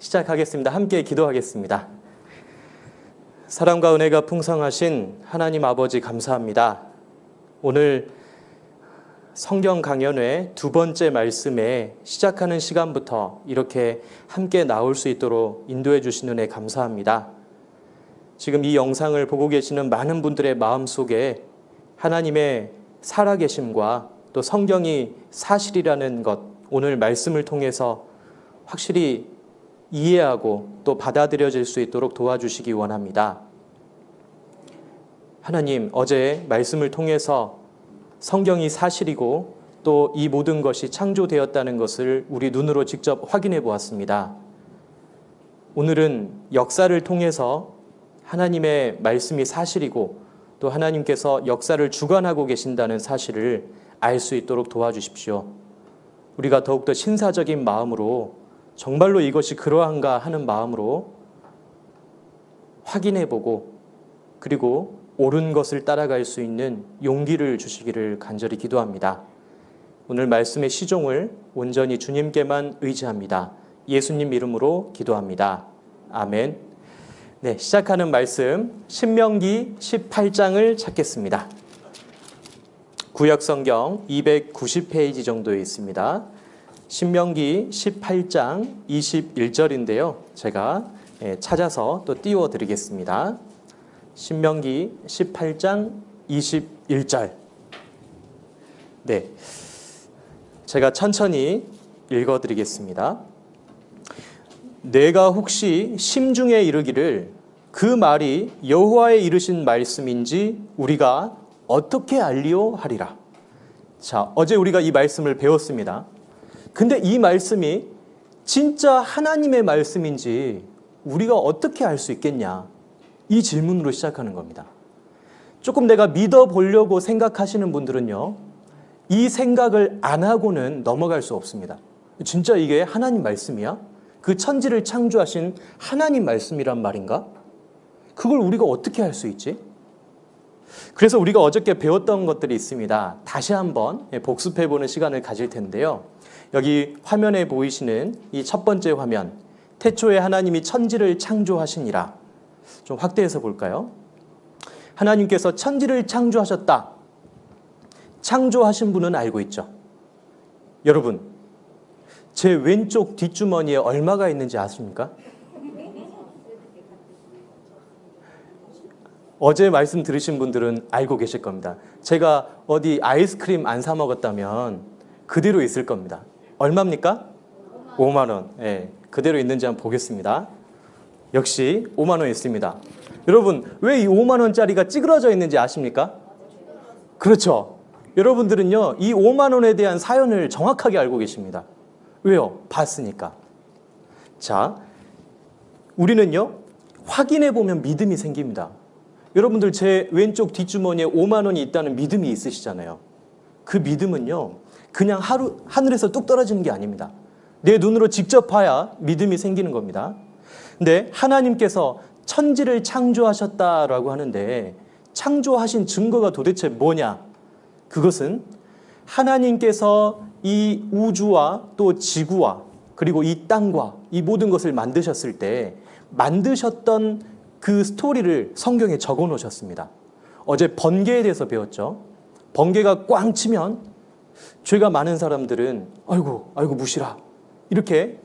시작하겠습니다. 함께 기도하겠습니다. 사랑과 은혜가 풍성하신 하나님 아버지 감사합니다. 오늘 성경 강연회 두 번째 말씀에 시작하는 시간부터 이렇게 함께 나올 수 있도록 인도해 주신 은혜 감사합니다. 지금 이 영상을 보고 계시는 많은 분들의 마음속에 하나님의 살아계심과 또 성경이 사실이라는 것, 오늘 말씀을 통해서 확실히 이해하고 또 받아들여질 수 있도록 도와주시기 원합니다. 하나님, 어제 말씀을 통해서 성경이 사실이고 또 이 모든 것이 창조되었다는 것을 우리 눈으로 직접 확인해 보았습니다. 오늘은 역사를 통해서 하나님의 말씀이 사실이고 또 하나님께서 역사를 주관하고 계신다는 사실을 알 수 있도록 도와주십시오. 우리가 더욱더 신사적인 마음으로 정말로 이것이 그러한가 하는 마음으로 확인해보고 그리고 옳은 것을 따라갈 수 있는 용기를 주시기를 간절히 기도합니다. 오늘 말씀의 시종을 온전히 주님께만 의지합니다. 예수님 이름으로 기도합니다. 아멘. 네, 시작하는 말씀 신명기 18장을 찾겠습니다. 구역성경 290페이지 정도에 있습니다. 신명기 18장 21절인데요. 제가 찾아서 또 띄워드리겠습니다. 신명기 18장 21절. 네, 제가 천천히 읽어드리겠습니다. 내가 혹시 심중에 이르기를 그 말이 여호와의 이르신 말씀인지 우리가 어떻게 알리오 하리라. 자, 어제 우리가 이 말씀을 배웠습니다. 근데 이 말씀이 진짜 하나님의 말씀인지 우리가 어떻게 알 수 있겠냐? 이 질문으로 시작하는 겁니다. 조금 내가 믿어보려고 생각하시는 분들은요, 이 생각을 안 하고는 넘어갈 수 없습니다. 진짜 이게 하나님 말씀이야? 그 천지를 창조하신 하나님 말씀이란 말인가? 그걸 우리가 어떻게 할 수 있지? 그래서 우리가 어저께 배웠던 것들이 있습니다. 다시 한번 복습해보는 시간을 가질 텐데요. 여기 화면에 보이시는 이 첫 번째 화면, 태초에 하나님이 천지를 창조하시니라. 좀 확대해서 볼까요? 하나님께서 천지를 창조하셨다. 창조하신 분은 알고 있죠. 여러분, 제 왼쪽 뒷주머니에 얼마가 있는지 아십니까? 어제 말씀 들으신 분들은 알고 계실 겁니다. 제가 어디 아이스크림 안 사 먹었다면 그대로 있을 겁니다. 얼마입니까? 5만 원. 예, 그대로 있는지 한번 보겠습니다. 역시 5만 원 있습니다. 여러분, 왜 이 5만 원짜리가 찌그러져 있는지 아십니까? 그렇죠. 여러분들은요, 이 5만 원에 대한 사연을 정확하게 알고 계십니다. 왜요? 봤으니까. 자, 우리는요, 확인해 보면 믿음이 생깁니다. 여러분들 제 왼쪽 뒷주머니에 5만 원이 있다는 믿음이 있으시잖아요. 그 믿음은요, 그냥 하늘에서 뚝 떨어지는 게 아닙니다. 내 눈으로 직접 봐야 믿음이 생기는 겁니다. 근데 하나님께서 천지를 창조하셨다라고 하는데 창조하신 증거가 도대체 뭐냐? 그것은 하나님께서 이 우주와 또 지구와 그리고 이 땅과 이 모든 것을 만드셨을 때 만드셨던 그 스토리를 성경에 적어 놓으셨습니다. 어제 번개에 대해서 배웠죠. 번개가 꽝 치면 죄가 많은 사람들은 아이고 무시라 이렇게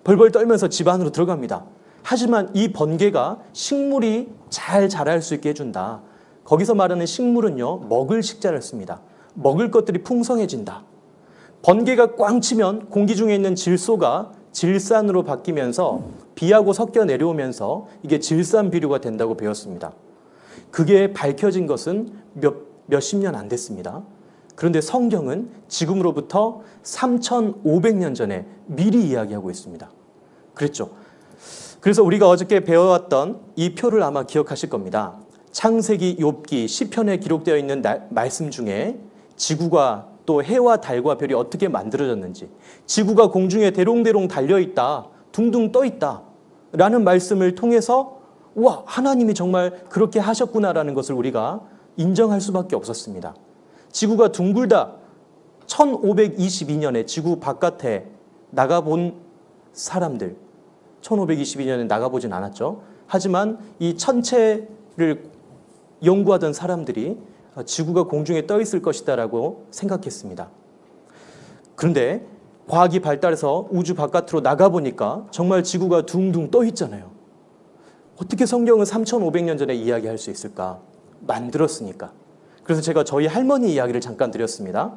벌벌 떨면서 집 안으로 들어갑니다. 하지만 이 번개가 식물이 잘 자랄 수 있게 해준다. 거기서 말하는 식물은요, 먹을 식자를 씁니다. 먹을 것들이 풍성해진다. 번개가 꽝 치면 공기 중에 있는 질소가 질산으로 바뀌면서 비하고 섞여 내려오면서 이게 질산비료가 된다고 배웠습니다. 그게 밝혀진 것은 몇십 년 안 됐습니다. 그런데 성경은 지금으로부터 3,500년 전에 미리 이야기하고 있습니다. 그랬죠. 그래서 우리가 어저께 배워왔던 이 표를 아마 기억하실 겁니다. 창세기, 욥기, 시편에 기록되어 있는 말씀 중에 지구가 또 해와 달과 별이 어떻게 만들어졌는지, 지구가 공중에 대롱대롱 달려있다, 둥둥 떠있다 라는 말씀을 통해서 와, 하나님이 정말 그렇게 하셨구나라는 것을 우리가 인정할 수밖에 없었습니다. 지구가 둥글다. 1522년에 지구 바깥에 나가본 사람들, 1522년에 나가보진 않았죠. 하지만 이 천체를 연구하던 사람들이 지구가 공중에 떠 있을 것이다라고 생각했습니다. 그런데 과학이 발달해서 우주 바깥으로 나가보니까 정말 지구가 둥둥 떠 있잖아요. 어떻게 성경은 3,500년 전에 이야기할 수 있을까? 만들었으니까. 그래서 제가 저희 할머니 이야기를 잠깐 드렸습니다.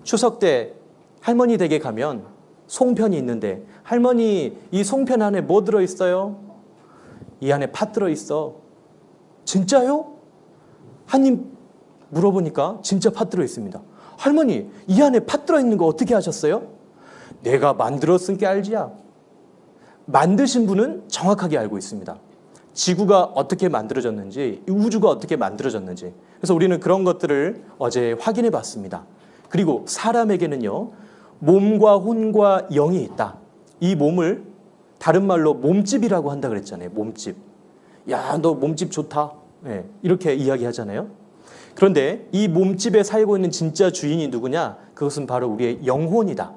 추석 때 할머니 댁에 가면 송편이 있는데, 할머니 이 송편 안에 뭐 들어있어요? 이 안에 팥 들어있어. 진짜요? 한 입 물어보니까 진짜 팥 들어있습니다. 할머니 이 안에 팥 들어있는 거 어떻게 하셨어요? 내가 만들었으니까 알지야. 만드신 분은 정확하게 알고 있습니다. 지구가 어떻게 만들어졌는지, 우주가 어떻게 만들어졌는지. 그래서 우리는 그런 것들을 어제 확인해 봤습니다. 그리고 사람에게는요, 몸과 혼과 영이 있다. 이 몸을 다른 말로 몸집이라고 한다 그랬잖아요. 몸집. 야, 너 몸집 좋다. 네, 이렇게 이야기하잖아요. 그런데 이 몸집에 살고 있는 진짜 주인이 누구냐? 그것은 바로 우리의 영혼이다.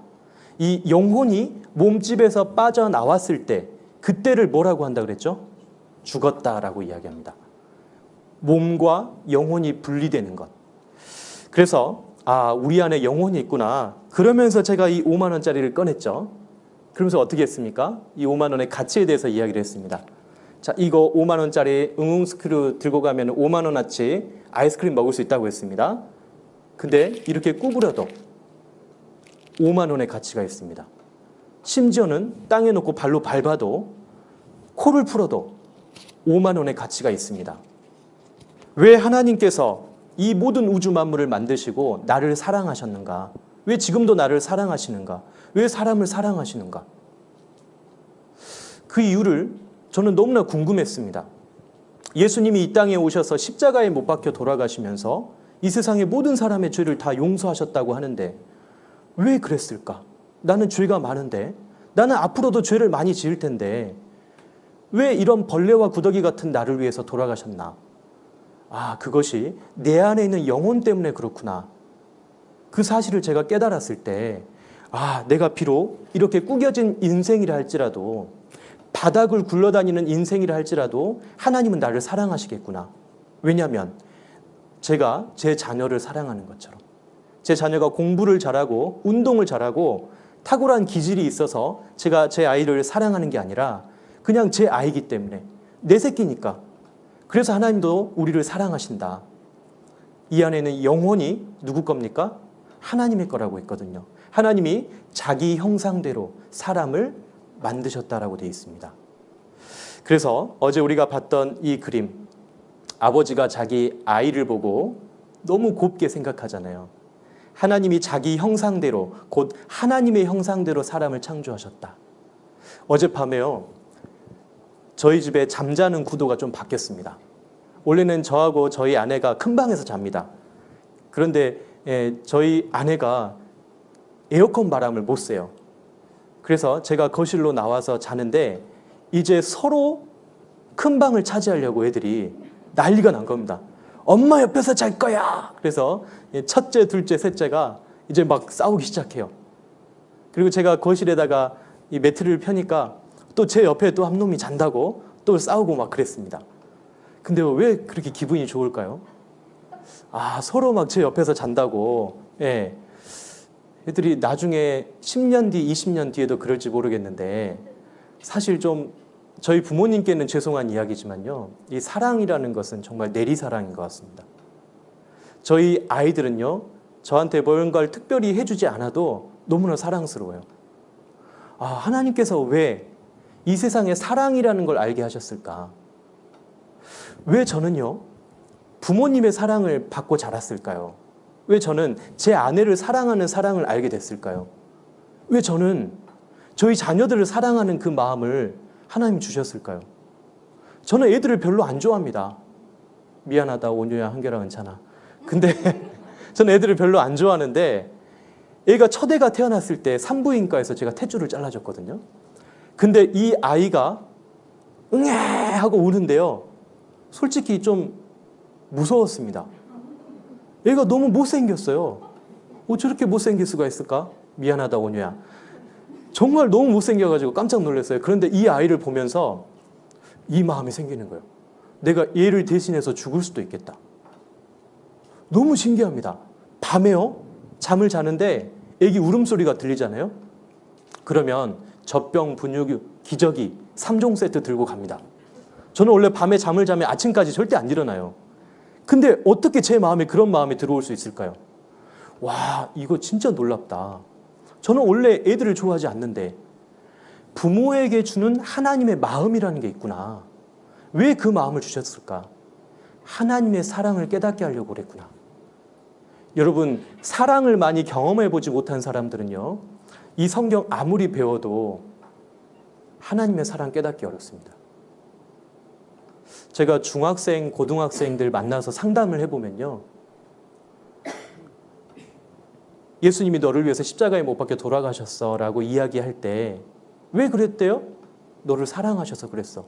이 영혼이 몸집에서 빠져나왔을 때, 그때를 뭐라고 한다 그랬죠? 죽었다라고 이야기합니다. 몸과 영혼이 분리되는 것. 그래서 우리 안에 영혼이 있구나. 그러면서 제가 이 5만 원짜리를 꺼냈죠. 그러면서 어떻게 했습니까? 이 5만 원의 가치에 대해서 이야기를 했습니다. 자, 이거 5만 원짜리 응응스크류 들고 가면 5만 원어치 아이스크림 먹을 수 있다고 했습니다. 근데 이렇게 구부려도 5만 원의 가치가 있습니다. 심지어는 땅에 놓고 발로 밟아도, 코를 풀어도 5만 원의 가치가 있습니다. 왜 하나님께서 이 모든 우주 만물을 만드시고 나를 사랑하셨는가? 왜 지금도 나를 사랑하시는가? 왜 사람을 사랑하시는가? 그 이유를 저는 너무나 궁금했습니다. 예수님이 이 땅에 오셔서 십자가에 못 박혀 돌아가시면서 이 세상의 모든 사람의 죄를 다 용서하셨다고 하는데 왜 그랬을까? 나는 죄가 많은데, 나는 앞으로도 죄를 많이 지을 텐데 왜 이런 벌레와 구더기 같은 나를 위해서 돌아가셨나? 그것이 내 안에 있는 영혼 때문에 그렇구나. 그 사실을 제가 깨달았을 때, 내가 비록 이렇게 꾸겨진 인생이라 할지라도, 바닥을 굴러다니는 인생이라 할지라도 하나님은 나를 사랑하시겠구나. 왜냐하면 제가 제 자녀를 사랑하는 것처럼, 제 자녀가 공부를 잘하고 운동을 잘하고 탁월한 기질이 있어서 제가 제 아이를 사랑하는 게 아니라 그냥 제 아이기 때문에, 내 새끼니까. 그래서 하나님도 우리를 사랑하신다. 이 안에는 영혼이 누구 겁니까? 하나님의 거라고 했거든요. 하나님이 자기 형상대로 사람을 만드셨다라고 되어 있습니다. 그래서 어제 우리가 봤던 이 그림, 아버지가 자기 아이를 보고 너무 곱게 생각하잖아요. 하나님이 자기 형상대로, 곧 하나님의 형상대로 사람을 창조하셨다. 어젯밤에요, 저희 집에 잠자는 구도가 좀 바뀌었습니다. 원래는 저하고 저희 아내가 큰 방에서 잡니다. 그런데 저희 아내가 에어컨 바람을 못 쐬요. 그래서 제가 거실로 나와서 자는데 이제 서로 큰 방을 차지하려고 애들이 난리가 난 겁니다. 엄마 옆에서 잘 거야. 그래서 첫째, 둘째, 셋째가 이제 막 싸우기 시작해요. 그리고 제가 거실에다가 이 매트를 펴니까 또 제 옆에 또 한 놈이 잔다고 또 싸우고 막 그랬습니다. 근데 왜 그렇게 기분이 좋을까요? 서로 막 제 옆에서 잔다고. 예. 애들이 나중에 10년 뒤, 20년 뒤에도 그럴지 모르겠는데, 사실 좀 저희 부모님께는 죄송한 이야기지만요, 이 사랑이라는 것은 정말 내리사랑인 것 같습니다. 저희 아이들은요, 저한테 뭔가를 특별히 해주지 않아도 너무나 사랑스러워요. 하나님께서 왜 이 세상에 사랑이라는 걸 알게 하셨을까? 왜 저는요, 부모님의 사랑을 받고 자랐을까요? 왜 저는 제 아내를 사랑하는 사랑을 알게 됐을까요? 왜 저는 저희 자녀들을 사랑하는 그 마음을 하나님 주셨을까요? 저는 애들을 별로 안 좋아합니다. 미안하다, 온유야, 한결아, 은찬아. 근데 저는 애들을 별로 안 좋아하는데, 애가 첫 애가 태어났을 때 산부인과에서 제가 탯줄을 잘라줬거든요. 근데 이 아이가 응애 하고 우는데요, 솔직히 좀 무서웠습니다. 얘가 너무 못생겼어요. 저렇게 못생길 수가 있을까? 미안하다, 온유야. 정말 너무 못생겨가지고 깜짝 놀랐어요. 그런데 이 아이를 보면서 이 마음이 생기는 거예요. 내가 얘를 대신해서 죽을 수도 있겠다. 너무 신기합니다. 밤에요. 잠을 자는데 애기 울음소리가 들리잖아요. 그러면 젖병, 분유기, 기저귀 3종 세트 들고 갑니다. 저는 원래 밤에 잠을 자면 아침까지 절대 안 일어나요. 근데 어떻게 제 마음에 그런 마음이 들어올 수 있을까요? 와, 이거 진짜 놀랍다. 저는 원래 애들을 좋아하지 않는데 부모에게 주는 하나님의 마음이라는 게 있구나. 왜 그 마음을 주셨을까? 하나님의 사랑을 깨닫게 하려고 그랬구나. 여러분, 사랑을 많이 경험해보지 못한 사람들은요, 이 성경 아무리 배워도 하나님의 사랑 깨닫기 어렵습니다. 제가 중학생, 고등학생들 만나서 상담을 해보면요, 예수님이 너를 위해서 십자가에 못 박혀 돌아가셨어 라고 이야기할 때 왜 그랬대요? 너를 사랑하셔서 그랬어.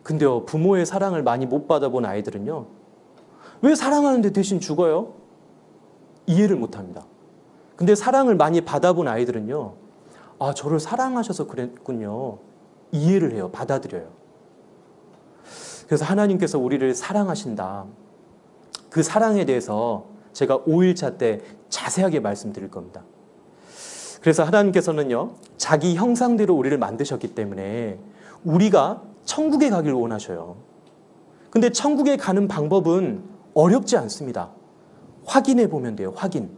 근데요, 부모의 사랑을 많이 못 받아본 아이들은요, 왜 사랑하는데 대신 죽어요? 이해를 못합니다. 근데 사랑을 많이 받아본 아이들은요, 아, 저를 사랑하셔서 그랬군요. 이해를 해요. 받아들여요. 그래서 하나님께서 우리를 사랑하신다. 그 사랑에 대해서 제가 5일차 때 자세하게 말씀드릴 겁니다. 그래서 하나님께서는요, 자기 형상대로 우리를 만드셨기 때문에 우리가 천국에 가길 원하셔요. 근데 천국에 가는 방법은 어렵지 않습니다. 확인해 보면 돼요. 확인.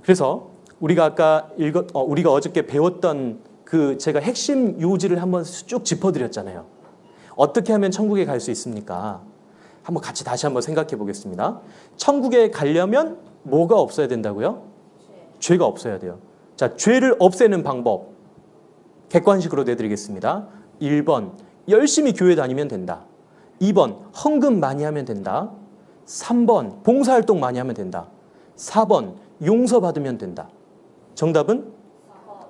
그래서 우리가 아까 우리가 어저께 배웠던 그 제가 핵심 요지를 한번 쭉 짚어드렸잖아요. 어떻게 하면 천국에 갈 수 있습니까? 한번 같이 다시 한번 생각해 보겠습니다. 천국에 가려면 뭐가 없어야 된다고요? 죄가 없어야 돼요. 자, 죄를 없애는 방법 객관식으로 내드리겠습니다. 1번, 열심히 교회 다니면 된다. 2번, 헌금 많이 하면 된다. 3번, 봉사활동 많이 하면 된다. 4번, 용서받으면 된다. 정답은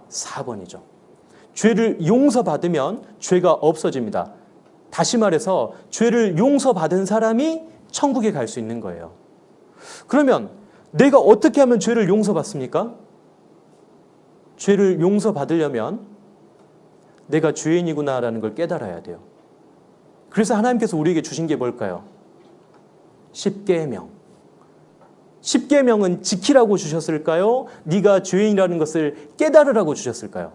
4번이죠. 죄를 용서받으면 죄가 없어집니다. 다시 말해서 죄를 용서받은 사람이 천국에 갈 수 있는 거예요. 그러면 내가 어떻게 하면 죄를 용서받습니까? 죄를 용서받으려면 내가 죄인이구나라는 걸 깨달아야 돼요. 그래서 하나님께서 우리에게 주신 게 뭘까요? 10계명. 10계명은 지키라고 주셨을까요? 네가 죄인이라는 것을 깨달으라고 주셨을까요?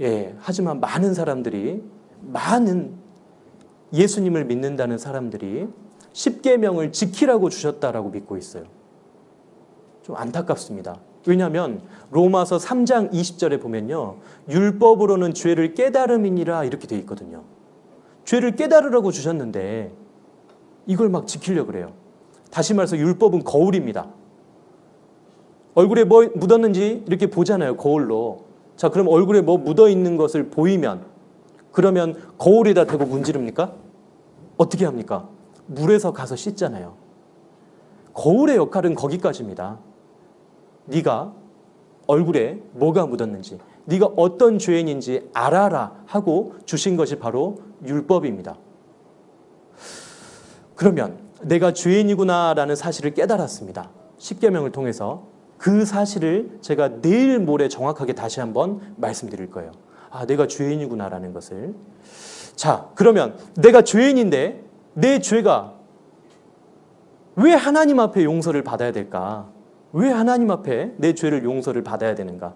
예, 하지만 많은 예수님을 믿는다는 사람들이 10계명을 지키라고 주셨다라고 믿고 있어요. 좀 안타깝습니다. 왜냐하면 로마서 3장 20절에 보면요, 율법으로는 죄를 깨달음이니라 이렇게 돼 있거든요. 죄를 깨달으라고 주셨는데 이걸 막 지키려고 그래요. 다시 말해서 율법은 거울입니다. 얼굴에 뭐 묻었는지 이렇게 보잖아요, 거울로. 자, 그럼 얼굴에 뭐 묻어 있는 것을 보이면, 그러면 거울에다 대고 문지릅니까? 어떻게 합니까? 물에서 가서 씻잖아요. 거울의 역할은 거기까지입니다. 네가 얼굴에 뭐가 묻었는지, 네가 어떤 죄인인지 알아라 하고 주신 것이 바로 율법입니다. 그러면 내가 죄인이구나라는 사실을 깨달았습니다. 10계명을 통해서. 그 사실을 제가 내일 모레 정확하게 다시 한번 말씀드릴 거예요. 아, 내가 죄인이구나라는 것을. 자, 그러면 내가 죄인인데 내 죄가 왜 하나님 앞에 용서를 받아야 될까? 왜 하나님 앞에 내 죄를 용서를 받아야 되는가?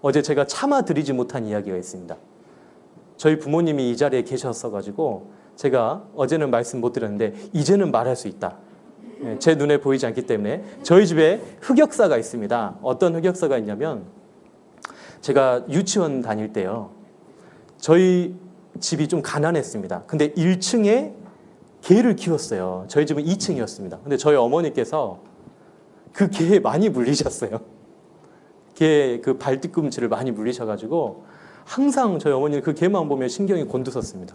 어제 제가 참아드리지 못한 이야기가 있습니다. 저희 부모님이 이 자리에 계셨어가지고 제가 어제는 말씀 못 드렸는데 이제는 말할 수 있다. 제 눈에 보이지 않기 때문에. 저희 집에 흑역사가 있습니다. 어떤 흑역사가 있냐면, 제가 유치원 다닐 때요, 저희 집이 좀 가난했습니다. 근데 1층에 개를 키웠어요. 저희 집은 2층이었습니다. 근데 저희 어머니께서 그 개에 많이 물리셨어요. 개 그 발뒤꿈치를 많이 물리셔가지고 항상 저희 어머니는 그 개만 보면 신경이 곤두섰습니다.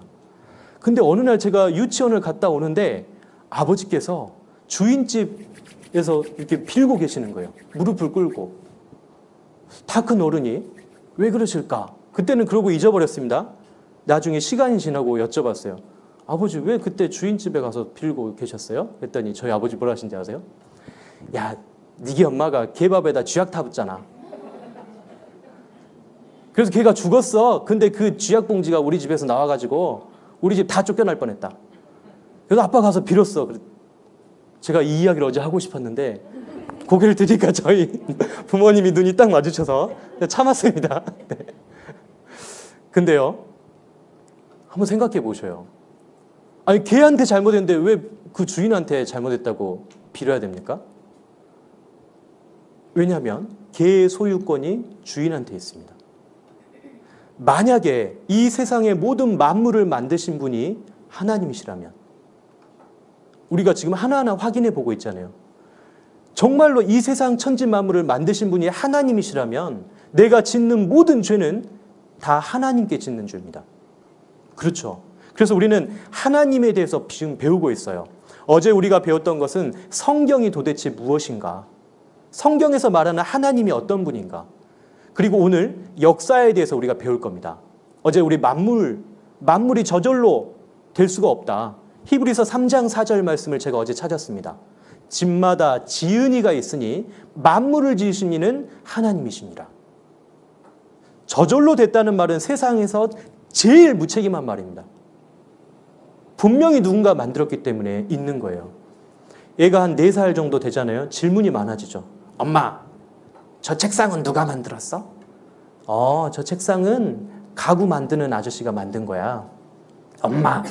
근데 어느 날 제가 유치원을 갔다 오는데 아버지께서 주인집에서 이렇게 빌고 계시는 거예요. 무릎을 꿇고. 다 큰 어른이 왜 그러실까? 그때는 그러고 잊어버렸습니다. 나중에 시간이 지나고 여쭤봤어요. 아버지 왜 그때 주인집에 가서 빌고 계셨어요? 그랬더니 저희 아버지 뭐라 하신지 아세요? 야, 니네 엄마가 개밥에다 쥐약 타봤잖아. 그래서 걔가 죽었어. 근데 그 쥐약 봉지가 우리 집에서 나와가지고 우리 집 다 쫓겨날 뻔했다. 그래서 아빠 가서 빌었어. 제가 이 이야기를 어제 하고 싶었는데 고개를 드니까 저희 부모님이 눈이 딱 마주쳐서 참았습니다. 네. 근데요, 한번 생각해 보셔요. 아니, 걔한테 잘못했는데 왜 그 주인한테 잘못했다고 빌어야 됩니까? 왜냐하면 개의 소유권이 주인한테 있습니다. 만약에 이 세상의 모든 만물을 만드신 분이 하나님이시라면, 우리가 지금 하나하나 확인해 보고 있잖아요. 정말로 이 세상 천지 만물을 만드신 분이 하나님이시라면 내가 짓는 모든 죄는 다 하나님께 짓는 죄입니다. 그렇죠. 그래서 우리는 하나님에 대해서 지금 배우고 있어요. 어제 우리가 배웠던 것은 성경이 도대체 무엇인가? 성경에서 말하는 하나님이 어떤 분인가? 그리고 오늘 역사에 대해서 우리가 배울 겁니다. 어제 우리 만물이 저절로 될 수가 없다. 히브리서 3장 4절 말씀을 제가 어제 찾았습니다. 집마다 지은이가 있으니 만물을 지으신 이는 하나님이십니다. 저절로 됐다는 말은 세상에서 제일 무책임한 말입니다. 분명히 누군가 만들었기 때문에 있는 거예요. 얘가 한 4살 정도 되잖아요. 질문이 많아지죠. 엄마, 저 책상은 누가 만들었어? 저 책상은 가구 만드는 아저씨가 만든 거야. 엄마,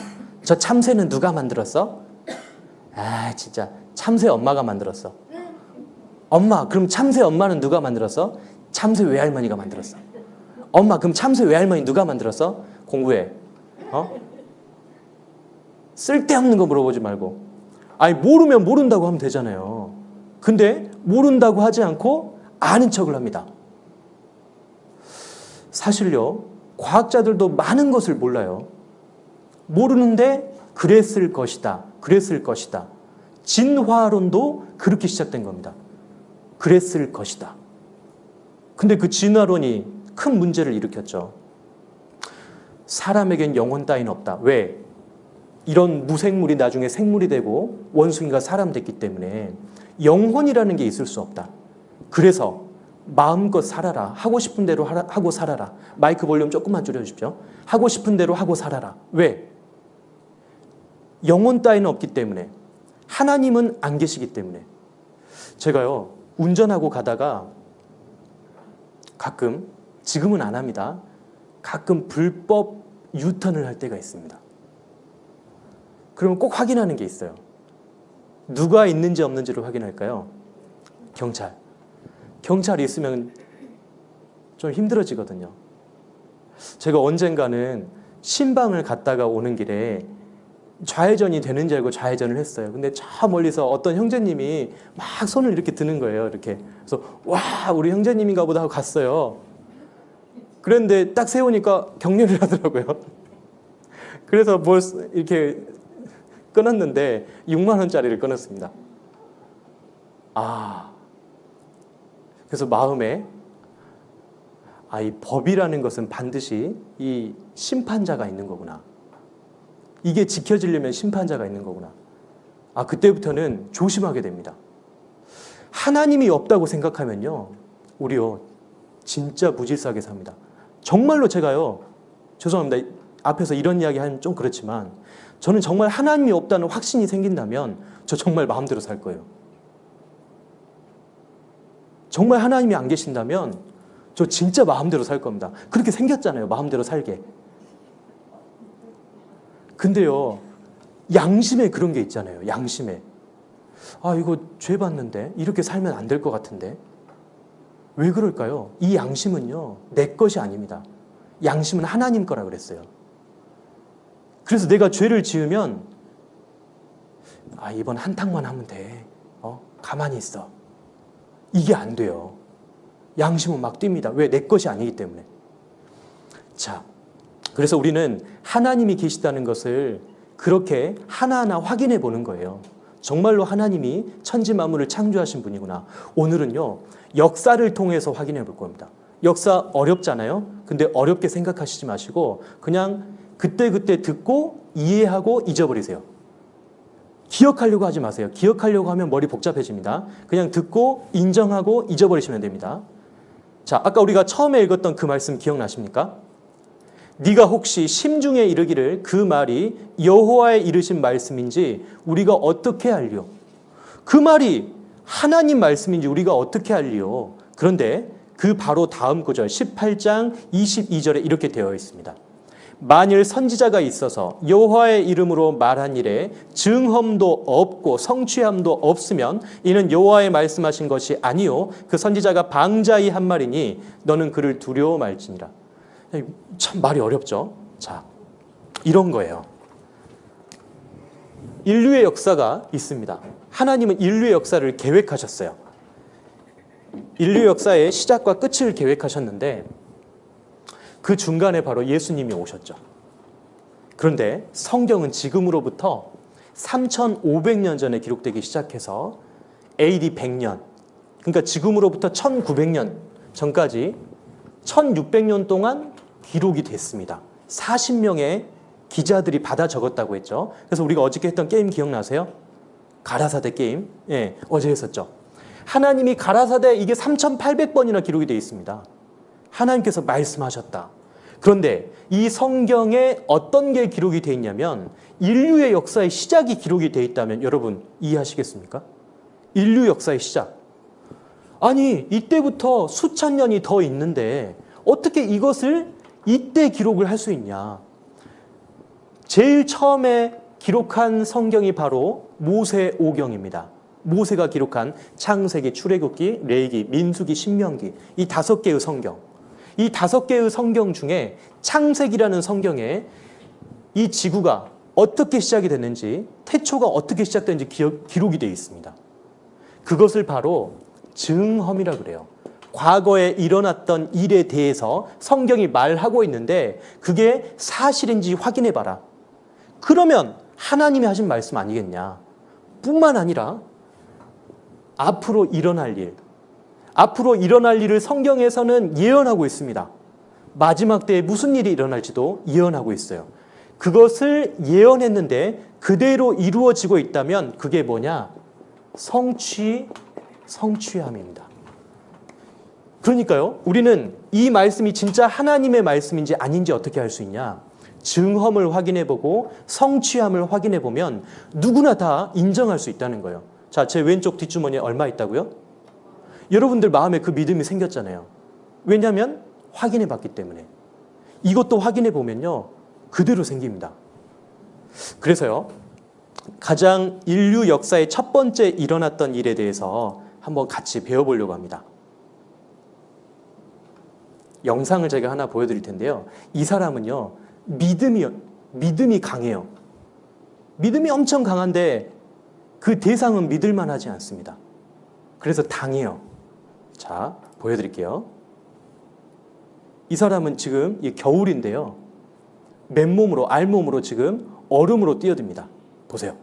저 참새는 누가 만들었어? 아, 진짜 참새 엄마가 만들었어. 엄마, 그럼 참새 엄마는 누가 만들었어? 참새 외할머니가 만들었어. 엄마, 그럼 참새 외할머니 누가 만들었어? 공부해. 쓸데없는 거 물어보지 말고. 아니, 모르면 모른다고 하면 되잖아요. 근데 모른다고 하지 않고 아는 척을 합니다. 사실요, 과학자들도 많은 것을 몰라요. 모르는데 그랬을 것이다. 그랬을 것이다. 진화론도 그렇게 시작된 겁니다. 그랬을 것이다. 근데 그 진화론이 큰 문제를 일으켰죠. 사람에겐 영혼 따위는 없다. 왜? 이런 무생물이 나중에 생물이 되고 원숭이가 사람 됐기 때문에 영혼이라는 게 있을 수 없다. 그래서 마음껏 살아라. 하고 싶은 대로 하고 살아라. 마이크 볼륨 조금만 줄여주십시오. 하고 싶은 대로 하고 살아라. 왜? 영혼 따위는 없기 때문에. 하나님은 안 계시기 때문에. 제가요, 운전하고 가다가 가끔, 지금은 안 합니다. 가끔 불법 유턴을 할 때가 있습니다. 그러면 꼭 확인하는 게 있어요. 누가 있는지 없는지를 확인할까요? 경찰. 경찰이 있으면 좀 힘들어지거든요. 제가 언젠가는 신방을 갔다가 오는 길에 좌회전이 되는 줄 알고 좌회전을 했어요. 근데 저 멀리서 어떤 형제님이 막 손을 이렇게 드는 거예요. 이렇게. 그래서 와, 우리 형제님인가 보다 하고 갔어요. 그런데 딱 세우니까 경례를 하더라고요. 그래서 뭘 이렇게 끊었는데 6만 원짜리를 끊었습니다. 그래서 마음에 이 법이라는 것은 반드시 이 심판자가 있는 거구나. 이게 지켜지려면 심판자가 있는 거구나. 그때부터는 조심하게 됩니다. 하나님이 없다고 생각하면요, 우리요 진짜 무질서하게 삽니다. 정말로 제가요, 죄송합니다. 앞에서 이런 이야기 하면 좀 그렇지만 저는 정말 하나님이 없다는 확신이 생긴다면 저 정말 마음대로 살 거예요. 정말 하나님이 안 계신다면 저 진짜 마음대로 살 겁니다. 그렇게 생겼잖아요. 마음대로 살게. 근데요, 양심에 그런 게 있잖아요. 양심에. 이거 죄 봤는데 이렇게 살면 안 될 것 같은데. 왜 그럴까요? 이 양심은요, 내 것이 아닙니다. 양심은 하나님 거라 그랬어요. 그래서 내가 죄를 지으면 이번 한탕만 하면 돼. 가만히 있어. 이게 안 돼요. 양심은 막 뜁니다. 왜? 내 것이 아니기 때문에. 자, 그래서 우리는 하나님이 계시다는 것을 그렇게 하나하나 확인해 보는 거예요. 정말로 하나님이 천지 만물을 창조하신 분이구나. 오늘은요, 역사를 통해서 확인해 볼 겁니다. 역사 어렵잖아요. 근데 어렵게 생각하시지 마시고 그냥 그때그때 듣고 이해하고 잊어버리세요. 기억하려고 하지 마세요. 기억하려고 하면 머리 복잡해집니다. 그냥 듣고 인정하고 잊어버리시면 됩니다. 자, 아까 우리가 처음에 읽었던 그 말씀 기억나십니까? 네가 혹시 심중에 이르기를 그 말이 여호와의 이르신 말씀인지 우리가 어떻게 알리요? 그 말이 하나님 말씀인지 우리가 어떻게 알리요? 그런데 그 바로 다음 구절 18장 22절에 이렇게 되어 있습니다. 만일 선지자가 있어서 여호와의 이름으로 말한 일에 증험도 없고 성취함도 없으면 이는 여호와의 말씀하신 것이 아니요 그 선지자가 방자히 한 말이니 너는 그를 두려워 말지니라. 참 말이 어렵죠. 자, 이런 거예요. 인류의 역사가 있습니다. 하나님은 인류의 역사를 계획하셨어요. 인류 역사의 시작과 끝을 계획하셨는데 그 중간에 바로 예수님이 오셨죠. 그런데 성경은 지금으로부터 3,500년 전에 기록되기 시작해서 AD 100년, 그러니까 지금으로부터 1900년 전까지 1600년 동안 기록이 됐습니다. 40명의 기자들이 받아 적었다고 했죠. 그래서 우리가 어저께 했던 게임 기억나세요? 가라사대 게임. 예, 어제 했었죠. 하나님이 가라사대 이게 3,800번이나 기록이 되어 있습니다. 하나님께서 말씀하셨다. 그런데 이 성경에 어떤 게 기록이 되어 있냐면 인류의 역사의 시작이 기록이 되어 있다면 여러분 이해하시겠습니까? 인류 역사의 시작. 아니 이때부터 수천 년이 더 있는데 어떻게 이것을 이때 기록을 할 수 있냐. 제일 처음에 기록한 성경이 바로 모세오경입니다. 모세가 기록한 창세기, 출애굽기, 레위기, 민수기, 신명기 이 5개의 성경. 이 5개의 성경 중에 창세기라는 성경에 이 지구가 어떻게 시작이 됐는지 태초가 어떻게 시작됐는지 기록이 되어 있습니다. 그것을 바로 증험이라 그래요. 과거에 일어났던 일에 대해서 성경이 말하고 있는데 그게 사실인지 확인해 봐라. 그러면 하나님이 하신 말씀 아니겠냐. 뿐만 아니라 앞으로 일어날 일, 앞으로 일어날 일을 성경에서는 예언하고 있습니다. 마지막 때에 무슨 일이 일어날지도 예언하고 있어요. 그것을 예언했는데 그대로 이루어지고 있다면 그게 뭐냐? 성취함입니다. 그러니까요, 우리는 이 말씀이 진짜 하나님의 말씀인지 아닌지 어떻게 알 수 있냐? 증험을 확인해보고 성취함을 해보면 누구나 다 인정할 수 있다는 거예요. 자, 제 왼쪽 뒷주머니에 얼마 있다고요? 여러분들 마음에 그 믿음이 생겼잖아요. 왜냐하면 확인해봤기 때문에. 이것도 확인해보면요, 그대로 생깁니다. 그래서요, 가장 인류 역사의 첫 번째 일어났던 일에 대해서 한번 같이 배워보려고 합니다. 영상을 제가 하나 보여드릴 텐데요. 이 사람은요, 믿음이 강해요. 믿음이 엄청 강한데 그 대상은 믿을만 하지 않습니다. 그래서 당해요. 자, 보여드릴게요. 이 사람은 지금 겨울인데요. 맨몸으로, 알몸으로 지금 얼음으로 뛰어듭니다. 보세요.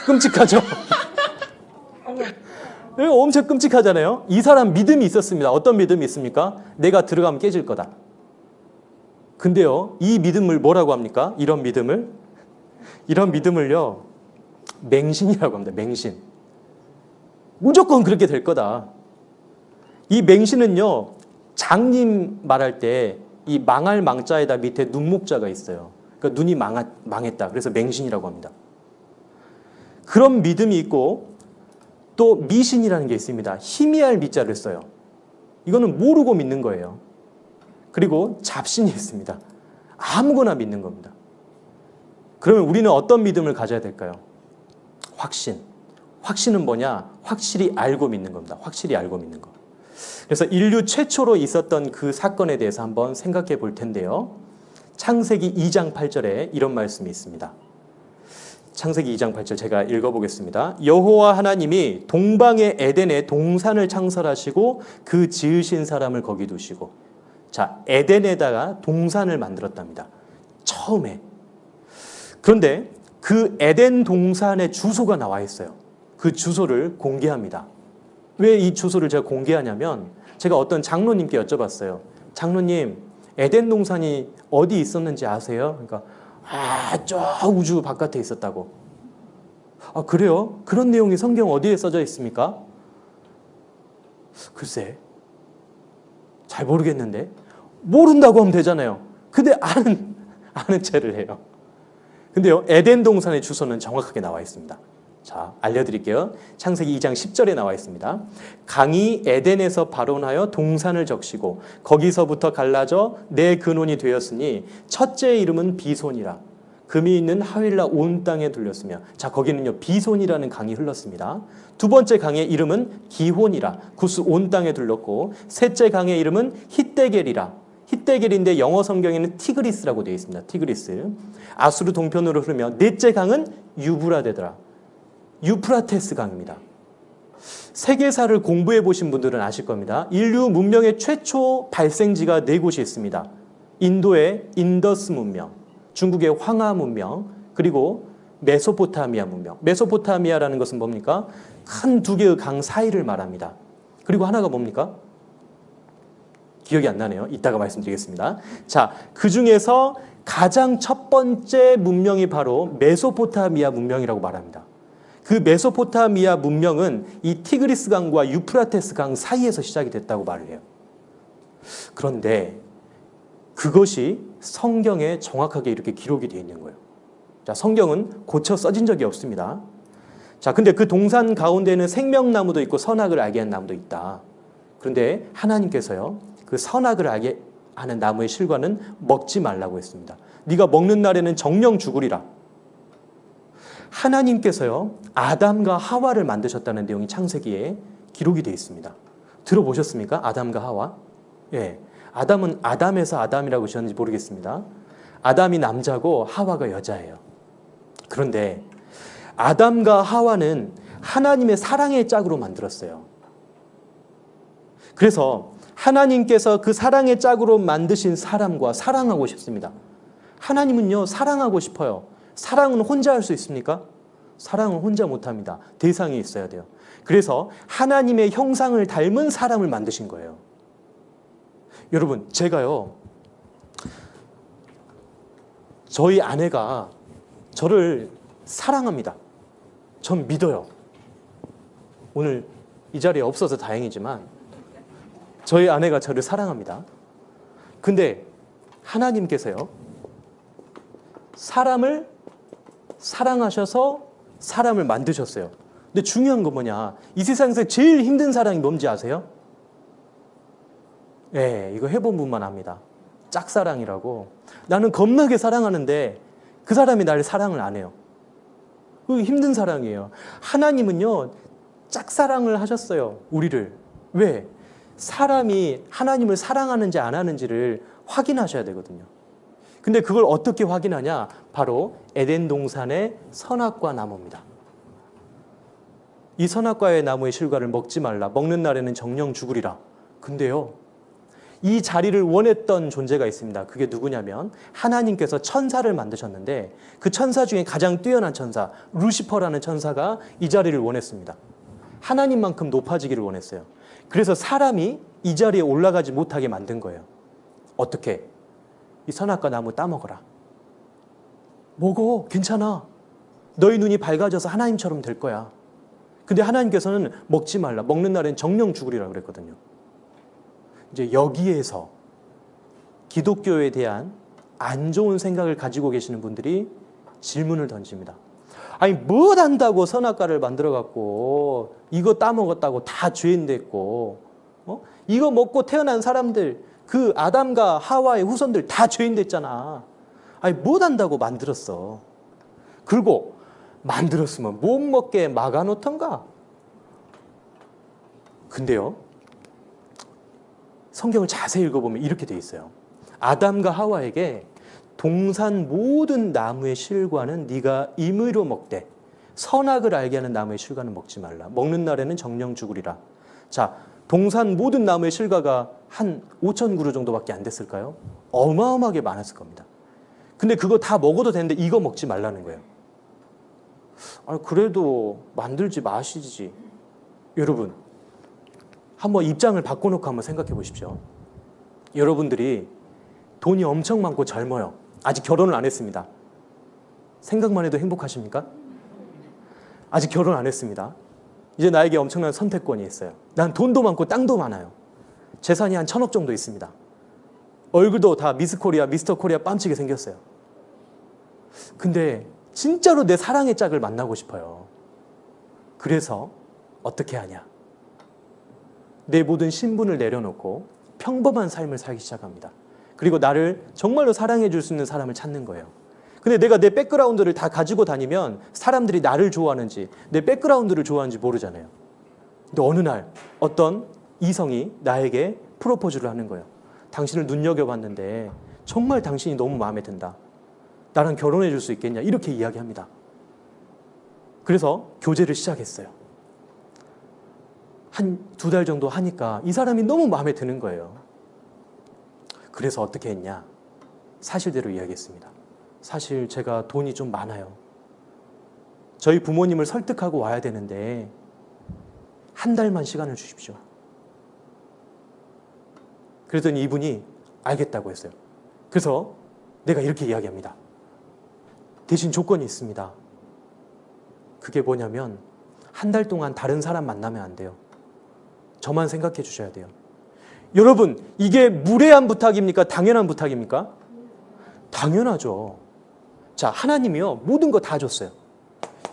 끔찍하죠? 엄청 끔찍하잖아요. 이 사람 믿음이 있었습니다. 어떤 믿음이 있습니까? 내가 들어가면 깨질 거다. 근데요, 이 믿음을 뭐라고 합니까? 이런 믿음을요, 맹신이라고 합니다. 맹신. 무조건 그렇게 될 거다. 이 맹신은요, 장님 말할 때 이 망할 망자에다 밑에 눈목자가 있어요. 그러니까 눈이 망했다. 그래서 맹신이라고 합니다. 그런 믿음이 있고 또 미신이라는 게 있습니다. 희미할 미자를 써요. 이거는 모르고 믿는 거예요. 그리고 잡신이 있습니다. 아무거나 믿는 겁니다. 그러면 우리는 어떤 믿음을 가져야 될까요? 확신. 확신은 뭐냐? 확실히 알고 믿는 겁니다. 확실히 알고 믿는 거. 그래서 인류 최초로 있었던 그 사건에 대해서 한번 생각해 볼 텐데요. 창세기 2장 8절에 이런 말씀이 있습니다. 창세기 2장 8절 제가 읽어보겠습니다. 여호와 하나님이 동방의 에덴에 동산을 창설하시고 그 지으신 사람을 거기 두시고. 자, 에덴에다가 동산을 만들었답니다. 처음에. 그런데 그 에덴 동산의 주소가 나와 있어요. 그 주소를 공개합니다. 왜 이 주소를 제가 공개하냐면 제가 어떤 장로님께 여쭤봤어요. 장로님, 에덴 동산이 어디 있었는지 아세요? 그러니까 저 우주 바깥에 있었다고. 아, 그래요? 그런 내용이 성경 어디에 써져 있습니까? 글쎄, 잘 모르겠는데. 모른다고 하면 되잖아요. 근데 아는 체를 해요. 근데요, 에덴 동산의 주소는 정확하게 나와 있습니다. 자, 알려드릴게요. 창세기 2장 10절에 나와 있습니다. 강이 에덴에서 발원하여 동산을 적시고 거기서부터 갈라져 내 근원이 되었으니 첫째의 이름은 비손이라. 금이 있는 하윌라 온 땅에 둘렸으며, 자, 거기는요 비손이라는 강이 흘렀습니다. 두 번째 강의 이름은 기혼이라. 구스 온 땅에 둘렀고, 셋째 강의 이름은 히데겔이라. 히데겔인데 영어 성경에는 티그리스라고 되어 있습니다. 티그리스. 아수르 동편으로 흐르며 넷째 강은 유브라데더라. 유프라테스 강입니다. 세계사를 공부해 보신 분들은 아실 겁니다. 인류 문명의 최초 발생지가 네 곳이 있습니다. 인도의 인더스 문명, 중국의 황하 문명, 그리고 메소포타미아 문명. 메소포타미아라는 것은 뭡니까? 큰 두 개의 강 사이를 말합니다. 그리고 하나가 뭡니까? 기억이 안 나네요. 이따가 말씀드리겠습니다. 자, 그 중에서 가장 첫 번째 문명이 바로 메소포타미아 문명이라고 말합니다. 그 메소포타미아 문명은 이 티그리스 강과 유프라테스 강 사이에서 시작이 됐다고 말을 해요. 그런데 그것이 성경에 정확하게 이렇게 기록이 되어 있는 거예요. 자, 성경은 고쳐 써진 적이 없습니다. 자, 근데 그 동산 가운데는 생명나무도 있고 선악을 알게 하는 나무도 있다. 그런데 하나님께서요, 그 선악을 알게 하는 나무의 실과는 먹지 말라고 했습니다. 네가 먹는 날에는 정령 죽으리라. 하나님께서요, 아담과 하와를 만드셨다는 내용이 창세기에 기록이 되어 있습니다. 들어보셨습니까? 아담과 하와? 예. 아담은 아담에서 아담이라고 지었는지 모르겠습니다. 아담이 남자고 하와가 여자예요. 그런데 아담과 하와는 하나님의 사랑의 짝으로 만들었어요. 그래서 하나님께서 그 사랑의 짝으로 만드신 사람과 사랑하고 싶습니다. 하나님은요, 사랑하고 싶어요. 사랑은 혼자 할 수 있습니까? 사랑은 혼자 못합니다. 대상이 있어야 돼요. 그래서 하나님의 형상을 닮은 사람을 만드신 거예요. 여러분, 제가요, 저희 아내가 저를 사랑합니다. 전 믿어요. 오늘 이 자리에 없어서 다행이지만 저희 아내가 저를 사랑합니다. 근데 하나님께서요, 사람을 사랑하셔서 사람을 만드셨어요. 근데 중요한 건 뭐냐? 이 세상에서 제일 힘든 사랑이 뭔지 아세요? 예, 이거 해본 분만 압니다. 짝사랑이라고. 나는 겁나게 사랑하는데 그 사람이 나를 사랑을 안 해요. 그 힘든 사랑이에요. 하나님은요, 짝사랑을 하셨어요. 우리를. 왜? 사람이 하나님을 사랑하는지 안 하는지를 확인하셔야 되거든요. 근데 그걸 어떻게 확인하냐? 바로 에덴 동산의 선악과 나무입니다. 이 선악과의 나무의 실과를 먹지 말라. 먹는 날에는 정령 죽으리라. 근데요, 이 자리를 원했던 존재가 있습니다. 그게 누구냐면 하나님께서 천사를 만드셨는데 그 천사 중에 가장 뛰어난 천사, 루시퍼라는 천사가 이 자리를 원했습니다. 하나님만큼 높아지기를 원했어요. 그래서 사람이 이 자리에 올라가지 못하게 만든 거예요. 어떻게? 이 선악과 나무 따먹어라. 먹어. 괜찮아. 너희 눈이 밝아져서 하나님처럼 될 거야. 근데 하나님께서는 먹지 말라. 먹는 날엔 정령 죽으리라 그랬거든요. 이제 여기에서 기독교에 대한 안 좋은 생각을 가지고 계시는 분들이 질문을 던집니다. 아니, 뭐 한다고 선악과를 만들어갖고 이거 따먹었다고 다 죄인 됐고, 이거 먹고 태어난 사람들, 그 아담과 하와의 후손들 다 죄인 됐잖아. 아니, 뭐 한다고 만들었어. 그리고 만들었으면 못 먹게 막아놓던가. 근데요, 성경을 자세히 읽어보면 이렇게 돼 있어요. 아담과 하와에게 동산 모든 나무의 실과는 네가 임의로 먹되 선악을 알게 하는 나무의 실과는 먹지 말라. 먹는 날에는 정령 죽으리라. 자, 동산 모든 나무의 실과가 한 5천 그루 정도밖에 안 됐을까요? 어마어마하게 많았을 겁니다. 근데 그거 다 먹어도 되는데 이거 먹지 말라는 거예요. 그래도 만들지 마시지. 여러분, 한번 입장을 바꿔놓고 한번 생각해 보십시오. 여러분들이 돈이 엄청 많고 젊어요. 아직 결혼을 안 했습니다. 생각만 해도 행복하십니까? 아직 결혼 안 했습니다. 이제 나에게 엄청난 선택권이 있어요. 난 돈도 많고 땅도 많아요. 재산이 한 1,000억 정도 있습니다. 얼굴도 다 미스 코리아, 미스터 코리아 뺨치게 생겼어요. 근데 진짜로 내 사랑의 짝을 만나고 싶어요. 그래서 어떻게 하냐? 내 모든 신분을 내려놓고 평범한 삶을 살기 시작합니다. 그리고 나를 정말로 사랑해 줄 수 있는 사람을 찾는 거예요. 근데 내가 내 백그라운드를 다 가지고 다니면 사람들이 나를 좋아하는지 내 백그라운드를 좋아하는지 모르잖아요. 근데 어느 날 어떤 이성이 나에게 프로포즈를 하는 거예요. 당신을 눈여겨봤는데 정말 당신이 너무 마음에 든다. 나랑 결혼해 줄 수 있겠냐? 이렇게 이야기합니다. 그래서 교제를 시작했어요. 한 2달 정도 하니까 이 사람이 너무 마음에 드는 거예요. 그래서 어떻게 했냐? 사실대로 이야기했습니다. 사실 제가 돈이 좀 많아요. 저희 부모님을 설득하고 와야 되는데 한 달만 시간을 주십시오. 그랬더니 이분이 알겠다고 했어요. 그래서 내가 이렇게 이야기합니다. 대신 조건이 있습니다. 그게 뭐냐면 한 달 동안 다른 사람 만나면 안 돼요. 저만 생각해 주셔야 돼요. 여러분, 이게 무례한 부탁입니까? 당연한 부탁입니까? 당연하죠. 자, 하나님이요, 모든 거 다 줬어요.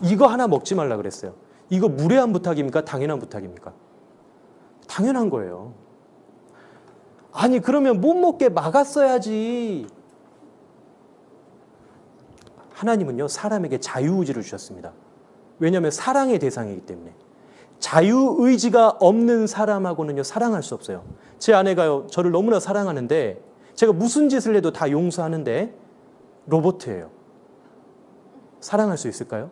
이거 하나 먹지 말라 그랬어요. 이거 무례한 부탁입니까? 당연한 부탁입니까? 당연한 거예요. 아니, 그러면 못 먹게 막았어야지. 하나님은요, 사람에게 자유의지를 주셨습니다. 왜냐하면 사랑의 대상이기 때문에. 자유의지가 없는 사람하고는요, 사랑할 수 없어요. 제 아내가요, 저를 너무나 사랑하는데 제가 무슨 짓을 해도 다 용서하는데 로봇이에요. 사랑할 수 있을까요?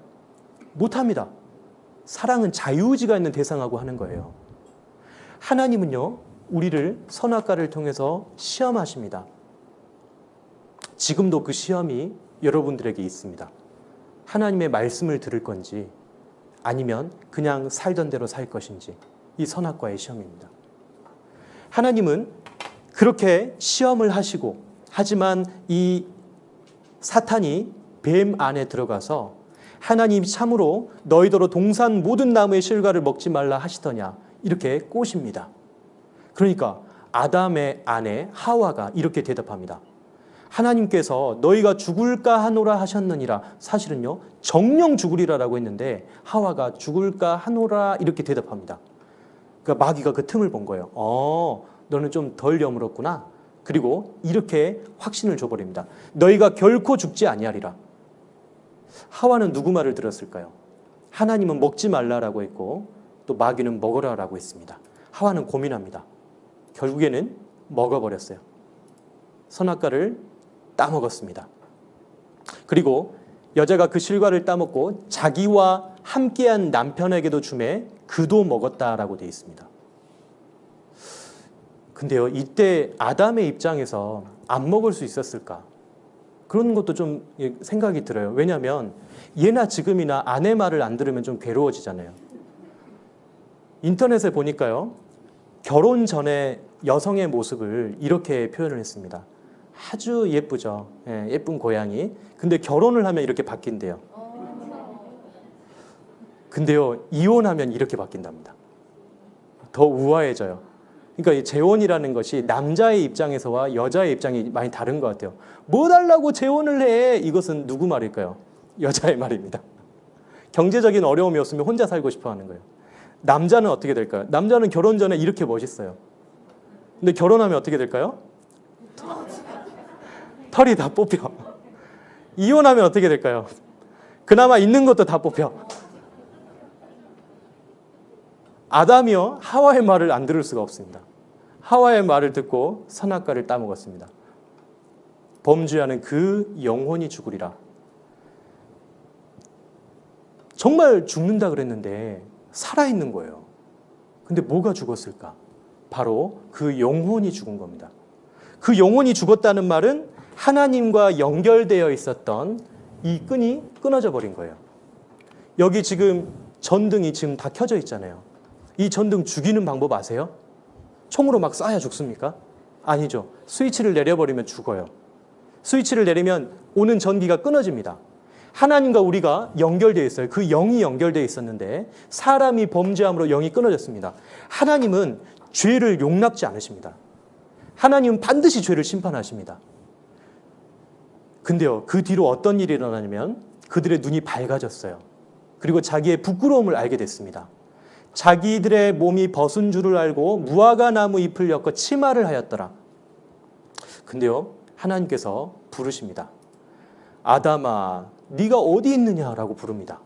못합니다. 사랑은 자유의지가 있는 대상하고 하는 거예요. 하나님은요, 우리를 선악과를 통해서 시험하십니다. 지금도 그 시험이 여러분들에게 있습니다. 하나님의 말씀을 들을 건지 아니면 그냥 살던 대로 살 것인지, 이 선악과의 시험입니다. 하나님은 그렇게 시험을 하시고, 하지만 이 사탄이 뱀 안에 들어가서 하나님이 참으로 너희더러 동산 모든 나무의 실과를 먹지 말라 하시더냐, 이렇게 꼬십니다. 그러니까 아담의 아내 하와가 이렇게 대답합니다. 하나님께서 너희가 죽을까 하노라 하셨느니라. 사실은요, 정령 죽으리라라고 했는데 하와가 죽을까 하노라 이렇게 대답합니다. 그러니까 마귀가 그 틈을 본 거예요. 너는 좀 덜 여물었구나. 그리고 이렇게 확신을 줘버립니다. 너희가 결코 죽지 아니하리라. 하와는 누구 말을 들었을까요? 하나님은 먹지 말라라고 했고 또 마귀는 먹으라라고 했습니다. 하와는 고민합니다. 결국에는 먹어버렸어요. 선악과를 따먹었습니다. 그리고 여자가 그 실과를 따먹고 자기와 함께한 남편에게도 주매 그도 먹었다라고 되어 있습니다. 근데요, 이때 아담의 입장에서 안 먹을 수 있었을까? 그런 것도 좀 생각이 들어요. 왜냐하면 예나 지금이나 아내 말을 안 들으면 좀 괴로워지잖아요. 인터넷에 보니까요, 결혼 전에 여성의 모습을 이렇게 표현을 했습니다. 아주 예쁘죠. 예쁜 고양이. 근데 결혼을 하면 이렇게 바뀐대요. 근데요, 이혼하면 이렇게 바뀐답니다. 더 우아해져요. 그러니까 이 재혼이라는 것이 남자의 입장에서와 여자의 입장이 많이 다른 것 같아요. 뭐 달라고 재혼을 해? 이것은 누구 말일까요? 여자의 말입니다. 경제적인 어려움이 없으면 혼자 살고 싶어 하는 거예요. 남자는 어떻게 될까요? 남자는 결혼 전에 이렇게 멋있어요. 근데 결혼하면 어떻게 될까요? 털이 다 뽑혀. 이혼하면 어떻게 될까요? 그나마 있는 것도 다 뽑혀. 아담이요, 하와의 말을 안 들을 수가 없습니다. 하와의 말을 듣고 선악과를 따먹었습니다. 범죄하는 그 영혼이 죽으리라. 정말 죽는다 그랬는데 살아있는 거예요. 근데 뭐가 죽었을까? 바로 그 영혼이 죽은 겁니다. 그 영혼이 죽었다는 말은 하나님과 연결되어 있었던 이 끈이 끊어져 버린 거예요. 여기 지금 전등이 지금 다 켜져 있잖아요. 이 전등 죽이는 방법 아세요? 총으로 막 쏴야 죽습니까? 아니죠. 스위치를 내려버리면 죽어요. 스위치를 내리면 오는 전기가 끊어집니다. 하나님과 우리가 연결되어 있어요. 그 영이 연결되어 있었는데 사람이 범죄함으로 영이 끊어졌습니다. 하나님은 죄를 용납지 않으십니다. 하나님은 반드시 죄를 심판하십니다. 근데요, 그 뒤로 어떤 일이 일어나냐면 그들의 눈이 밝아졌어요. 그리고 자기의 부끄러움을 알게 됐습니다. 자기들의 몸이 벗은 줄을 알고 무화과 나무 잎을 엮어 치마를 하였더라. 근데요, 하나님께서 부르십니다. 아담아, 네가 어디 있느냐라고 부릅니다.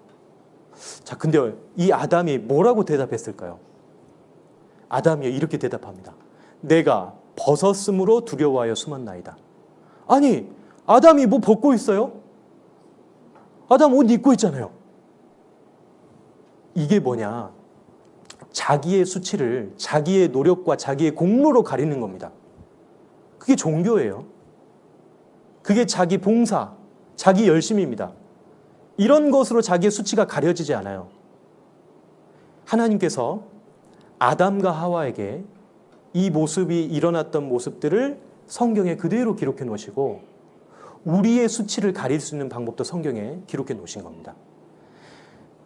자, 근데 이 아담이 뭐라고 대답했을까요? 아담이 이렇게 대답합니다. 내가 벗었으므로 두려워하여 숨었나이다. 아니, 아담이 뭐 벗고 있어요? 아담 옷 입고 있잖아요. 이게 뭐냐? 자기의 수치를 자기의 노력과 자기의 공로로 가리는 겁니다. 그게 종교예요. 그게 자기 봉사, 자기 열심입니다. 이런 것으로 자기의 수치가 가려지지 않아요. 하나님께서 아담과 하와에게 이 모습이 일어났던 모습들을 성경에 그대로 기록해 놓으시고 우리의 수치를 가릴 수 있는 방법도 성경에 기록해 놓으신 겁니다.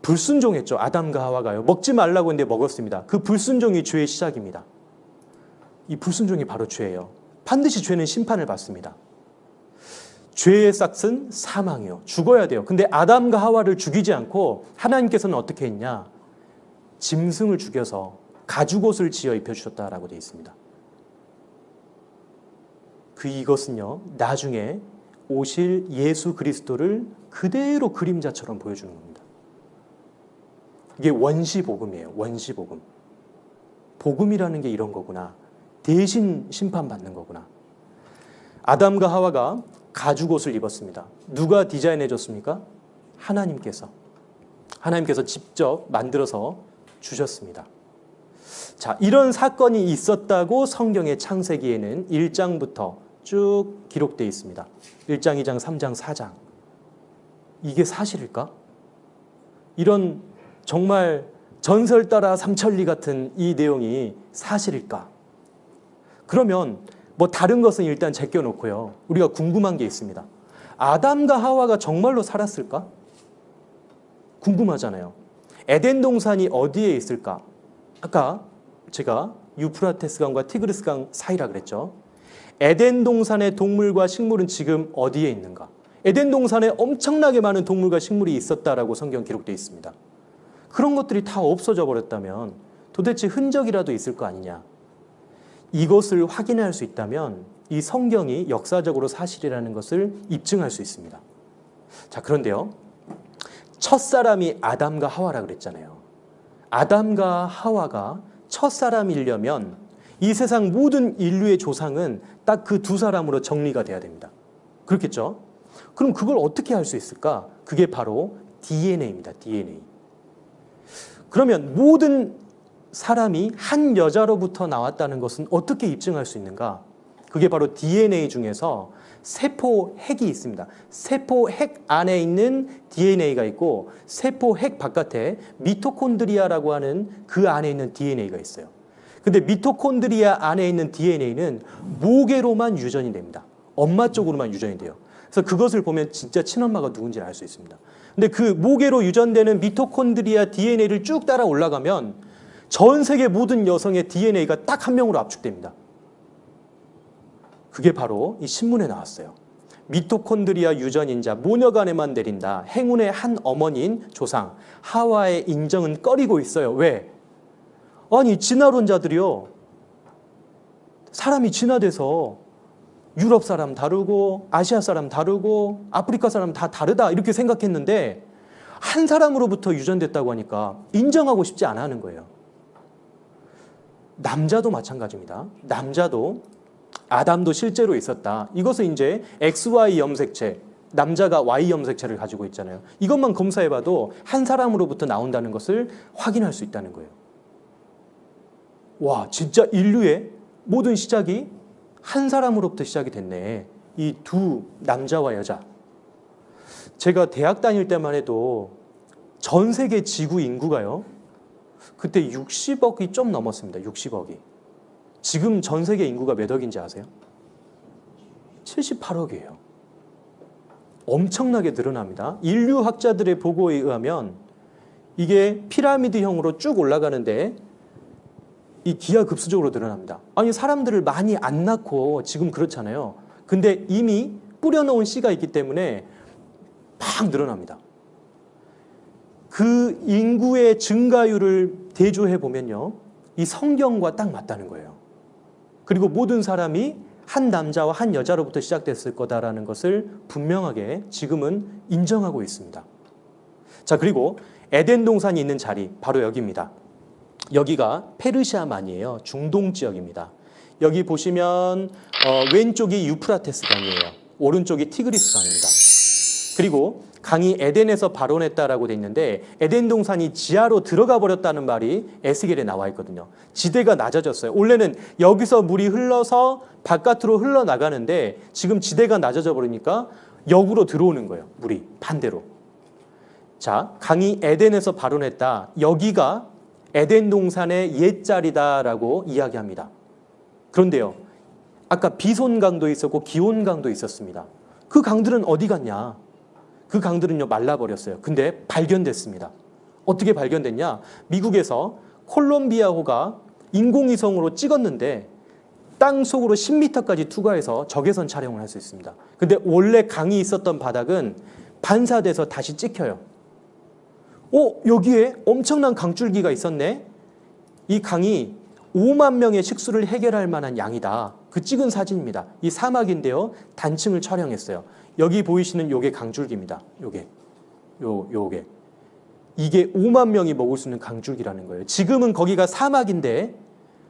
불순종했죠. 아담과 하와가요. 먹지 말라고 했는데 먹었습니다. 그 불순종이 죄의 시작입니다. 이 불순종이 바로 죄예요. 반드시 죄는 심판을 받습니다. 죄의 싹은 사망이요. 죽어야 돼요. 근데 아담과 하와를 죽이지 않고 하나님께서는 어떻게 했냐? 짐승을 죽여서 가죽옷을 지어 입혀주셨다라고 되어 있습니다. 이것은요, 나중에 오실 예수 그리스도를 그대로 그림자처럼 보여주는 겁니다. 이게 원시복음이에요. 원시복음. 복음이라는 게 이런 거구나. 대신 심판받는 거구나. 아담과 하와가 가죽옷을 입었습니다. 누가 디자인해 줬습니까? 하나님께서 직접 만들어서 주셨습니다. 자, 이런 사건이 있었다고 성경의 창세기에는 1장부터 쭉 기록되어 있습니다. 1장, 2장, 3장, 4장. 이게 사실일까? 이런 정말 전설 따라 삼천리 같은 이 내용이 사실일까? 그러면 뭐 다른 것은 일단 제껴놓고요. 우리가 궁금한 게 있습니다. 아담과 하와가 정말로 살았을까? 궁금하잖아요. 에덴 동산이 어디에 있을까? 아까 제가 유프라테스 강과 티그리스 강 사이라 그랬죠. 에덴 동산의 동물과 식물은 지금 어디에 있는가? 에덴 동산에 엄청나게 많은 동물과 식물이 있었다라고 성경 기록되어 있습니다. 그런 것들이 다 없어져 버렸다면 도대체 흔적이라도 있을 거 아니냐? 이것을 확인할 수 있다면 이 성경이 역사적으로 사실이라는 것을 입증할 수 있습니다. 자, 그런데요. 첫사람이 아담과 하와라 그랬잖아요. 아담과 하와가 첫사람이려면 이 세상 모든 인류의 조상은 딱 그 두 사람으로 정리가 돼야 됩니다. 그렇겠죠? 그럼 그걸 어떻게 할 수 있을까? 그게 바로 DNA입니다. DNA. 그러면 모든 사람이 한 여자로부터 나왔다는 것은 어떻게 입증할 수 있는가? 그게 바로 DNA 중에서 세포 핵이 있습니다. 세포 핵 안에 있는 DNA가 있고 세포 핵 바깥에 미토콘드리아라고 하는 그 안에 있는 DNA가 있어요. 근데 미토콘드리아 안에 있는 DNA는 모계로만 유전이 됩니다. 엄마 쪽으로만 유전이 돼요. 그래서 그것을 보면 진짜 친엄마가 누군지 알 수 있습니다. 근데 그 모계로 유전되는 미토콘드리아 DNA를 쭉 따라 올라가면 전 세계 모든 여성의 DNA가 딱 한 명으로 압축됩니다. 그게 바로 이 신문에 나왔어요. 미토콘드리아 유전인자 모녀간에만 내린다. 행운의 한 어머니인 조상 하와의 인정은 꺼리고 있어요. 왜? 아니 진화론자들이요. 사람이 진화돼서 유럽 사람 다르고 아시아 사람 다르고 아프리카 사람 다 다르다 이렇게 생각했는데 한 사람으로부터 유전됐다고 하니까 인정하고 싶지 않아 하는 거예요. 남자도 마찬가지입니다. 남자도 아담도 실제로 있었다. 이것은 이제 XY 염색체, 남자가 Y 염색체를 가지고 있잖아요. 이것만 검사해봐도 한 사람으로부터 나온다는 것을 확인할 수 있다는 거예요. 와, 진짜 인류의 모든 시작이 한 사람으로부터 시작이 됐네. 이 두 남자와 여자. 제가 대학 다닐 때만 해도 전 세계 지구 인구가요. 그때 60억이 좀 넘었습니다. 60억이. 지금 전 세계 인구가 몇 억인지 아세요? 78억이에요. 엄청나게 늘어납니다. 인류학자들의 보고에 의하면 이게 피라미드형으로 쭉 올라가는데 이 기하급수적으로 늘어납니다. 아니 사람들을 많이 안 낳고 지금 그렇잖아요. 근데 이미 뿌려놓은 씨가 있기 때문에 막 늘어납니다. 그 인구의 증가율을 대조해 보면요, 이 성경과 딱 맞다는 거예요. 그리고 모든 사람이 한 남자와 한 여자로부터 시작됐을 거다라는 것을 분명하게 지금은 인정하고 있습니다. 자, 그리고 에덴 동산이 있는 자리 바로 여기입니다. 여기가 페르시아만이에요. 중동 지역입니다. 여기 보시면 왼쪽이 유프라테스 강이에요. 오른쪽이 티그리스 강입니다. 그리고 강이 에덴에서 발원했다라고 돼 있는데 에덴 동산이 지하로 들어가 버렸다는 말이 에스겔에 나와 있거든요. 지대가 낮아졌어요. 원래는 여기서 물이 흘러서 바깥으로 흘러나가는데 지금 지대가 낮아져 버리니까 역으로 들어오는 거예요. 물이 반대로. 자, 강이 에덴에서 발원했다. 여기가 에덴 동산의 옛자리다라고 이야기합니다. 그런데요, 아까 비손강도 있었고 기온강도 있었습니다. 그 강들은 어디 갔냐? 그 강들은요 말라버렸어요. 근데 발견됐습니다. 어떻게 발견됐냐? 미국에서 콜롬비아호가 인공위성으로 찍었는데 땅 속으로 10m까지 투과해서 적외선 촬영을 할 수 있습니다. 근데 원래 강이 있었던 바닥은 반사돼서 다시 찍혀요. 여기에 엄청난 강줄기가 있었네. 이 강이 5만 명의 식수를 해결할 만한 양이다. 그 찍은 사진입니다. 이 사막인데요, 단층을 촬영했어요. 여기 보이시는 요게 강줄기입니다. 요게. 이게 5만 명이 먹을 수 있는 강줄기라는 거예요. 지금은 거기가 사막인데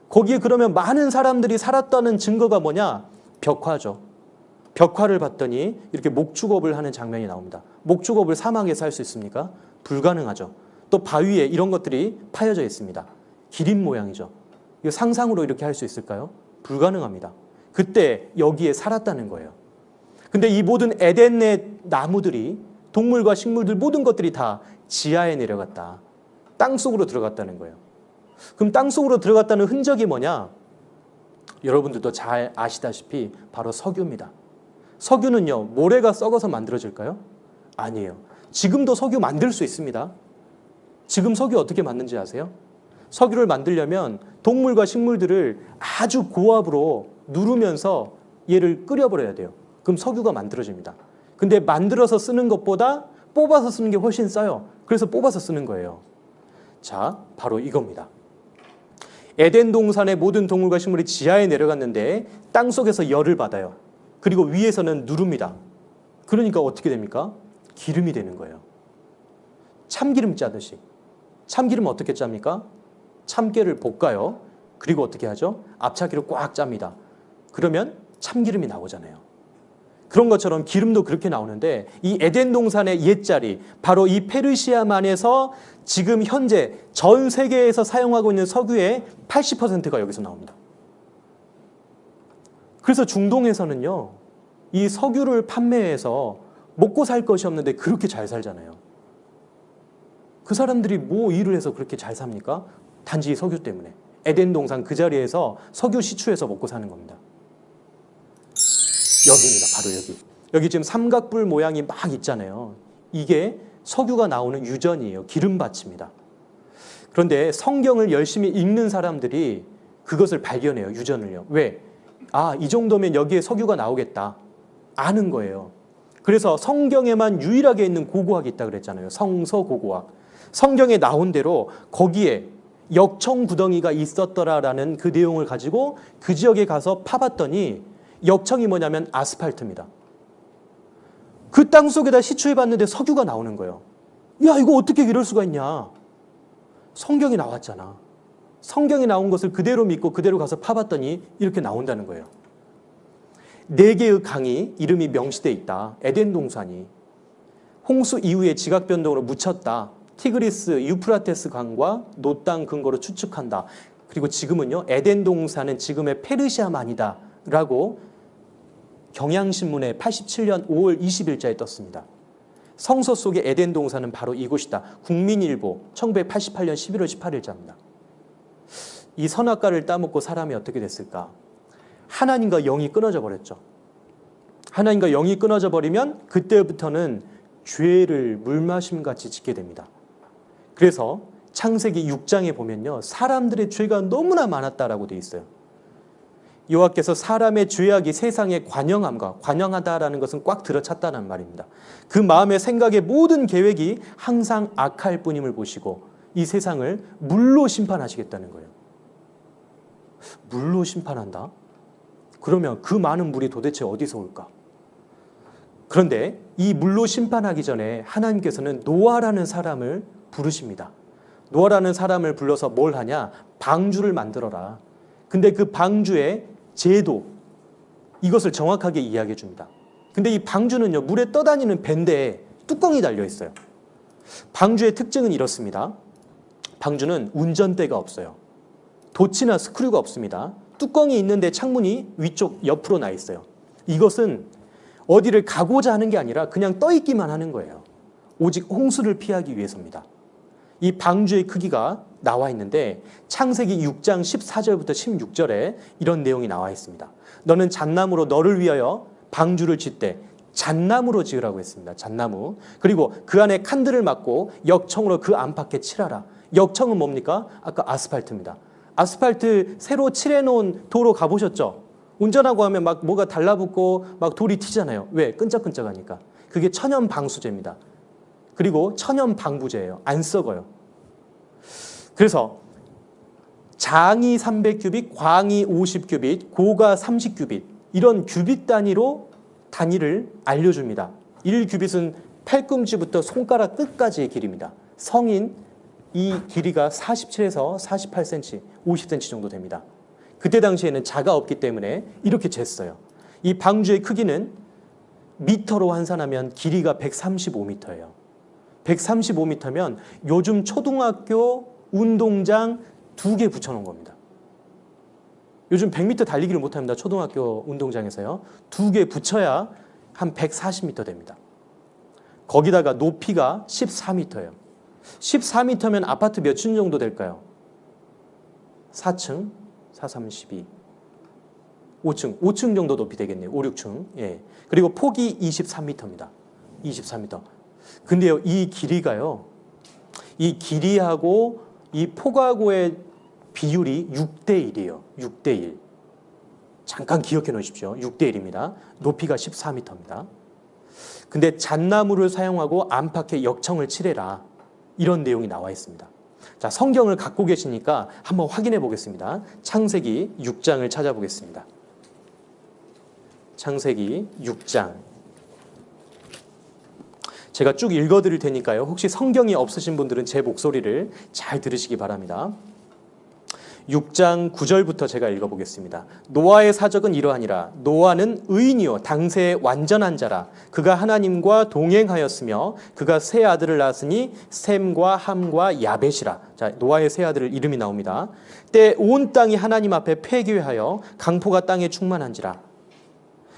거기에 그러면 많은 사람들이 살았다는 증거가 뭐냐? 벽화죠. 벽화를 봤더니 이렇게 목축업을 하는 장면이 나옵니다. 목축업을 사막에서 할 수 있습니까? 불가능하죠. 또 바위에 이런 것들이 파여져 있습니다. 기린 모양이죠. 이거 상상으로 이렇게 할 수 있을까요? 불가능합니다. 그때 여기에 살았다는 거예요. 근데 이 모든 에덴의 나무들이, 동물과 식물들 모든 것들이 다 지하에 내려갔다. 땅속으로 들어갔다는 거예요. 그럼 땅속으로 들어갔다는 흔적이 뭐냐? 여러분들도 잘 아시다시피 바로 석유입니다. 석유는요, 모래가 썩어서 만들어질까요? 아니에요. 지금도 석유 만들 수 있습니다. 지금 석유 어떻게 만드는지 아세요? 석유를 만들려면 동물과 식물들을 아주 고압으로 누르면서 얘를 끓여버려야 돼요. 그럼 석유가 만들어집니다. 근데 만들어서 쓰는 것보다 뽑아서 쓰는 게 훨씬 싸요. 그래서 뽑아서 쓰는 거예요. 자, 바로 이겁니다. 에덴 동산의 모든 동물과 식물이 지하에 내려갔는데 땅속에서 열을 받아요. 그리고 위에서는 누릅니다. 그러니까 어떻게 됩니까? 기름이 되는 거예요. 참기름 짜듯이. 참기름 어떻게 짭니까? 참깨를 볶아요. 그리고 어떻게 하죠? 앞차기로 꽉 짭니다. 그러면 참기름이 나오잖아요. 그런 것처럼 기름도 그렇게 나오는데 이 에덴 동산의 옛자리, 바로 이 페르시아만에서 지금 현재 전 세계에서 사용하고 있는 석유의 80%가 여기서 나옵니다. 그래서 중동에서는요, 이 석유를 판매해서 먹고 살 것이 없는데 그렇게 잘 살잖아요. 그 사람들이 뭐 일을 해서 그렇게 잘 삽니까? 단지 석유 때문에. 에덴 동산 그 자리에서 석유 시추해서 먹고 사는 겁니다. 여기입니다. 바로 여기. 여기 지금 삼각불 모양이 막 있잖아요. 이게 석유가 나오는 유전이에요. 기름밭입니다. 그런데 성경을 열심히 읽는 사람들이 그것을 발견해요. 유전을요. 왜? 이 정도면 여기에 석유가 나오겠다. 아는 거예요. 그래서 성경에만 유일하게 있는 고고학이 있다고 그랬잖아요. 성서고고학. 성경에 나온 대로 거기에 역청구덩이가 있었더라라는 그 내용을 가지고 그 지역에 가서 파봤더니 역청이 뭐냐면 아스팔트입니다. 그 땅속에다 시추해봤는데 석유가 나오는 거예요. 야, 이거 어떻게 이럴 수가 있냐. 성경이 나왔잖아. 성경이 나온 것을 그대로 믿고 그대로 가서 파봤더니 이렇게 나온다는 거예요. 4개의 강이 이름이 명시되어 있다. 에덴 동산이. 홍수 이후에 지각 변동으로 묻혔다. 티그리스, 유프라테스 강과 노땅 근거로 추측한다. 그리고 지금은요, 에덴 동산은 지금의 페르시아만이다 라고 경향신문에 87년 5월 20일자에 떴습니다. 성서 속의 에덴 동산은 바로 이곳이다. 국민일보 1988년 11월 18일자입니다. 이 선악과를 따먹고 사람이 어떻게 됐을까? 하나님과 영이 끊어져 버렸죠. 하나님과 영이 끊어져 버리면 그때부터는 죄를 물마심같이 짓게 됩니다. 그래서 창세기 6장에 보면요, 사람들의 죄가 너무나 많았다라고 되어 있어요. 여호와께서 사람의 죄악이 세상에 관영하다라는 것은 꽉 들어찼다는 말입니다. 그 마음의 생각의 모든 계획이 항상 악할 뿐임을 보시고 이 세상을 물로 심판하시겠다는 거예요. 물로 심판한다? 그러면 그 많은 물이 도대체 어디서 올까? 그런데 이 물로 심판하기 전에 하나님께서는 노아라는 사람을 부르십니다. 노아라는 사람을 불러서 뭘 하냐? 방주를 만들어라. 근데 그 방주의 제도, 이것을 정확하게 이야기해 줍니다. 근데 이 방주는요, 물에 떠다니는 배인데 뚜껑이 달려 있어요. 방주의 특징은 이렇습니다. 방주는 운전대가 없어요. 돛이나 스크류가 없습니다. 뚜껑이 있는데 창문이 위쪽 옆으로 나 있어요. 이것은 어디를 가고자 하는 게 아니라 그냥 떠 있기만 하는 거예요. 오직 홍수를 피하기 위해서입니다. 이 방주의 크기가 나와 있는데 창세기 6장 14절부터 16절에 이런 내용이 나와 있습니다. 너는 잣나무로 너를 위하여 방주를 짓되 잣나무로 지으라고 했습니다. 잣나무. 그리고 그 안에 칸들을 막고 역청으로 그 안팎에 칠하라. 역청은 뭡니까? 아까 아스팔트입니다. 아스팔트 새로 칠해놓은 도로 가보셨죠? 운전하고 하면 막 뭐가 달라붙고 막 돌이 튀잖아요. 왜? 끈적끈적하니까. 그게 천연 방수제입니다. 그리고 천연 방부제예요. 안 썩어요. 그래서 장이 300규빗, 광이 50규빗, 고가 30규빗 이런 규빗 단위로 단위를 알려줍니다. 1규빗은 팔꿈치부터 손가락 끝까지의 길이입니다. 성인 이 길이가 47에서 48cm, 50cm 정도 됩니다. 그때 당시에는 자가 없기 때문에 이렇게 쟀어요. 이 방주의 크기는 미터로 환산하면 길이가 135m예요. 135m면 요즘 초등학교 운동장 2개 붙여놓은 겁니다. 요즘 100m 달리기를 못합니다. 초등학교 운동장에서요. 2개 붙여야 한 140m 됩니다. 거기다가 높이가 14m예요. 14m면 아파트 몇 층 정도 될까요? 4층, 4, 3, 12, 5층 정도 높이 되겠네요. 5, 6층. 예. 그리고 폭이 23m입니다. 24m. 근데요, 이 길이가요, 이 길이하고 이 폭하고의 비율이 6대1이에요. 6대1. 잠깐 기억해 놓으십시오. 6대1입니다. 높이가 14m입니다. 근데 잣나무를 사용하고 안팎에 역청을 칠해라. 이런 내용이 나와 있습니다. 자, 성경을 갖고 계시니까 한번 확인해 보겠습니다. 창세기 6장을 찾아보겠습니다. 창세기 6장. 제가 쭉 읽어드릴 테니까요. 혹시 성경이 없으신 분들은 제 목소리를 잘 들으시기 바랍니다. 6장 9절부터 제가 읽어보겠습니다. 노아의 사적은 이러하니라. 노아는 의인이요 당세의 완전한 자라. 그가 하나님과 동행하였으며 그가 세 아들을 낳았으니 셈과 함과 야벳이라. 자, 노아의 세 아들을 이름이 나옵니다. 때 온 땅이 하나님 앞에 폐교하여 강포가 땅에 충만한지라.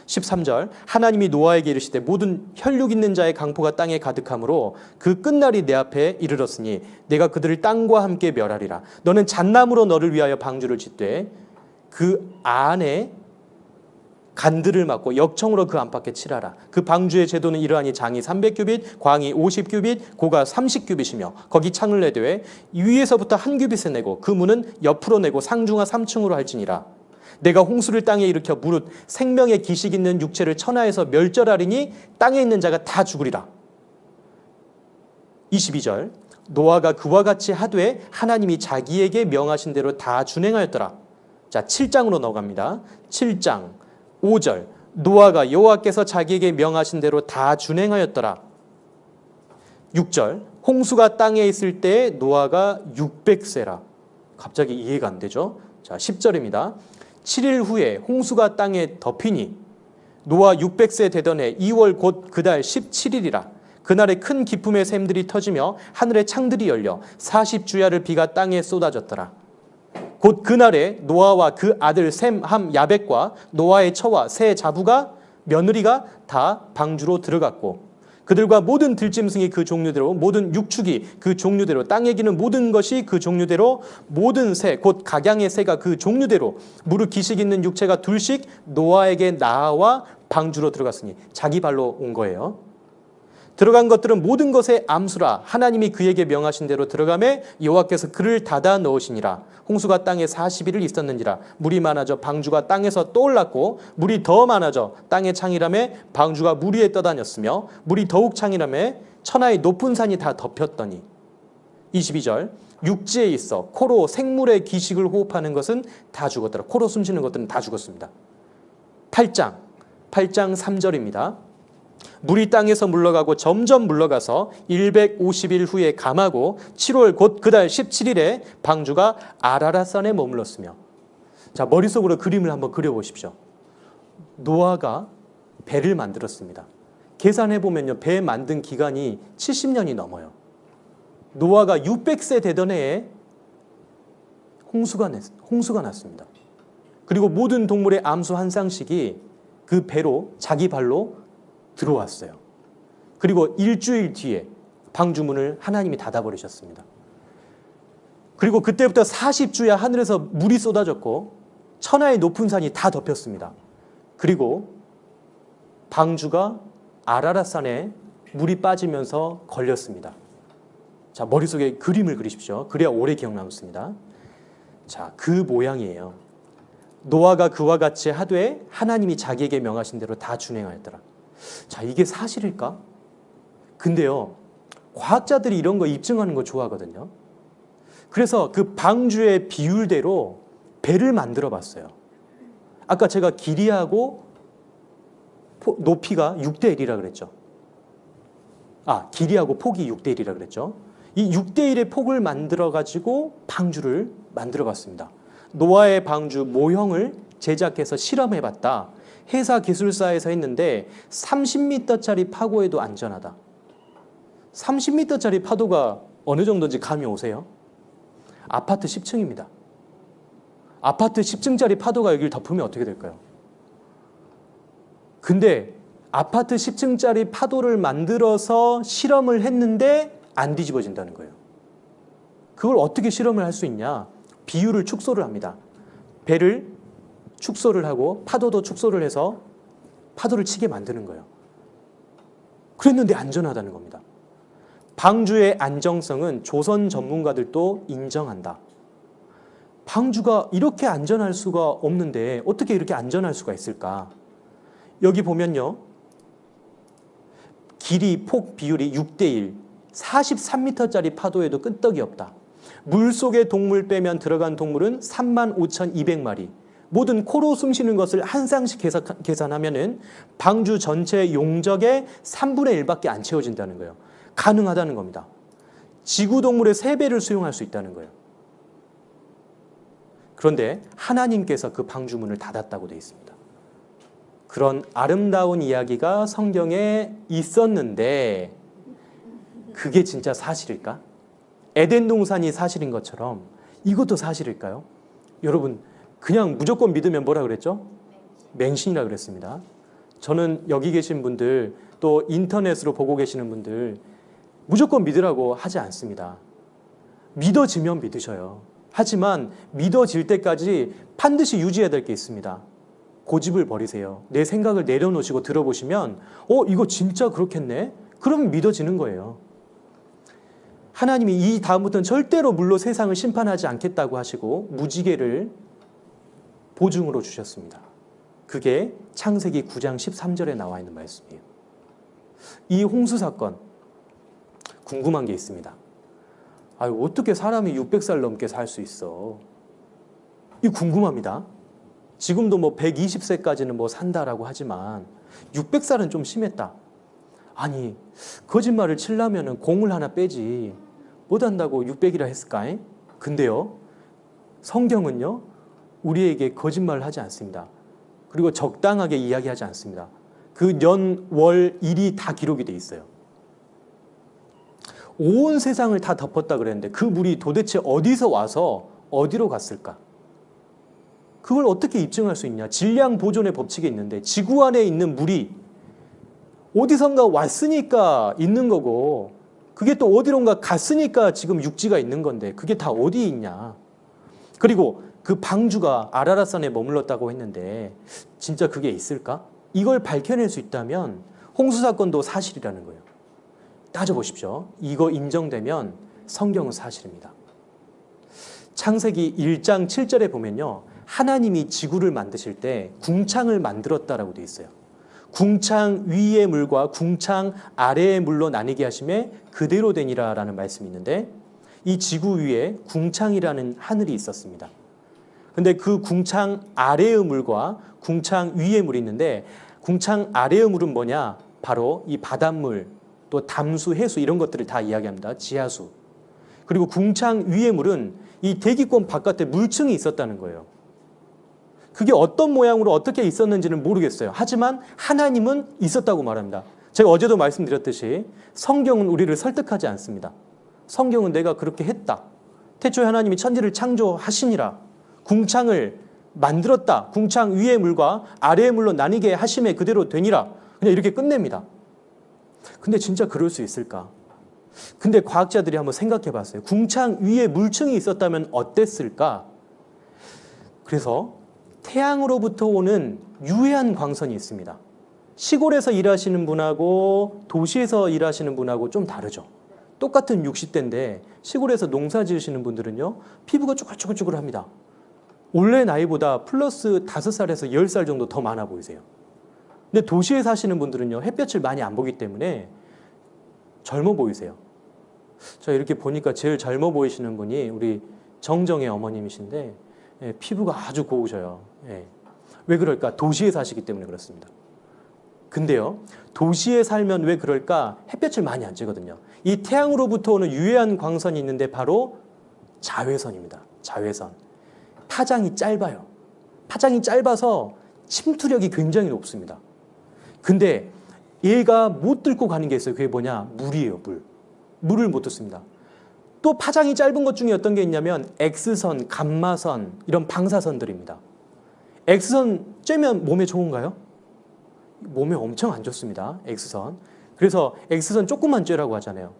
13절 하나님이 노아에게 이르시되 모든 혈육 있는 자의 강포가 땅에 가득하므로 그 끝날이 내 앞에 이르렀으니 내가 그들을 땅과 함께 멸하리라. 너는 잣나무로 너를 위하여 방주를 짓되 그 안에 간들을 막고 역청으로 그 안팎에 칠하라. 그 방주의 제도는 이러하니 장이 300규빗, 광이 50규빗, 고가 30규빗이며 거기 창을 내되 위에서부터 한 규빗을 내고 그 문은 옆으로 내고 상중하 3층으로 할지니라. 내가 홍수를 땅에 일으켜 무릇 생명의 기식 있는 육체를 천하에서 멸절하리니 땅에 있는 자가 다 죽으리라. 22절 노아가 그와 같이 하되 하나님이 자기에게 명하신 대로 다 준행하였더라. 자, 7장으로 넘어갑니다. 7장 5절 노아가 여호와께서 자기에게 명하신 대로 다 준행하였더라. 6절 홍수가 땅에 있을 때 노아가 600세라. 갑자기 이해가 안 되죠? 자, 10절입니다. 7일 후에 홍수가 땅에 덮이니 노아 600세 되던 해 2월 곧 그달 17일이라. 그날에 큰 기품의 샘들이 터지며 하늘의 창들이 열려 40주야를 비가 땅에 쏟아졌더라. 곧 그날에 노아와 그 아들 셈, 함, 야벳과 노아의 처와 세 자부가 며느리가 다 방주로 들어갔고 그들과 모든 들짐승이 그 종류대로 모든 육축이 그 종류대로 땅에 기는 모든 것이 그 종류대로 모든 새 곧 각양의 새가 그 종류대로 무릇 기식 있는 육체가 둘씩 노아에게 나와 방주로 들어갔으니 자기 발로 온 거예요. 들어간 것들은 모든 것의 암수라. 하나님이 그에게 명하신 대로 들어가매 여호와께서 그를 닫아 넣으시니라. 홍수가 땅에 40일을 있었는지라. 물이 많아져 방주가 땅에서 떠올랐고 물이 더 많아져 땅의 창이라매 방주가 물 위에 떠다녔으며 물이 더욱 창이라매 천하의 높은 산이 다 덮였더니. 22절 육지에 있어 코로 생물의 기식을 호흡하는 것은 다 죽었더라. 코로 숨쉬는 것들은 다 죽었습니다. 8장 3절입니다. 물이 땅에서 물러가고 점점 물러가서 150일 후에 감하고 7월 곧 그달 17일에 방주가 아라랏산에 머물렀으며. 자, 머릿속으로 그림을 한번 그려보십시오. 노아가 배를 만들었습니다. 계산해보면요, 배 만든 기간이 70년이 넘어요. 노아가 600세 되던 해에 홍수가 났습니다. 그리고 모든 동물의 암수 한 쌍씩이 그 배로 자기 발로 들어왔어요. 그리고 일주일 뒤에 방주문을 하나님이 닫아버리셨습니다. 그리고 그때부터 40주야 하늘에서 물이 쏟아졌고 천하의 높은 산이 다 덮였습니다. 그리고 방주가 아라랏산에 물이 빠지면서 걸렸습니다. 자, 머릿속에 그림을 그리십시오. 그래야 오래 기억 남습니다. 자, 그 모양이에요. 노아가 그와 같이 하되 하나님이 자기에게 명하신 대로 다 준행하였더라. 자, 이게 사실일까? 근데요, 과학자들이 이런 거 입증하는 거 좋아하거든요. 그래서 그 방주의 비율대로 배를 만들어 봤어요. 아까 제가 길이하고 높이가 6대 1이라 그랬죠. 길이하고 폭이 6대 1이라 그랬죠. 이 6대 1의 폭을 만들어 가지고 방주를 만들어 봤습니다. 노아의 방주 모형을 제작해서 실험해 봤다. 해사기술사에서 했는데 30m짜리 파고에도 안전하다. 30m짜리 파도가 어느 정도인지 감이 오세요? 아파트 10층입니다. 아파트 10층짜리 파도가 여기를 덮으면 어떻게 될까요? 근데 아파트 10층짜리 파도를 만들어서 실험을 했는데 안 뒤집어진다는 거예요. 그걸 어떻게 실험을 할 수 있냐? 비율을 축소를 합니다. 배를 축소를 하고 파도도 축소를 해서 파도를 치게 만드는 거예요. 그랬는데 안전하다는 겁니다. 방주의 안정성은 조선 전문가들도 인정한다. 방주가 이렇게 안전할 수가 없는데 어떻게 이렇게 안전할 수가 있을까? 여기 보면요, 길이, 폭 비율이 6대 1, 43m짜리 파도에도 끄떡이 없다. 물속의 동물 빼면 들어간 동물은 35,200마리. 모든 코로 숨쉬는 것을 한 쌍씩 계산하면은 방주 전체 용적의 3분의 1밖에 안 채워진다는 거예요. 가능하다는 겁니다. 지구 동물의 3배를 수용할 수 있다는 거예요. 그런데 하나님께서 그 방주문을 닫았다고 되어 있습니다. 그런 아름다운 이야기가 성경에 있었는데 그게 진짜 사실일까? 에덴 동산이 사실인 것처럼 이것도 사실일까요? 여러분, 그냥 무조건 믿으면 뭐라 그랬죠? 맹신이라 그랬습니다. 저는 여기 계신 분들, 또 인터넷으로 보고 계시는 분들 무조건 믿으라고 하지 않습니다. 믿어지면 믿으셔요. 하지만 믿어질 때까지 반드시 유지해야 될 게 있습니다. 고집을 버리세요. 내 생각을 내려놓으시고 들어보시면 이거 진짜 그렇겠네? 그러면 믿어지는 거예요. 하나님이 이 다음부터는 절대로 물로 세상을 심판하지 않겠다고 하시고 무지개를 보증으로 주셨습니다. 그게 창세기 9장 13절에 나와 있는 말씀이에요. 이 홍수 사건 궁금한 게 있습니다. 어떻게 사람이 600살 넘게 살 수 있어? 이 궁금합니다. 지금도 120세까지는 산다라고 하지만 600살은 좀 심했다. 아니, 거짓말을 치려면 공을 하나 빼지 못한다고 600이라 했을까? 근데요, 성경은요, 우리에게 거짓말을 하지 않습니다. 그리고 적당하게 이야기하지 않습니다. 그 년, 월, 일이 다 기록이 돼 있어요. 온 세상을 다 덮었다 그랬는데 그 물이 도대체 어디서 와서 어디로 갔을까? 그걸 어떻게 입증할 수 있냐? 질량 보존의 법칙이 있는데 지구 안에 있는 물이 어디선가 왔으니까 있는 거고 그게 또 어디론가 갔으니까 지금 육지가 있는 건데 그게 다 어디에 있냐? 그리고 그 방주가 아라랏산에 머물렀다고 했는데 진짜 그게 있을까? 이걸 밝혀낼 수 있다면 홍수 사건도 사실이라는 거예요. 따져보십시오. 이거 인정되면 성경은 사실입니다. 창세기 1장 7절에 보면요. 하나님이 지구를 만드실 때 궁창을 만들었다라고 되어 있어요. 궁창 위의 물과 궁창 아래의 물로 나뉘게 하심에 그대로 되니라 라는 말씀이 있는데 이 지구 위에 궁창이라는 하늘이 있었습니다. 근데 그 궁창 아래의 물과 궁창 위의 물이 있는데 궁창 아래의 물은 뭐냐? 바로 이 바닷물, 또 담수, 해수 이런 것들을 다 이야기합니다. 지하수. 그리고 궁창 위의 물은 이 대기권 바깥에 물층이 있었다는 거예요. 그게 어떤 모양으로 어떻게 있었는지는 모르겠어요. 하지만 하나님은 있었다고 말합니다. 제가 어제도 말씀드렸듯이 성경은 우리를 설득하지 않습니다. 성경은 내가 그렇게 했다. 태초에 하나님이 천지를 창조하시니라. 궁창을 만들었다. 궁창 위의 물과 아래의 물로 나뉘게 하심에 그대로 되니라. 그냥 이렇게 끝냅니다. 근데 진짜 그럴 수 있을까? 근데 과학자들이 한번 생각해 봤어요. 궁창 위에 물층이 있었다면 어땠을까? 그래서 태양으로부터 오는 유해한 광선이 있습니다. 시골에서 일하시는 분하고 도시에서 일하시는 분하고 좀 다르죠. 똑같은 60대인데 시골에서 농사 지으시는 분들은요. 피부가 쭈글쭈글쭈글합니다. 원래 나이보다 플러스 5살에서 10살 정도 더 많아 보이세요. 근데 도시에 사시는 분들은요. 햇볕을 많이 안 보기 때문에 젊어 보이세요. 자, 이렇게 보니까 제일 젊어 보이시는 분이 우리 정정의 어머님이신데 피부가 아주 고우셔요. 왜 그럴까? 도시에 사시기 때문에 그렇습니다. 근데요, 도시에 살면 왜 그럴까? 햇볕을 많이 안 쬐거든요. 이 태양으로부터 오는 유해한 광선이 있는데 바로 자외선입니다. 자외선. 파장이 짧아요. 파장이 짧아서 침투력이 굉장히 높습니다. 근데 얘가 못 뚫고 가는 게 있어요. 그게 뭐냐? 물이에요, 물. 물을 못 뚫습니다. 또 파장이 짧은 것 중에 어떤 게 있냐면 X선, 감마선 이런 방사선들입니다. X선 쬐면 몸에 좋은가요? 몸에 엄청 안 좋습니다. X선. 그래서 X선 조금만 쬐라고 하잖아요.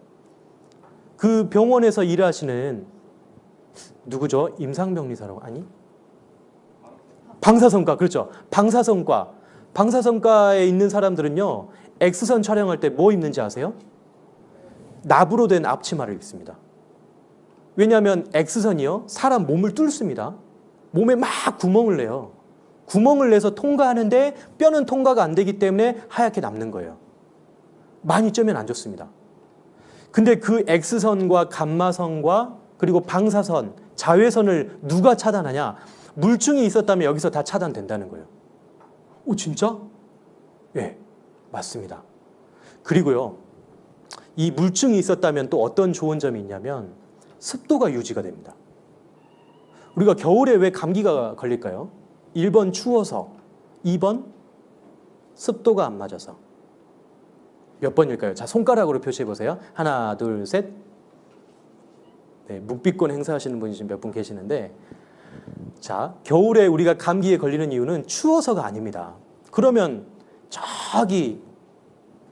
그 병원에서 일하시는 누구죠? 임상병리사라고 아니? 방사선과 그렇죠. 방사선과 방사선과에 있는 사람들은요. X선 촬영할 때 뭐 입는지 아세요? 납으로 된 앞치마를 입습니다. 왜냐하면 X선이요. 사람 몸을 뚫습니다. 몸에 막 구멍을 내요. 구멍을 내서 통과하는데 뼈는 통과가 안 되기 때문에 하얗게 남는 거예요. 많이 쪄면 안 좋습니다. 근데 그 X선과 감마선과 그리고 방사선, 자외선을 누가 차단하냐? 물증이 있었다면 여기서 다 차단된다는 거예요. 오, 진짜? 예, 맞습니다. 그리고요, 이 물증이 있었다면 또 어떤 좋은 점이 있냐면 습도가 유지가 됩니다. 우리가 겨울에 왜 감기가 걸릴까요? 1번 추워서, 2번 습도가 안 맞아서. 몇 번일까요? 자, 손가락으로 표시해 보세요. 하나, 둘, 셋. 네, 묵비권 행사하시는 분이 지금 몇 분 계시는데, 자, 겨울에 우리가 감기에 걸리는 이유는 추워서가 아닙니다. 그러면 저기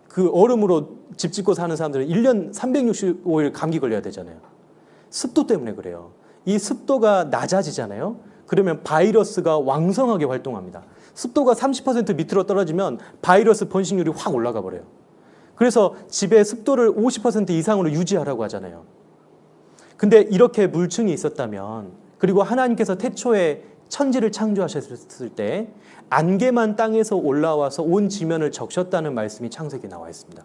그 얼음으로 집 짓고 사는 사람들은 1년 365일 감기 걸려야 되잖아요. 습도 때문에 그래요. 이 습도가 낮아지잖아요. 그러면 바이러스가 왕성하게 활동합니다. 습도가 30% 밑으로 떨어지면 바이러스 번식률이 확 올라가 버려요. 그래서 집에 습도를 50% 이상으로 유지하라고 하잖아요. 근데 이렇게 물증이 있었다면, 그리고 하나님께서 태초에 천지를 창조하셨을 때 안개만 땅에서 올라와서 온 지면을 적셨다는 말씀이 창세기에 나와 있습니다.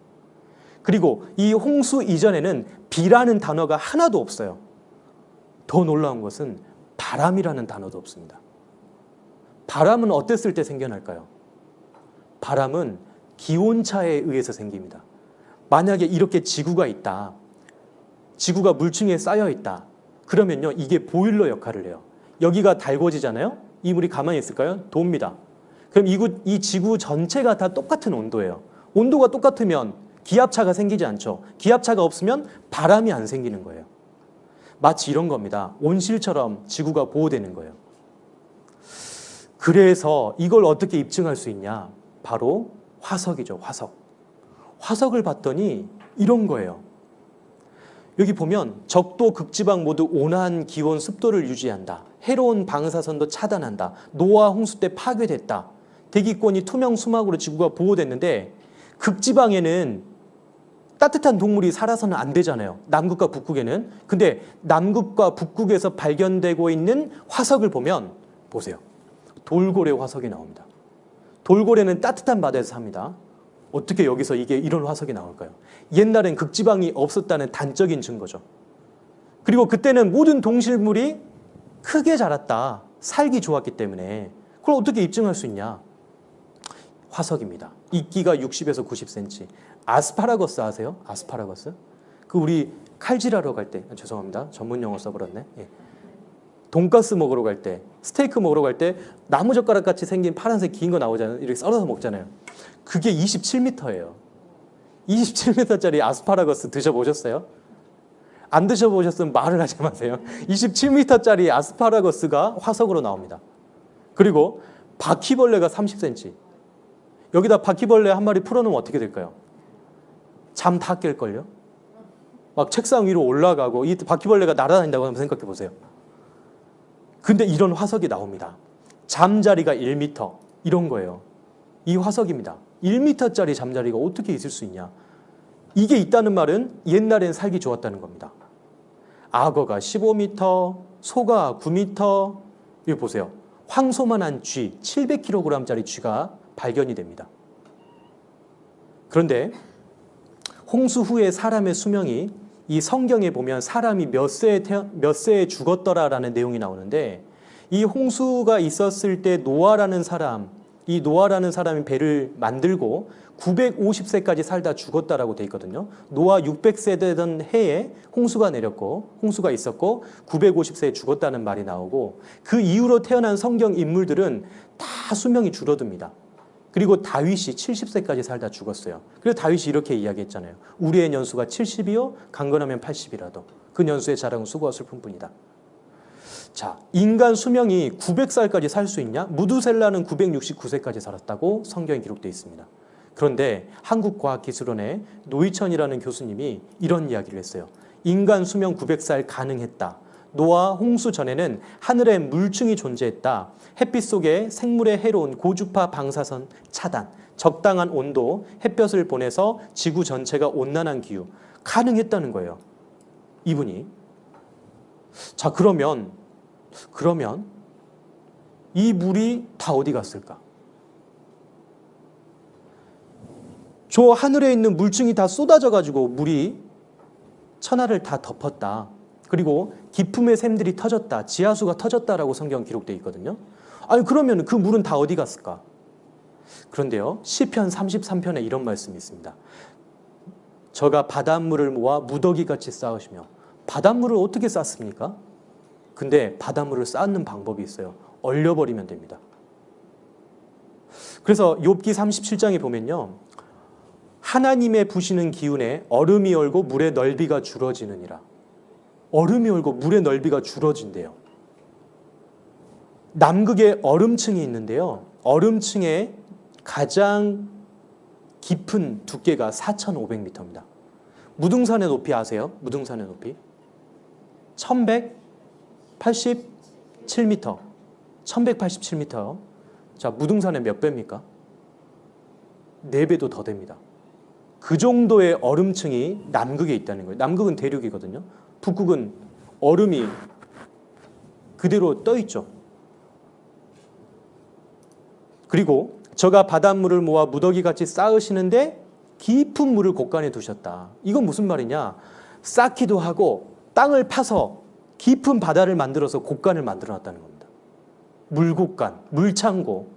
그리고 이 홍수 이전에는 비라는 단어가 하나도 없어요. 더 놀라운 것은 바람이라는 단어도 없습니다. 바람은 어땠을 때 생겨날까요? 바람은 기온차에 의해서 생깁니다. 만약에 이렇게 지구가 있다. 지구가 물층에 쌓여 있다. 그러면요, 이게 보일러 역할을 해요. 여기가 달궈지잖아요? 이 물이 가만히 있을까요? 돕니다. 그럼 이 지구 전체가 다 똑같은 온도예요. 온도가 똑같으면 기압차가 생기지 않죠. 기압차가 없으면 바람이 안 생기는 거예요. 마치 이런 겁니다. 온실처럼 지구가 보호되는 거예요. 그래서 이걸 어떻게 입증할 수 있냐? 바로 화석이죠, 화석. 화석을 봤더니 이런 거예요. 여기 보면 적도, 극지방 모두 온화한 기온, 습도를 유지한다. 해로운 방사선도 차단한다. 노아 홍수 때 파괴됐다. 대기권이 투명 수막으로 지구가 보호됐는데 극지방에는 따뜻한 동물이 살아서는 안 되잖아요. 남극과 북극에는. 근데 남극과 북극에서 발견되고 있는 화석을 보면 보세요. 돌고래 화석이 나옵니다. 돌고래는 따뜻한 바다에서 삽니다. 어떻게 여기서 이런 화석이 나올까요? 옛날엔 극지방이 없었다는 단적인 증거죠. 그리고 그때는 모든 동식물이 크게 자랐다. 살기 좋았기 때문에. 그걸 어떻게 입증할 수 있냐? 화석입니다. 이끼가 60에서 90cm. 아스파라거스 아세요? 아스파라거스? 그 우리 칼질하러 갈 때, 죄송합니다. 전문 용어 써버렸네. 예. 돈가스 먹으러 갈 때, 스테이크 먹으러 갈 때 나무젓가락 같이 생긴 파란색 긴 거 나오잖아요. 이렇게 썰어서 먹잖아요. 그게 27m예요. 27m짜리 아스파라거스 드셔보셨어요? 안 드셔보셨으면 말을 하지 마세요. 27m짜리 아스파라거스가 화석으로 나옵니다. 그리고 바퀴벌레가 30cm. 여기다 바퀴벌레 한 마리 풀어놓으면 어떻게 될까요? 잠 다 깰걸요? 막 책상 위로 올라가고 이 바퀴벌레가 날아다닌다고 한번 생각해 보세요. 근데 이런 화석이 나옵니다. 잠자리가 1m 이런 거예요. 이 화석입니다. 1m짜리 잠자리가 어떻게 있을 수 있냐? 이게 있다는 말은 옛날엔 살기 좋았다는 겁니다. 악어가 15m, 소가 9m. 여기 보세요. 황소만한 쥐, 700kg짜리 쥐가 발견이 됩니다. 그런데 홍수 후에 사람의 수명이 이 성경에 보면 사람이 몇 세에 죽었더라라는 내용이 나오는데 이 홍수가 있었을 때 노아라는 사람이 배를 만들고 950세까지 살다 죽었다라고 돼 있거든요. 노아 600세 되던 해에 홍수가 내렸고 홍수가 있었고 950세에 죽었다는 말이 나오고 그 이후로 태어난 성경 인물들은 다 수명이 줄어듭니다. 그리고 다윗이 70세까지 살다 죽었어요. 그래서 다윗이 이렇게 이야기했잖아요. 우리의 연수가 70이요 강건하면 80이라도 그 연수의 자랑은 수고하실 뿐뿐이다. 자, 인간 수명이 900살까지 살 수 있냐? 무두셀라는 969세까지 살았다고 성경에 기록되어 있습니다. 그런데 한국과학기술원의 노희천이라는 교수님이 이런 이야기를 했어요. 인간 수명 900살 가능했다. 노아 홍수 전에는 하늘에 물층이 존재했다. 햇빛 속에 생물에 해로운 고주파 방사선 차단, 적당한 온도, 햇볕을 보내서 지구 전체가 온난한 기후 가능했다는 거예요. 이분이. 자, 그러면 이 물이 다 어디 갔을까? 저 하늘에 있는 물층이 다 쏟아져 가지고 물이 천하를 다 덮었다. 그리고 기품의 샘들이 터졌다. 지하수가 터졌다라고 성경 기록되어 있거든요. 아니 그러면 그 물은 다 어디 갔을까? 그런데요. 시편 33편에 이런 말씀이 있습니다. 저가 바닷물을 모아 무더기같이 쌓으시며 바닷물을 어떻게 쌓습니까? 근데 바닷물을 쌓는 방법이 있어요. 얼려버리면 됩니다. 그래서 욥기 37장에 보면요. 하나님의 부시는 기운에 얼음이 얼고 물의 넓이가 줄어지느니라. 얼음이 얼고 물의 넓이가 줄어진대요. 남극에 얼음층이 있는데요. 얼음층의 가장 깊은 두께가 4,500m입니다. 무등산의 높이 아세요? 무등산의 높이? 1187m. 1187m. 자, 무등산의 몇 배입니까? 4배도 더 됩니다. 그 정도의 얼음층이 남극에 있다는 거예요. 남극은 대륙이거든요. 북극은 얼음이 그대로 떠 있죠. 그리고 저가 바닷물을 모아 무더기같이 쌓으시는데 깊은 물을 곳간에 두셨다. 이건 무슨 말이냐? 쌓기도 하고 땅을 파서 깊은 바다를 만들어서 곳간을 만들어 놨다는 겁니다. 물곳간, 물창고.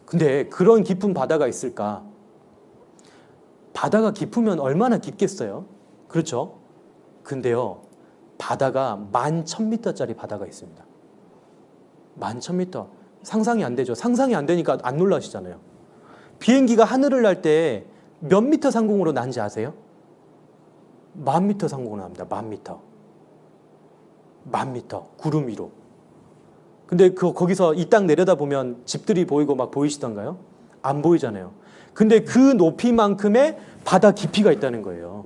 근데 그런 깊은 바다가 있을까? 바다가 깊으면 얼마나 깊겠어요? 그렇죠? 근데요, 바다가 11,000m짜리 바다가 있습니다. 11,000m. 상상이 안 되죠. 상상이 안 되니까 안 놀라시잖아요. 비행기가 하늘을 날 때 몇 미터 상공으로 난지 아세요? 10,000m 상공으로 납니다. 10,000m. 10,000m. 구름 위로. 근데 거기서 이 땅 내려다보면 집들이 보이고 막 보이시던가요? 안 보이잖아요. 근데 그 높이만큼의 바다 깊이가 있다는 거예요.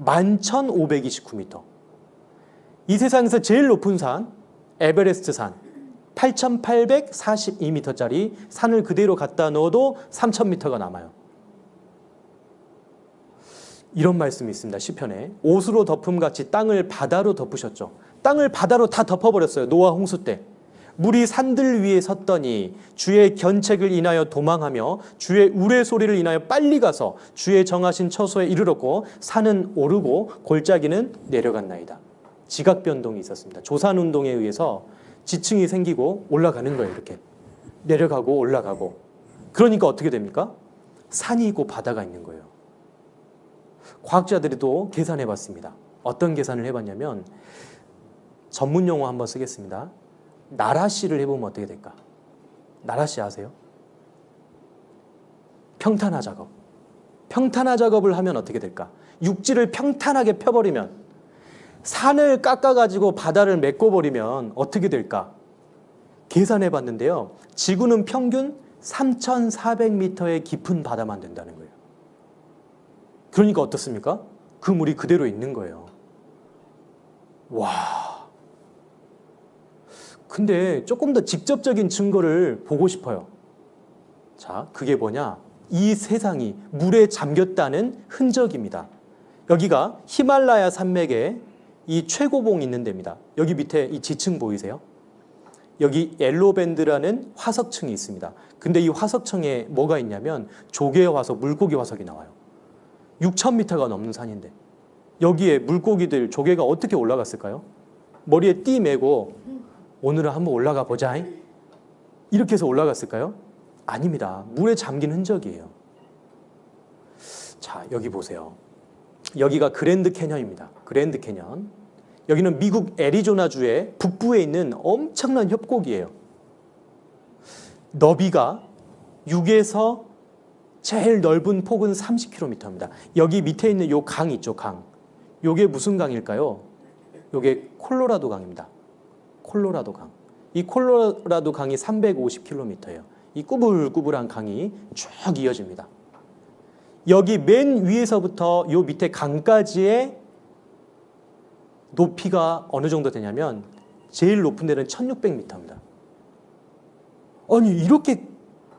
11,529m. 이 세상에서 제일 높은 산, 에베레스트 산, 8,842m짜리 산을 그대로 갖다 넣어도 3,000m가 남아요. 이런 말씀이 있습니다. 시편에. 옷으로 덮음같이 땅을 바다로 덮으셨죠. 땅을 바다로 다 덮어버렸어요. 노아 홍수 때. 물이 산들 위에 섰더니 주의 견책을 인하여 도망하며 주의 우레소리를 인하여 빨리 가서 주의 정하신 처소에 이르렀고 산은 오르고 골짜기는 내려갔나이다. 지각 변동이 있었습니다. 조산운동에 의해서 지층이 생기고 올라가는 거예요. 이렇게 내려가고 올라가고. 그러니까 어떻게 됩니까? 산이 있고 바다가 있는 거예요. 과학자들이 또 계산해 봤습니다. 어떤 계산을 해봤냐면 전문 용어 한번 쓰겠습니다. 나라시를 해보면 어떻게 될까? 나라시 아세요? 평탄화 작업. 평탄화 작업을 하면 어떻게 될까? 육지를 평탄하게 펴버리면, 산을 깎아가지고 바다를 메꿔버리면 어떻게 될까? 계산해 봤는데요. 지구는 평균 3,400m의 깊은 바다만 된다는 거예요. 그러니까 어떻습니까? 그 물이 그대로 있는 거예요. 와. 근데 조금 더 직접적인 증거를 보고 싶어요. 자, 그게 뭐냐? 이 세상이 물에 잠겼다는 흔적입니다. 여기가 히말라야 산맥에 이 최고봉이 있는 데입니다. 여기 밑에 이 지층 보이세요? 여기 엘로밴드라는 화석층이 있습니다. 근데 이 화석층에 뭐가 있냐면 조개 화석, 물고기 화석이 나와요. 6,000m가 넘는 산인데 여기에 물고기들, 조개가 어떻게 올라갔을까요? 머리에 띠 메고 오늘은 한번 올라가 보자. 이렇게 해서 올라갔을까요? 아닙니다. 물에 잠긴 흔적이에요. 자, 여기 보세요. 여기가 그랜드 캐년입니다. 그랜드 캐년. 여기는 미국 애리조나주의 북부에 있는 엄청난 협곡이에요. 너비가 6에서 제일 넓은 폭은 30km입니다. 여기 밑에 있는 요 강 있죠, 강. 요게 무슨 강일까요? 요게 콜로라도 강입니다. 콜로라도 강. 이 콜로라도 강이 350km예요. 이 꾸불꾸불한 강이 쭉 이어집니다. 여기 맨 위에서부터 요 밑에 강까지의 높이가 어느 정도 되냐면 제일 높은 데는 1600m입니다. 아니, 이렇게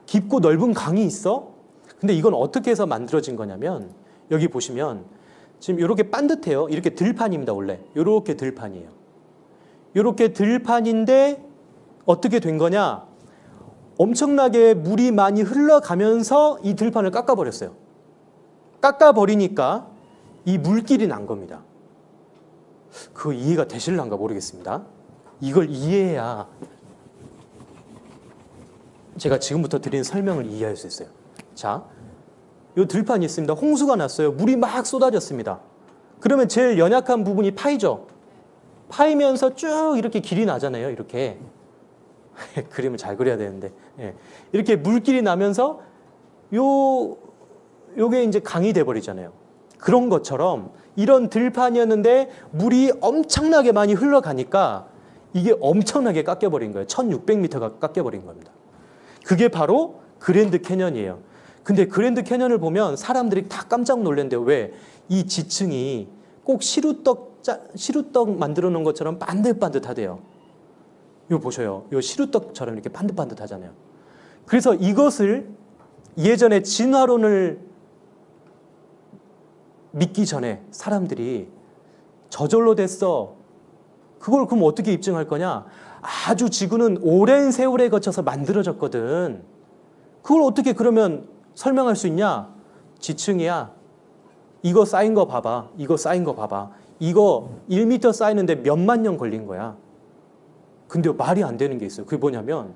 깊고 넓은 강이 있어? 근데 이건 어떻게 해서 만들어진 거냐면 여기 보시면 지금 이렇게 반듯해요. 이렇게 들판입니다. 원래 이렇게 들판이에요. 이렇게 들판인데 어떻게 된 거냐? 엄청나게 물이 많이 흘러가면서 이 들판을 깎아버렸어요. 깎아버리니까 이 물길이 난 겁니다. 그 이해가 되실란가 모르겠습니다. 이걸 이해해야 제가 지금부터 드리는 설명을 이해할 수 있어요. 자, 이 들판이 있습니다. 홍수가 났어요. 물이 막 쏟아졌습니다. 그러면 제일 연약한 부분이 파이죠. 파이면서 쭉 이렇게 길이 나잖아요. 이렇게. 그림을 잘 그려야 되는데. 예. 이렇게 물길이 나면서 요게 이제 강이 돼버리잖아요. 그런 것처럼 이런 들판이었는데 물이 엄청나게 많이 흘러가니까 이게 엄청나게 깎여버린 거예요. 1600m가 깎여버린 겁니다. 그게 바로 그랜드 캐년이에요. 근데 그랜드 캐년을 보면 사람들이 다 깜짝 놀란대요. 왜? 이 지층이 꼭 시루떡 만들어 놓은 것처럼 반듯반듯하대요. 이거 보셔요. 이 시루떡처럼 이렇게 반듯반듯하잖아요. 그래서 이것을 예전에 진화론을 믿기 전에 사람들이 저절로 됐어. 그걸 그럼 어떻게 입증할 거냐? 아주 지구는 오랜 세월에 거쳐서 만들어졌거든. 그걸 어떻게 그러면 설명할 수 있냐? 지층이야. 이거 쌓인 거 봐봐. 이거 쌓인 거 봐봐. 이거 1m 쌓이는데 몇만 년 걸린 거야. 근데 말이 안 되는 게 있어요. 그게 뭐냐면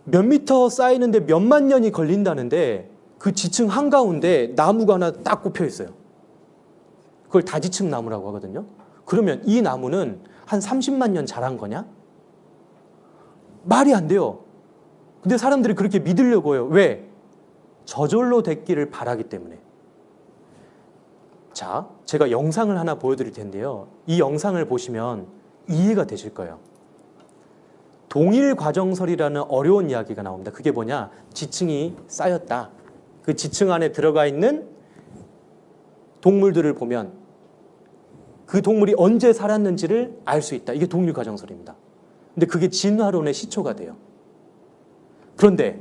몇 미터 쌓이는데 몇만 년이 걸린다는데 그 지층 한가운데 나무가 하나 딱 꼽혀 있어요. 그걸 다지층 나무라고 하거든요. 그러면 이 나무는 한 30만 년 자란 거냐? 말이 안 돼요. 근데 사람들이 그렇게 믿으려고 해요. 왜? 저절로 됐기를 바라기 때문에. 자, 제가 영상을 하나 보여드릴 텐데요. 이 영상을 보시면 이해가 되실 거예요. 동일과정설이라는 어려운 이야기가 나옵니다. 그게 뭐냐? 지층이 쌓였다. 그 지층 안에 들어가 있는 동물들을 보면 그 동물이 언제 살았는지를 알 수 있다. 이게 동일과정설입니다. 근데 그게 진화론의 시초가 돼요. 그런데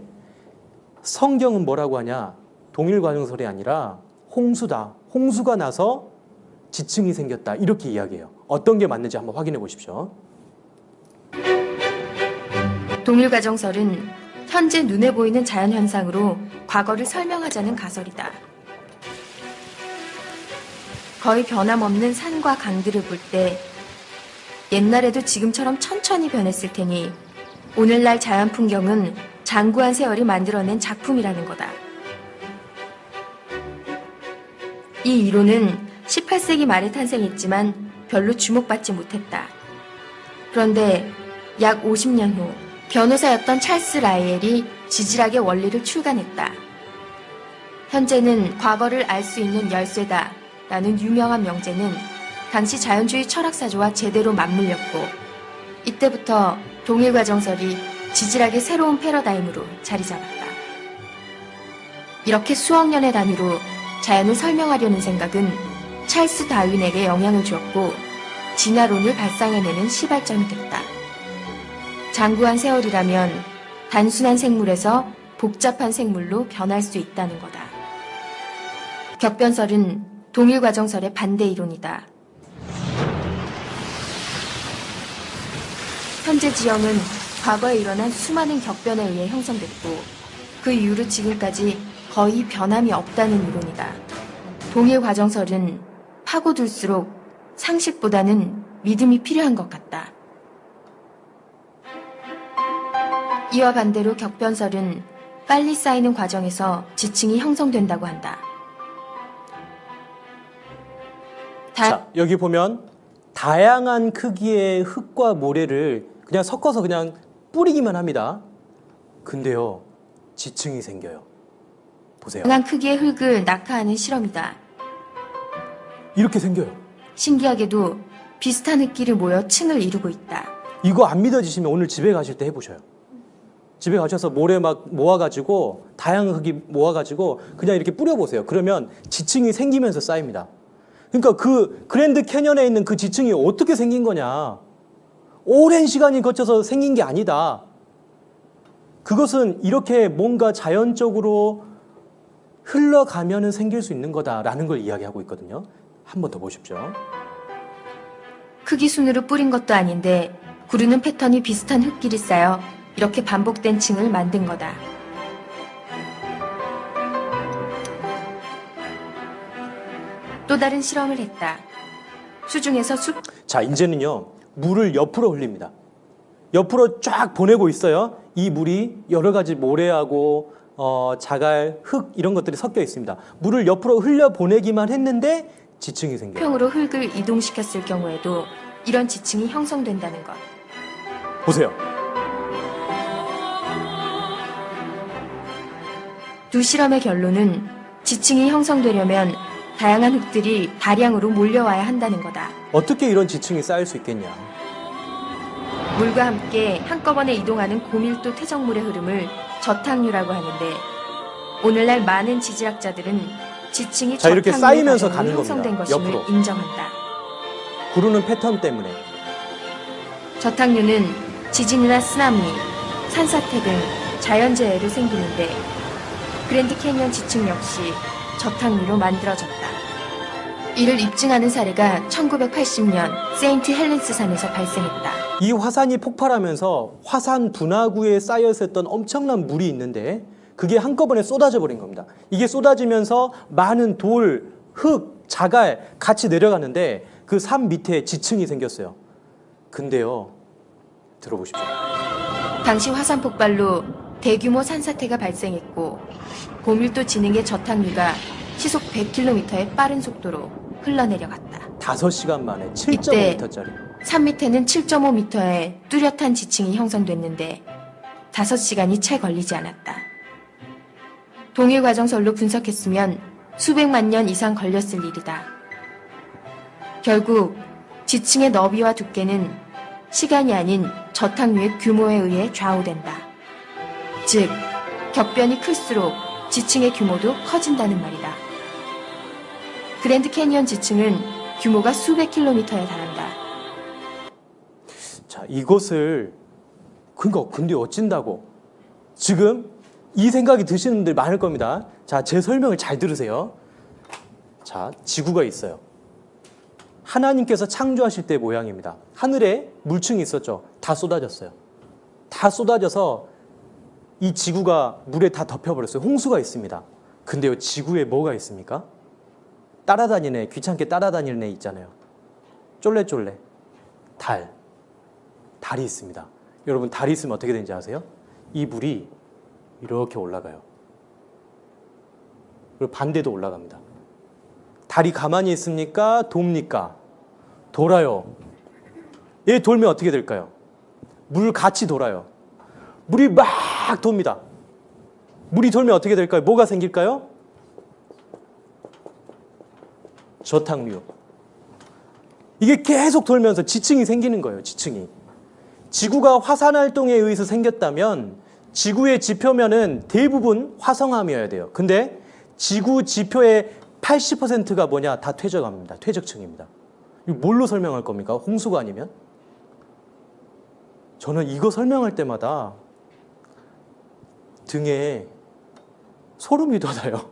성경은 뭐라고 하냐? 동일과정설이 아니라 홍수다. 홍수가 나서 지층이 생겼다. 이렇게 이야기해요. 어떤 게 맞는지 한번 확인해 보십시오. 동일과정설은 현재 눈에 보이는 자연현상으로 과거를 설명하자는 가설이다. 거의 변함없는 산과 강들을 볼 때 옛날에도 지금처럼 천천히 변했을 테니 오늘날 자연 풍경은 장구한 세월이 만들어낸 작품이라는 거다. 이 이론은 18세기 말에 탄생했지만 별로 주목받지 못했다. 그런데 약 50년 후 변호사였던 찰스 라이엘이 지질학의 원리를 출간했다. 현재는 과거를 알 수 있는 열쇠다 라는 유명한 명제는 당시 자연주의 철학사조와 제대로 맞물렸고 이때부터 동일과정설이 지질학의 새로운 패러다임으로 자리 잡았다. 이렇게 수억 년의 단위로 자연을 설명하려는 생각은 찰스 다윈에게 영향을 주었고 진화론을 발상해내는 시발점이 됐다. 장구한 세월이라면 단순한 생물에서 복잡한 생물로 변할 수 있다는 거다. 격변설은 동일과정설의 반대 이론이다. 현재 지형은 과거에 일어난 수많은 격변에 의해 형성됐고 그 이후로 지금까지 거의 변함이 없다는 이론이다. 동일과정설은 파고들수록 상식보다는 믿음이 필요한 것 같다. 이와 반대로 격변설은 빨리 쌓이는 과정에서 지층이 형성된다고 한다. 자, 여기 보면 다양한 크기의 흙과 모래를 그냥 섞어서 그냥 뿌리기만 합니다. 근데요, 지층이 생겨요. 보세요. 다양한 크기의 흙을 낙하하는 실험이다. 이렇게 생겨요. 신기하게도 비슷한 흙끼리 모여 층을 이루고 있다. 이거 안 믿어지시면 오늘 집에 가실 때 해보셔요. 집에 가셔서 모래 막 모아가지고 다양한 흙이 모아가지고 그냥 이렇게 뿌려보세요. 그러면 지층이 생기면서 쌓입니다. 그러니까 그 그랜드 캐년에 있는 그 지층이 어떻게 생긴 거냐. 오랜 시간이 거쳐서 생긴 게 아니다. 그것은 이렇게 뭔가 자연적으로 흘러가면은 생길 수 있는 거다라는 걸 이야기하고 있거든요. 한 번 더 보십시오. 크기 순으로 뿌린 것도 아닌데 구르는 패턴이 비슷한 흙끼리 쌓여 이렇게 반복된 층을 만든 거다. 또 다른 실험을 했다. 수중에서 자, 이제는요. 물을 옆으로 흘립니다. 옆으로 쫙 보내고 있어요. 이 물이 여러 가지 모래하고 자갈, 흙 이런 것들이 섞여 있습니다. 물을 옆으로 흘려 보내기만 했는데 지층이 생겨요. 수평으로 흙을 이동시켰을 경우에도 이런 지층이 형성된다는 것. 보세요. 두 실험의 결론은 지층이 형성되려면 다양한 흙들이 다량으로 몰려와야 한다는 거다. 어떻게 이런 지층이 쌓일 수 있겠냐. 물과 함께 한꺼번에 이동하는 고밀도 퇴적물의 흐름을 저탕류라고 하는데 오늘날 많은 지질학자들은 지층이 자, 이렇게 저탕류의 쌓이면서 과정으로 가는 형성된 겁니다. 것임을 옆으로. 인정한다. 구르는 패턴 때문에. 저탕류는 지진이나 쓰나미, 산사태 등 자연재해로 생기는데 그랜드 캐니언 지층 역시 저탕류로 만들어졌다. 이를 입증하는 사례가 1980년 세인트 헬렌스 산에서 발생했다. 이 화산이 폭발하면서 화산 분화구에 쌓여 있었던 엄청난 물이 있는데 그게 한꺼번에 쏟아져 버린 겁니다. 이게 쏟아지면서 많은 돌, 흙, 자갈 같이 내려가는데 그 산 밑에 지층이 생겼어요. 근데요, 들어보십시오. 당시 화산 폭발로 대규모 산사태가 발생했고 고밀도 지능의 저탕류가 시속 100km의 빠른 속도로 흘러내려갔다. 5시간 만에 이때 7.5m짜리. 산 밑에는 7.5m의 뚜렷한 지층이 형성됐는데 5시간이 채 걸리지 않았다. 동일과정설로 분석했으면 수백만 년 이상 걸렸을 일이다. 결국 지층의 너비와 두께는 시간이 아닌 저탕류의 규모에 의해 좌우된다. 즉, 격변이 클수록 지층의 규모도 커진다는 말이다. 그랜드 캐니언 지층은 규모가 수백 킬로미터에 달한다. 자, 이것을 근데 어찐다고? 지금 이 생각이 드시는 분들 많을 겁니다. 자, 제 설명을 잘 들으세요. 자, 지구가 있어요. 하나님께서 창조하실 때 모양입니다. 하늘에 물층이 있었죠. 다 쏟아졌어요. 다 쏟아져서 이 지구가 물에 다 덮여버렸어요. 홍수가 있습니다. 근데요, 지구에 뭐가 있습니까? 따라다니는 애, 귀찮게 따라다니는 애 있잖아요. 쫄래쫄래. 달이 있습니다. 여러분, 달이 있으면 어떻게 되는지 아세요? 이 물이 이렇게 올라가요. 그리고 반대도 올라갑니다. 달이 가만히 있습니까? 돕니까? 돌아요. 얘 돌면 어떻게 될까요? 물 같이 돌아요. 물이 막 돕니다. 물이 돌면 어떻게 될까요? 뭐가 생길까요? 저탕류. 이게 계속 돌면서 지층이 생기는 거예요. 지층이. 지구가 화산활동에 의해서 생겼다면 지구의 지표면은 대부분 화성암이어야 돼요. 근데 지구 지표의 80%가 뭐냐? 다 퇴적암입니다. 퇴적층입니다. 이거 뭘로 설명할 겁니까? 홍수가 아니면? 저는 이거 설명할 때마다 등에 소름이 돋아요.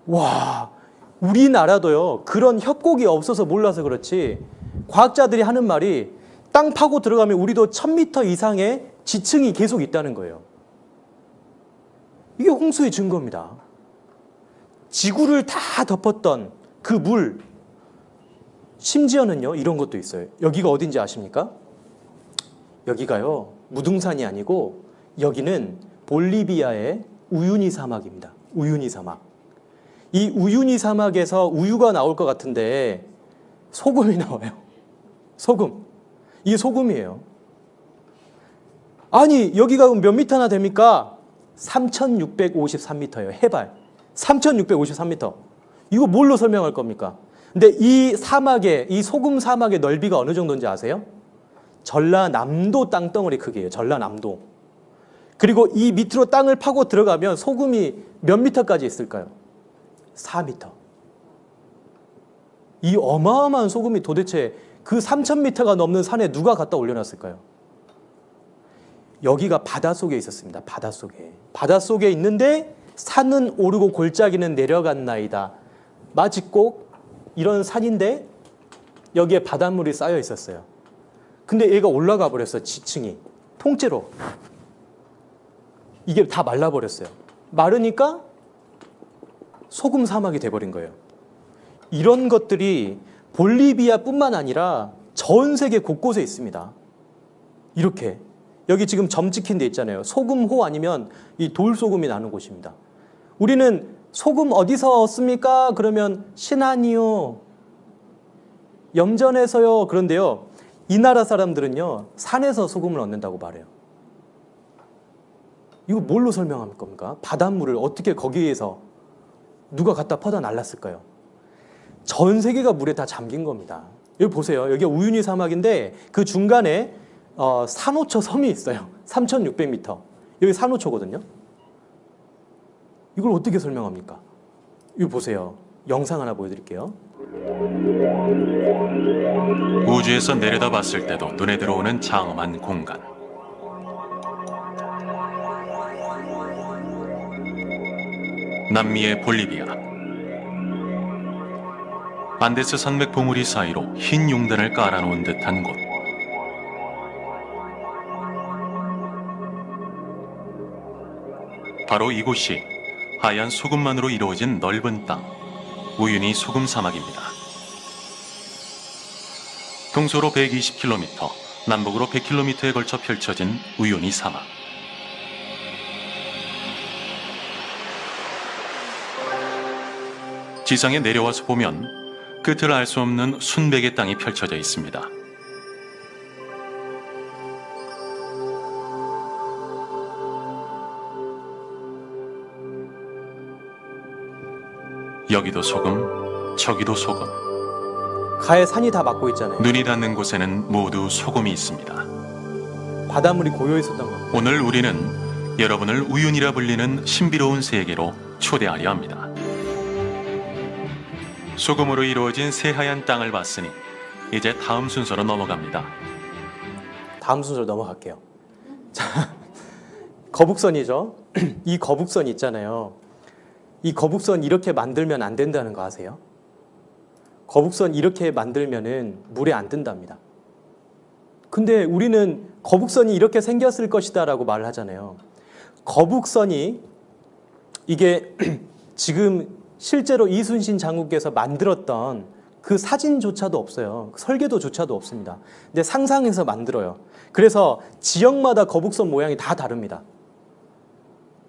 와, 우리나라도요, 그런 협곡이 없어서 몰라서 그렇지, 과학자들이 하는 말이 땅 파고 들어가면 우리도 1000m 이상의 지층이 계속 있다는 거예요. 이게 홍수의 증거입니다. 지구를 다 덮었던 그 물, 심지어는요, 이런 것도 있어요. 여기가 어딘지 아십니까? 여기가요, 무등산이 아니고 여기는 볼리비아의 우유니 사막입니다. 우유니 사막. 이 우유니 사막에서 우유가 나올 것 같은데 소금이 나와요. 소금. 이게 소금이에요. 아니, 여기가 몇 미터나 됩니까? 3653m예요. 해발. 3653m. 이거 뭘로 설명할 겁니까? 근데 이 사막의, 이 소금 사막의 넓이가 어느 정도인지 아세요? 전라남도 땅덩어리 크기예요. 전라남도. 그리고 이 밑으로 땅을 파고 들어가면 소금이 몇 미터까지 있을까요? 4m. 이 어마어마한 소금이 도대체 그 3000m가 넘는 산에 누가 갖다 올려놨을까요? 여기가 바닷속에 있었습니다. 바닷속에. 바닷속에 있는데 산은 오르고 골짜기는 내려갔나이다. 마치 꼭 이런 산인데 여기에 바닷물이 쌓여 있었어요. 근데 얘가 올라가 버렸어. 지층이. 통째로. 이게 다 말라버렸어요. 마르니까 소금 사막이 돼버린 거예요. 이런 것들이 볼리비아뿐만 아니라 전 세계 곳곳에 있습니다. 이렇게. 여기 지금 점 찍힌 데 있잖아요. 소금호 아니면 이 돌소금이 나는 곳입니다. 우리는 소금 어디서 얻습니까? 그러면 신안이요. 염전에서요. 그런데요. 이 나라 사람들은요. 산에서 소금을 얻는다고 말해요. 이거 뭘로 설명할 겁니까? 바닷물을 어떻게 거기에서 누가 갖다 퍼다 날랐을까요? 전 세계가 물에 다 잠긴 겁니다. 여기 보세요. 여기 우유니 사막인데 그 중간에 산호초 섬이 있어요. 3600m. 여기 산호초거든요. 이걸 어떻게 설명합니까? 이거 보세요. 영상 하나 보여드릴게요. 우주에서 내려다봤을 때도 눈에 들어오는 장엄한 공간. 남미의 볼리비아. 안데스 산맥 봉우리 사이로 흰 용단을 깔아놓은 듯한 곳. 바로 이곳이 하얀 소금만으로 이루어진 넓은 땅, 우유니 소금 사막입니다. 동서로 120km, 남북으로 100km에 걸쳐 펼쳐진 우유니 사막. 지상에 내려와서 보면 끝을 알 수 없는 순백의 땅이 펼쳐져 있습니다. 여기도 소금, 저기도 소금. 가에 산이 다 막고 있잖아요. 눈이 닿는 곳에는 모두 소금이 있습니다. 바닷물이 고여 있었던 겁니다. 오늘 우리는 여러분을 우윤이라 불리는 신비로운 세계로 초대하려 합니다. 소금으로 이루어진 새하얀 땅을 봤으니 이제 다음 순서로 넘어갑니다. 다음 순서로 넘어갈게요. 자, 거북선이죠. 이 거북선 있잖아요. 이 거북선 이렇게 만들면 안 된다는 거 아세요? 거북선 이렇게 만들면은 물에 안 뜬답니다. 근데 우리는 거북선이 이렇게 생겼을 것이다 라고 말을 하잖아요. 거북선이 이게 지금 실제로 이순신 장군께서 만들었던 그 사진조차도 없어요. 설계도조차도 없습니다. 근데 상상해서 만들어요. 그래서 지역마다 거북선 모양이 다 다릅니다.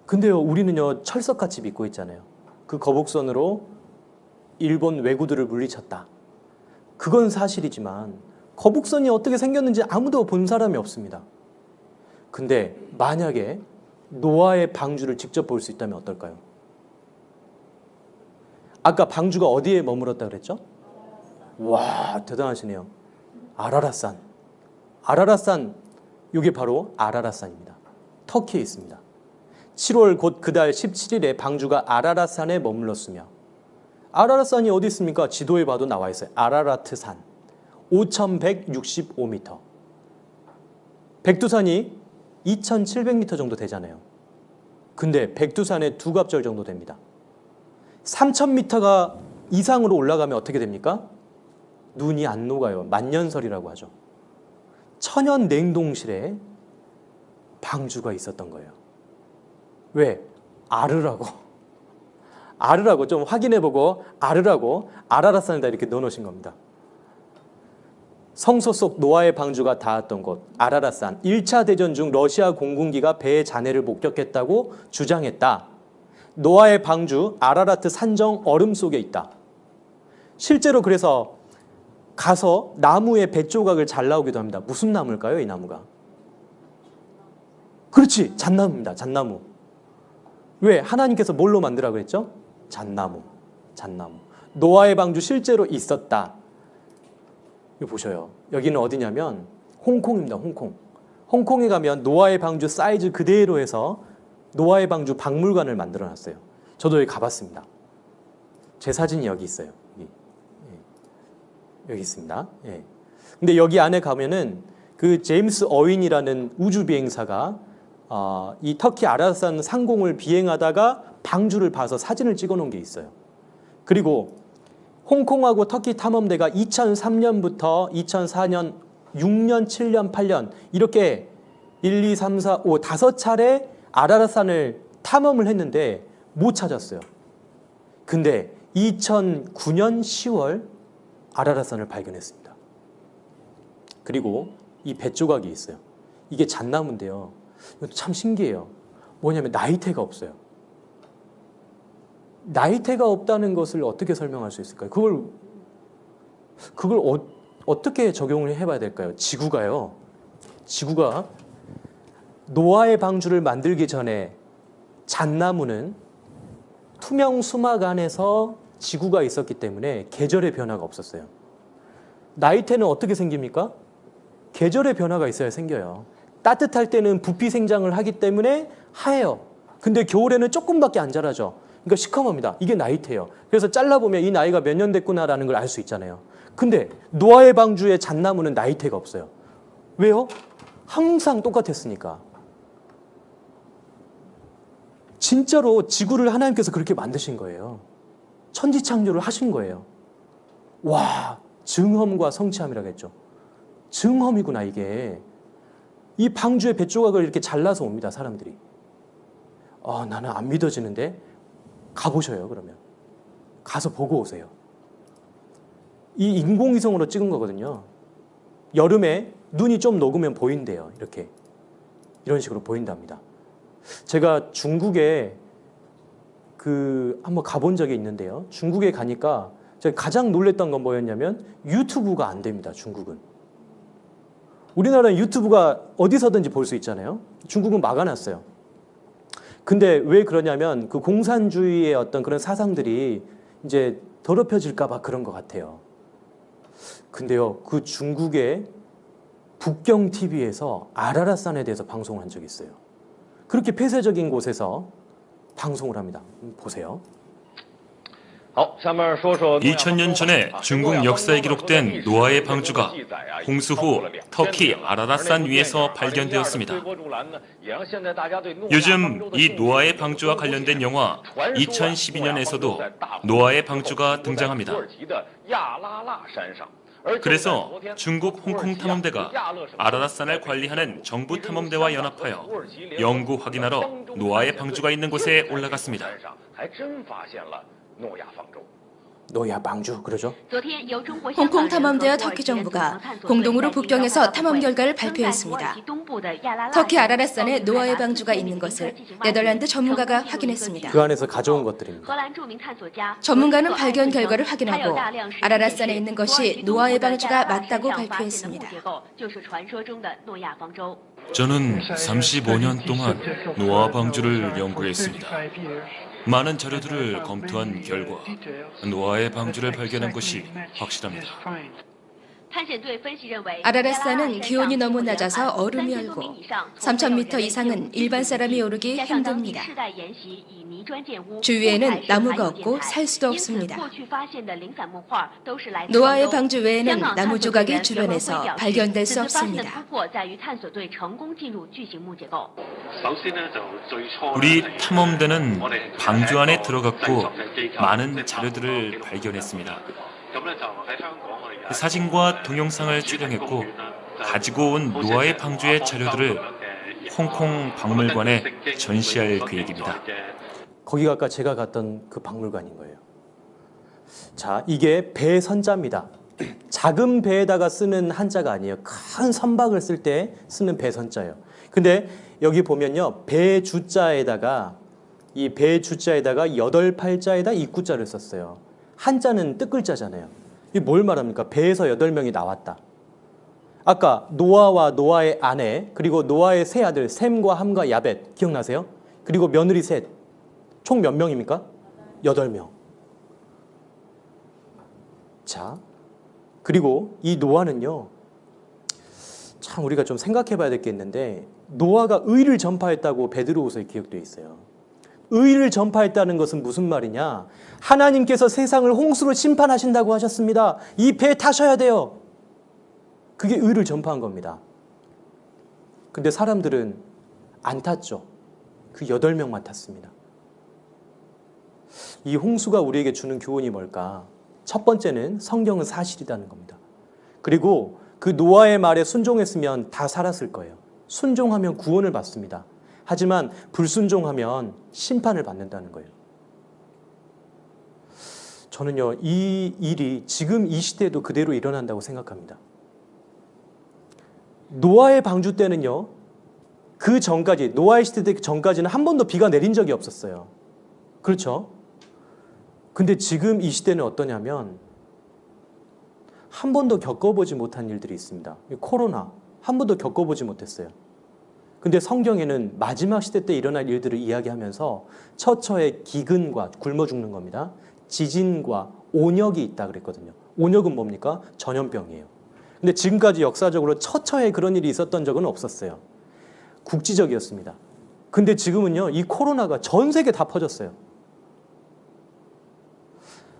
근데요, 우리는요, 철석같이 믿고 있잖아요. 그 거북선으로 일본 왜구들을 물리쳤다. 그건 사실이지만 거북선이 어떻게 생겼는지 아무도 본 사람이 없습니다. 근데 만약에 노아의 방주를 직접 볼 수 있다면 어떨까요? 아까 방주가 어디에 머물렀다 그랬죠? 와, 대단하시네요. 아라랏산. 아라랏산, 이게 바로 아라랏산입니다. 터키에 있습니다. 7월 곧 그달 17일에 방주가 아라랏산에 머물렀으며, 아라랏산이 어디 있습니까? 지도에 봐도 나와 있어요. 아라라트산 5,165m. 백두산이 2,700m 정도 되잖아요. 근데 백두산의 두 갑절 정도 됩니다. 3,000m가 이상으로 올라가면 어떻게 됩니까? 눈이 안 녹아요. 만년설이라고 하죠. 천연 냉동실에 방주가 있었던 거예요. 왜? 아르라고. 아르라고 좀 확인해보고 아르라고 아라랏산에다 이렇게 넣어놓으신 겁니다. 성소 속 노아의 방주가 닿았던 곳 아라랏산. 1차 대전 중 러시아 공군기가 배의 잔해를 목격했다고 주장했다. 노아의 방주 아라라트 산정 얼음 속에 있다. 실제로 그래서 가서 나무의 배 조각을 잘 나오기도 합니다. 무슨 나무일까요, 이 나무가? 그렇지, 잣나무입니다. 잣나무. 왜? 하나님께서 뭘로 만들라고 그랬죠? 잣나무. 잣나무. 노아의 방주 실제로 있었다. 이거 보셔요. 여기는 어디냐면 홍콩입니다. 홍콩. 홍콩에 가면 노아의 방주 사이즈 그대로 해서 노아의 방주 박물관을 만들어놨어요. 저도 여기 가봤습니다. 제 사진이 여기 있어요. 여기 있습니다. 예. 근데 여기 안에 가면은 그 제임스 어윈이라는 우주 비행사가 이 터키 아라산 상공을 비행하다가 방주를 봐서 사진을 찍어놓은 게 있어요. 그리고 홍콩하고 터키 탐험대가 2003년부터 2004년, 6년, 7년, 8년 이렇게 1, 2, 3, 4, 5, 5차례 아라랏산을 탐험을 했는데 못 찾았어요. 근데 2009년 10월 아라랏산을 발견했습니다. 그리고 이 배 조각이 있어요. 이게 잣나무인데요. 참 신기해요. 뭐냐면 나이테가 없어요. 나이테가 없다는 것을 어떻게 설명할 수 있을까요? 그걸 어떻게 적용을 해봐야 될까요? 지구가 노아의 방주를 만들기 전에 잣나무는 투명 수막 안에서 지구가 있었기 때문에 계절의 변화가 없었어요. 나이테는 어떻게 생깁니까? 계절의 변화가 있어야 생겨요. 따뜻할 때는 부피 생장을 하기 때문에 하얘요. 근데 겨울에는 조금밖에 안 자라죠. 그러니까 시커멉니다. 이게 나이테예요. 그래서 잘라보면 이 나이가 몇 년 됐구나라는 걸 알 수 있잖아요. 근데 노아의 방주의 잣나무는 나이테가 없어요. 왜요? 항상 똑같았으니까. 진짜로 지구를 하나님께서 그렇게 만드신 거예요. 천지창조를 하신 거예요. 와, 증험과 성취함이라고 했죠. 증험이구나 이게. 이 방주의 뱃조각을 이렇게 잘라서 옵니다, 사람들이. 나는 안 믿어지는데 가보셔요. 그러면 가서 보고 오세요. 이 인공위성으로 찍은 거거든요. 여름에 눈이 좀 녹으면 보인대요. 이렇게 이런 식으로 보인답니다. 제가 중국에 한번 가본 적이 있는데요. 중국에 가니까 제가 가장 놀랬던 건 뭐였냐면 유튜브가 안 됩니다. 중국은. 우리나라는 유튜브가 어디서든지 볼 수 있잖아요. 중국은 막아놨어요. 근데 왜 그러냐면 그 공산주의의 어떤 그런 사상들이 이제 더럽혀질까 봐 그런 것 같아요. 근데요, 그 중국의 북경 TV에서 아라랏산에 대해서 방송한 적이 있어요. 그렇게 폐쇄적인 곳에서 방송을 합니다. 보세요. 2000년 전에 중국 역사에 기록된 노아의 방주가 홍수 후 터키 아라랏산 위에서 발견되었습니다. 요즘 이 노아의 방주와 관련된 영화 2012년에서도 노아의 방주가 등장합니다. 그래서 중국 홍콩 탐험대가 아라랏산을 관리하는 정부 탐험대와 연합하여 영구 확인하러 노아의 방주가 있는 곳에 올라갔습니다. 노야 방주 그러죠? 홍콩 탐험대와 터키 정부가 공동으로 북경에서 탐험 결과를 발표했습니다. 터키 아라랏산에 노아의 방주가 있는 것을 네덜란드 전문가가 확인했습니다. 그 안에서 가져온 것들입니다. 전문가는 발견 결과를 확인하고 아라랏산에 있는 것이 노아의 방주가 맞다고 발표했습니다. 저는 35년 동안 노아 방주를 연구했습니다. 많은 자료들을 검토한 결과 노아의 방주를 발견한 것이 확실합니다. 아라랏산은 기온이 너무 낮아서 얼음이 얼고 3,000m 이상은 일반 사람이 오르기 힘듭니다. 주위에는 나무가 없고 살 수도 없습니다. 노아의 방주 외에는 나무 조각이 주변에서 발견될 수 없습니다. 우리 탐험대는 방주 안에 들어갔고 많은 자료들을 발견했습니다. 사진과 동영상을 촬영했고 가지고 온 노아의 방주의 자료들을 홍콩 박물관에 전시할 계획입니다. 거기가 아까 제가 갔던 그 박물관인 거예요. 자, 이게 배 선자입니다. 작은 배에다가 쓰는 한자가 아니에요. 큰 선박을 쓸 때 쓰는 배 선자예요. 근데 여기 보면요, 배 주자에다가 이 배 주자에다가 8팔자에다 입구자를 썼어요. 한자는 뜻글자잖아요. 이게 뭘 말합니까? 배에서 8명이 나왔다. 아까 노아와 노아의 아내, 그리고 노아의 세 아들 셈과 함과 야벳 기억나세요? 그리고 며느리 셋. 총 몇 명입니까? 8명. 자, 그리고 이 노아는요, 참 우리가 좀 생각해 봐야 될 게 있는데, 노아가 의를 전파했다고 베드로후서에 기록되어 있어요. 의를 전파했다는 것은 무슨 말이냐? 하나님께서 세상을 홍수로 심판하신다고 하셨습니다. 이 배에 타셔야 돼요. 그게 의를 전파한 겁니다. 근데 사람들은 안 탔죠. 그 8명만 탔습니다. 이 홍수가 우리에게 주는 교훈이 뭘까? 첫 번째는 성경은 사실이라는 겁니다. 그리고 그 노아의 말에 순종했으면 다 살았을 거예요. 순종하면 구원을 받습니다. 하지만 불순종하면 심판을 받는다는 거예요. 저는요, 이 일이 지금 이 시대에도 그대로 일어난다고 생각합니다. 노아의 방주 때는요, 그 전까지, 노아의 시대 전까지는 한 번도 비가 내린 적이 없었어요. 그렇죠? 근데 지금 이 시대는 어떠냐면 한 번도 겪어보지 못한 일들이 있습니다. 코로나 한 번도 겪어보지 못했어요. 근데 성경에는 마지막 시대 때 일어날 일들을 이야기하면서 처처에 기근과 굶어 죽는 겁니다. 지진과 온역이 있다 그랬거든요. 온역은 뭡니까? 전염병이에요. 근데 지금까지 역사적으로 처처에 그런 일이 있었던 적은 없었어요. 국지적이었습니다. 근데 지금은요, 이 코로나가 전 세계 다 퍼졌어요.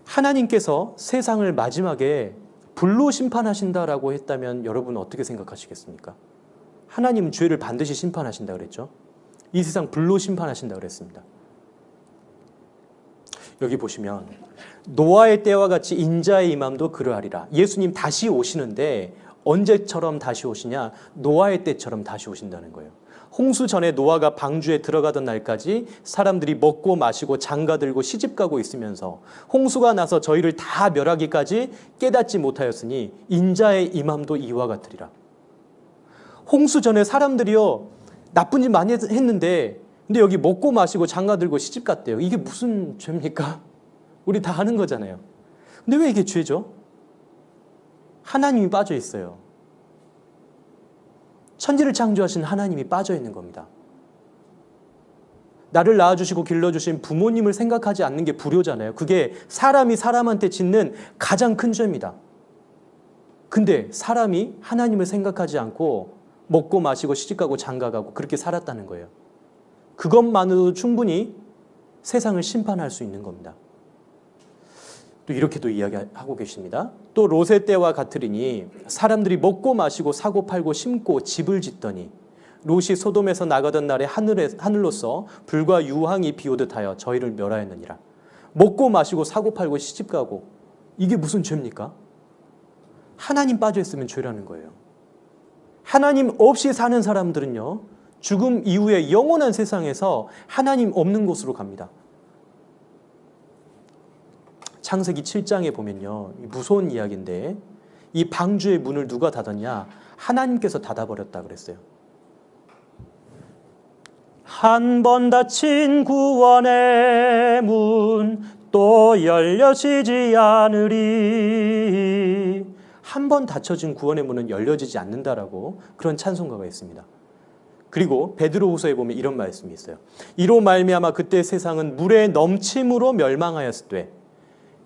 하나님께서 세상을 마지막에 불로 심판하신다라고 했다면 여러분은 어떻게 생각하시겠습니까? 하나님은 죄를 반드시 심판하신다 그랬죠. 이 세상 불로 심판하신다 그랬습니다. 여기 보시면 노아의 때와 같이 인자의 임함도 그러하리라. 예수님 다시 오시는데 언제처럼 다시 오시냐? 노아의 때처럼 다시 오신다는 거예요. 홍수 전에 노아가 방주에 들어가던 날까지 사람들이 먹고 마시고 장가들고 시집가고 있으면서 홍수가 나서 저희를 다 멸하기까지 깨닫지 못하였으니 인자의 임함도 이와 같으리라. 홍수 전에 사람들이요, 나쁜 짓 많이 했는데 근데 여기 먹고 마시고 장가들고 시집갔대요. 이게 무슨 죄입니까? 우리 다 하는 거잖아요. 근데 왜 이게 죄죠? 하나님이 빠져 있어요. 천지를 창조하신 하나님이 빠져 있는 겁니다. 나를 낳아주시고 길러주신 부모님을 생각하지 않는 게 불효잖아요. 그게 사람이 사람한테 짓는 가장 큰 죄입니다. 근데 사람이 하나님을 생각하지 않고 먹고 마시고 시집가고 장가가고 그렇게 살았다는 거예요. 그것만으로도 충분히 세상을 심판할 수 있는 겁니다. 또 이렇게도 이야기하고 계십니다. 또 롯의 때와 같으리니 사람들이 먹고 마시고 사고 팔고 심고 집을 짓더니 롯이 소돔에서 나가던 날에 하늘로서 불과 유황이 비오듯 하여 저희를 멸하였느니라. 먹고 마시고 사고 팔고 시집가고 이게 무슨 죄입니까? 하나님 빠져 있으면 죄라는 거예요. 하나님 없이 사는 사람들은요, 죽음 이후에 영원한 세상에서 하나님 없는 곳으로 갑니다. 창세기 7장에 보면요, 무서운 이야기인데 이 방주의 문을 누가 닫았냐? 하나님께서 닫아버렸다 그랬어요. 한 번 닫힌 구원의 문 또 열려지지 않으리. 한 번 닫혀진 구원의 문은 열려지지 않는다라고 그런 찬송가가 있습니다. 그리고 베드로후서에 보면 이런 말씀이 있어요. 이로 말미암아 그때 세상은 물의 넘침으로 멸망하였으되,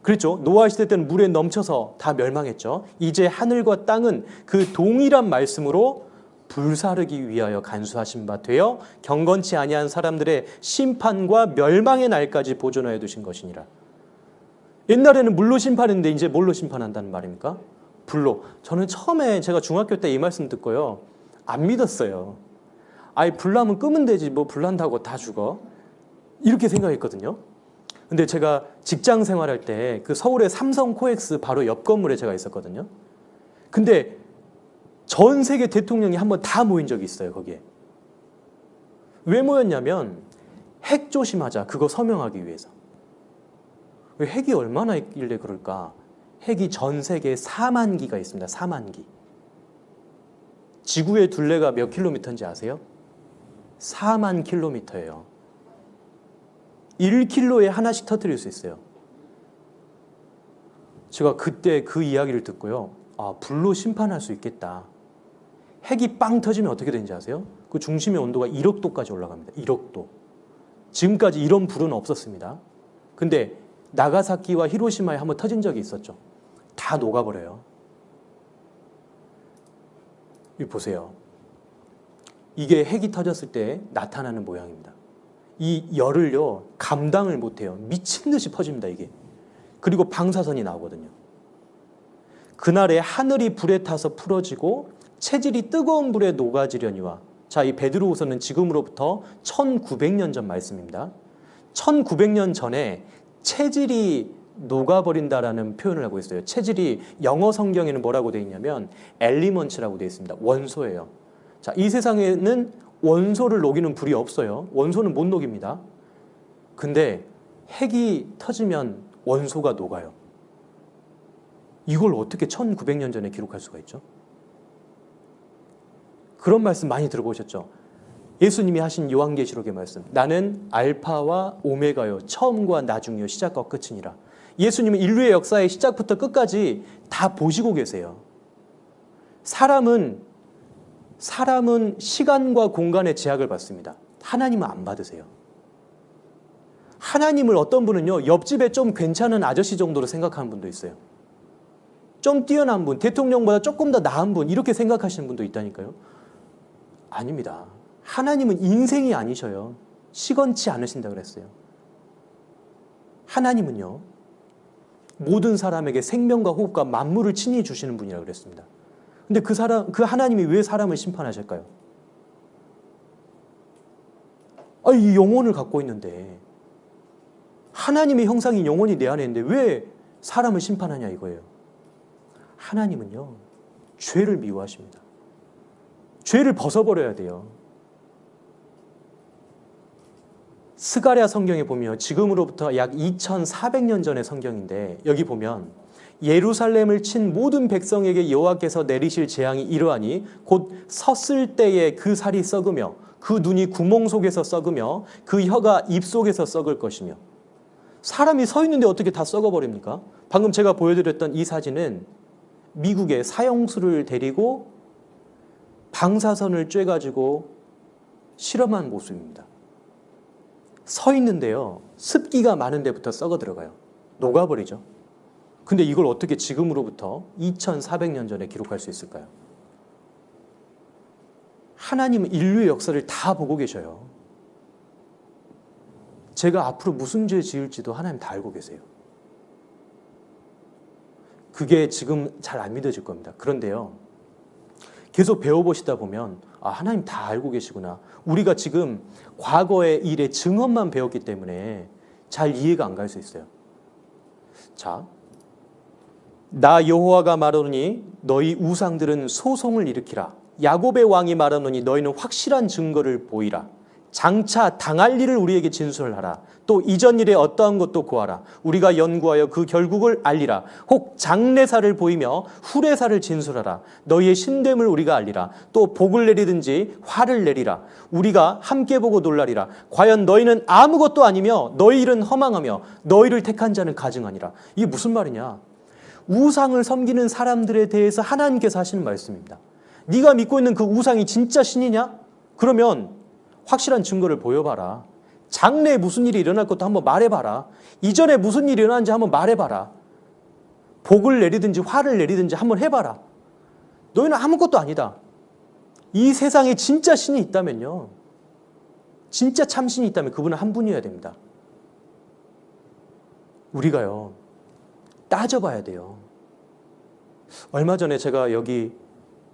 그렇죠. 노아 시대 때는 물에 넘쳐서 다 멸망했죠. 이제 하늘과 땅은 그 동일한 말씀으로 불사르기 위하여 간수하신 바 되어 경건치 아니한 사람들의 심판과 멸망의 날까지 보존하여 두신 것이니라. 옛날에는 물로 심판했는데 이제 뭘로 심판한다는 말입니까? 불로. 저는 처음에 제가 중학교 때 이 말씀 듣고요, 안 믿었어요. 아이, 불나면 끄면 되지 뭐 불난다고 다 죽어, 이렇게 생각했거든요. 근데 제가 직장 생활할 때 그 서울의 삼성 코엑스 바로 옆 건물에 제가 있었거든요. 근데 전 세계 대통령이 한번 다 모인 적이 있어요, 거기에. 왜 모였냐면 핵 조심하자, 그거 서명하기 위해서. 왜 핵이 얼마나 있길래 그럴까? 핵이 전 세계에 4만 기가 있습니다. 4만 기. 지구의 둘레가 몇 킬로미터인지 아세요? 4만 킬로미터예요. 1킬로에 하나씩 터뜨릴 수 있어요. 제가 그때 그 이야기를 듣고요, 아, 불로 심판할 수 있겠다. 핵이 빵 터지면 어떻게 되는지 아세요? 그 중심의 온도가 1억 도까지 올라갑니다. 1억 도. 지금까지 이런 불은 없었습니다. 근데 나가사키와 히로시마에 한번 터진 적이 있었죠. 다 녹아버려요. 이거 보세요. 이게 핵이 터졌을 때 나타나는 모양입니다. 이 열을요, 감당을 못해요. 미친 듯이 퍼집니다, 이게. 그리고 방사선이 나오거든요. 그날에 하늘이 불에 타서 풀어지고 체질이 뜨거운 불에 녹아지려니와. 자, 이 베드로후서는 지금으로부터 1900년 전 말씀입니다. 1900년 전에 체질이 녹아버린다라는 표현을 하고 있어요. 체질이 영어 성경에는 뭐라고 되어 있냐면 엘리먼츠라고 되어 있습니다. 원소예요. 자, 이 세상에는 원소를 녹이는 불이 없어요. 원소는 못 녹입니다. 근데 핵이 터지면 원소가 녹아요. 이걸 어떻게 1900년 전에 기록할 수가 있죠? 그런 말씀 많이 들어보셨죠? 예수님이 하신 요한계시록의 말씀. 나는 알파와 오메가요, 처음과 나중이요, 시작과 끝이니라. 예수님은 인류의 역사의 시작부터 끝까지 다 보시고 계세요. 사람은 시간과 공간의 제약을 받습니다. 하나님은 안 받으세요. 하나님을 어떤 분은요, 옆집에 좀 괜찮은 아저씨 정도로 생각하는 분도 있어요. 좀 뛰어난 분, 대통령보다 조금 더 나은 분, 이렇게 생각하시는 분도 있다니까요. 아닙니다. 하나님은 인생이 아니셔요. 시건치 않으신다 그랬어요. 하나님은요, 모든 사람에게 생명과 호흡과 만물을 친히 주시는 분이라고 그랬습니다. 근데 그 하나님이 왜 사람을 심판하실까요? 이 영혼을 갖고 있는데, 하나님의 형상인 영혼이 내 안에 있는데 왜 사람을 심판하냐 이거예요. 하나님은요, 죄를 미워하십니다. 죄를 벗어버려야 돼요. 스가랴 성경에 보면 지금으로부터 약 2400년 전의 성경인데, 여기 보면 예루살렘을 친 모든 백성에게 여호와께서 내리실 재앙이 이러하니 곧 섰을 때에 그 살이 썩으며 그 눈이 구멍 속에서 썩으며 그 혀가 입 속에서 썩을 것이며. 사람이 서 있는데 어떻게 다 썩어버립니까? 방금 제가 보여드렸던 이 사진은 미국의 사형수를 데리고 방사선을 쬐가지고 실험한 모습입니다. 서 있는데요, 습기가 많은 데부터 썩어 들어가요. 녹아버리죠. 근데 이걸 어떻게 지금으로부터 2400년 전에 기록할 수 있을까요? 하나님은 인류의 역사를 다 보고 계셔요. 제가 앞으로 무슨 죄 지을지도 하나님 다 알고 계세요. 그게 지금 잘 안 믿어질 겁니다. 그런데요. 계속 배워보시다 보면 아, 하나님 다 알고 계시구나. 우리가 지금 과거의 일의 증언만 배웠기 때문에 잘 이해가 안 갈 수 있어요. 자, 나 여호와가 말하노니 너희 우상들은 소송을 일으키라. 야곱의 왕이 말하노니 너희는 확실한 증거를 보이라. 장차 당할 일을 우리에게 진술하라. 또 이전 일에 어떠한 것도 고하라. 우리가 연구하여 그 결국을 알리라. 혹 장래사를 보이며 후래사를 진술하라. 너희의 신됨을 우리가 알리라. 또 복을 내리든지 화를 내리라. 우리가 함께 보고 놀라리라. 과연 너희는 아무것도 아니며 너희 일은 허망하며 너희를 택한 자는 가증하니라. 이게 무슨 말이냐? 우상을 섬기는 사람들에 대해서 하나님께서 하시는 말씀입니다. 네가 믿고 있는 그 우상이 진짜 신이냐? 그러면 확실한 증거를 보여봐라. 장래에 무슨 일이 일어날 것도 한번 말해봐라. 이전에 무슨 일이 일어났는지 한번 말해봐라. 복을 내리든지 화를 내리든지 한번 해봐라. 너희는 아무것도 아니다. 이 세상에 진짜 신이 있다면요. 진짜 참신이 있다면 그분은 한 분이어야 됩니다. 우리가요. 따져봐야 돼요. 얼마 전에 제가 여기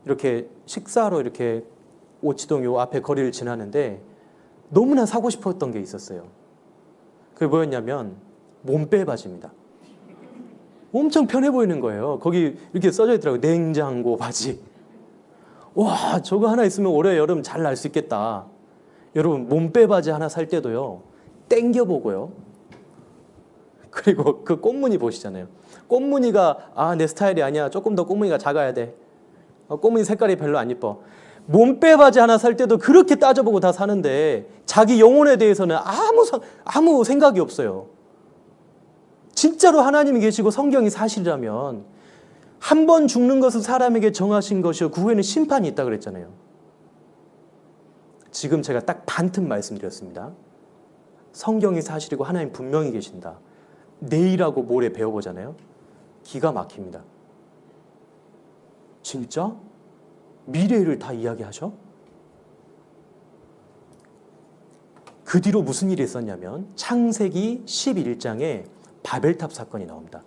이렇게 식사로 이렇게 오치동 요 앞에 거리를 지나는데 너무나 사고 싶었던 게 있었어요. 그게 뭐였냐면 몸빼 바지입니다. 엄청 편해 보이는 거예요. 거기 이렇게 써져 있더라고요. 냉장고 바지. 와, 저거 하나 있으면 올해 여름 잘 날 수 있겠다. 여러분, 몸빼 바지 하나 살 때도요. 땡겨보고요. 그리고 그 꽃무늬 보시잖아요. 꽃무늬가 아, 내 스타일이 아니야. 조금 더 꽃무늬가 작아야 돼. 꽃무늬 색깔이 별로 안 이뻐. 몸빼 바지 하나 살 때도 그렇게 따져보고 다 사는데 자기 영혼에 대해서는 아무 생각이 없어요. 진짜로 하나님이 계시고 성경이 사실이라면 한 번 죽는 것은 사람에게 정하신 것이요 그 후에는 심판이 있다 그랬잖아요. 지금 제가 딱 반틈 말씀드렸습니다. 성경이 사실이고 하나님 분명히 계신다. 내일하고 모레 배워보잖아요. 기가 막힙니다. 진짜? 미래를 다 이야기하셔? 그 뒤로 무슨 일이 있었냐면 창세기 11장에 바벨탑 사건이 나옵니다.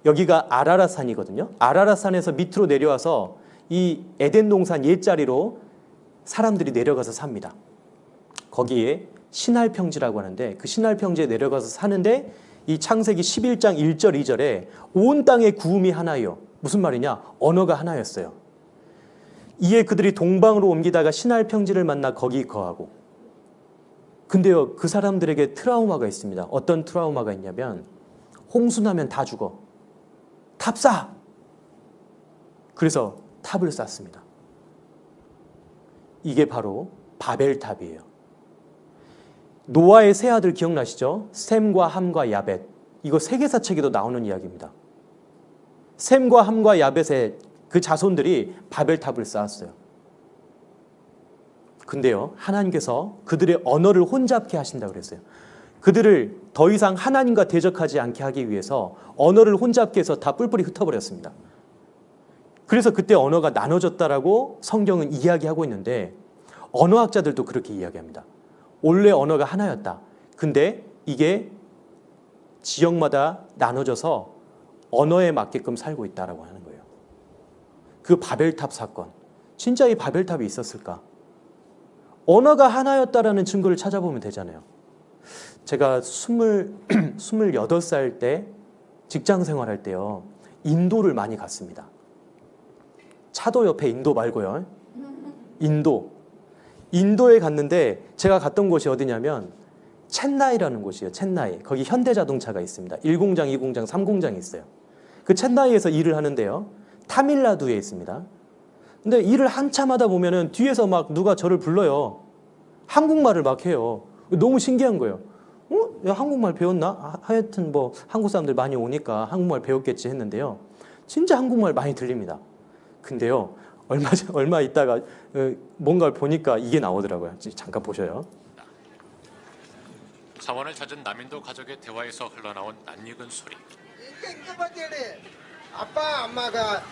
여기가 아라랏산이거든요. 아라랏산에서 밑으로 내려와서 이 에덴 동산 옛자리로 사람들이 내려가서 삽니다. 거기에 신할 평지라고 하는데 그 신할 평지에 내려가서 사는데 이 창세기 11장 1절 2절에 온 땅의 구음이 하나요. 무슨 말이냐? 언어가 하나였어요. 이에 그들이 동방으로 옮기다가 신할 평지를 만나 거기 거하고. 근데요, 그 사람들에게 트라우마가 있습니다. 어떤 트라우마가 있냐면 홍수 나면 다 죽어. 탑 쌓아. 그래서 탑을 쌓습니다. 이게 바로 바벨탑이에요. 노아의 세 아들 기억나시죠? 셈과 함과 야벳. 이거 세계사책에도 나오는 이야기입니다. 셈과 함과 야벳의 그 자손들이 바벨탑을 쌓았어요. 근데요, 하나님께서 그들의 언어를 혼잡케 하신다고 그랬어요. 그들을 더 이상 하나님과 대적하지 않게 하기 위해서 언어를 혼잡케 해서 다 뿔뿔이 흩어버렸습니다. 그래서 그때 언어가 나눠졌다라고 성경은 이야기하고 있는데 언어학자들도 그렇게 이야기합니다. 원래 언어가 하나였다. 근데 이게 지역마다 나눠져서 언어에 맞게끔 살고 있다라고 하는 거예요. 그 바벨탑 사건. 진짜 이 바벨탑이 있었을까? 언어가 하나였다라는 증거를 찾아보면 되잖아요. 제가 28살 때 직장 생활할 때요. 인도를 많이 갔습니다. 차도 옆에 인도 말고요. 인도에 갔는데 제가 갔던 곳이 어디냐면 첸나이라는 곳이에요. 첸나이. 거기 현대자동차가 있습니다. 1공장, 2공장, 3공장이 있어요. 그 첸나이에서 일을 하는데요. 타밀나두에 있습니다. 근데 일을 한참 하다 보면은 뒤에서 막 누가 저를 불러요. 한국말을 막 해요. 너무 신기한 거예요. 야, 한국말 배웠나? 하여튼 뭐 한국 사람들 많이 오니까 한국말 배웠겠지 했는데요. 진짜 한국말 많이 들립니다. 근데요. 얼마 있다가 뭔가를 보니까 이게 나오더라고요. 잠깐 보셔요. 사원을 찾은 남인도 가족의 대화에서 흘러나온 낯익은 소리. 아빠 엄마가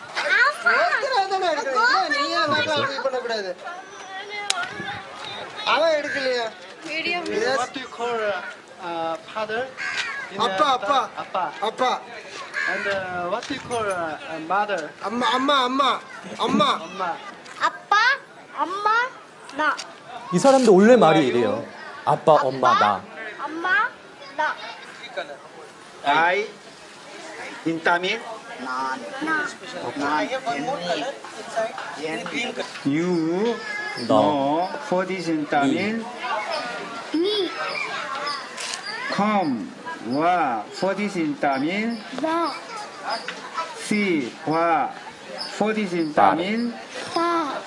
What do you call father? 아빠. And what do you call mother? 엄마. 엄마. 아빠, 엄마, 나. 이 사람도 원래 말이 이래요. 아빠, 엄마, 나. 엄마, 나. I in Tamil. 나. You 너. know for this in Tamil. 니. Come wa for this in Tamil. 나. See wa for this in Tamil. 나.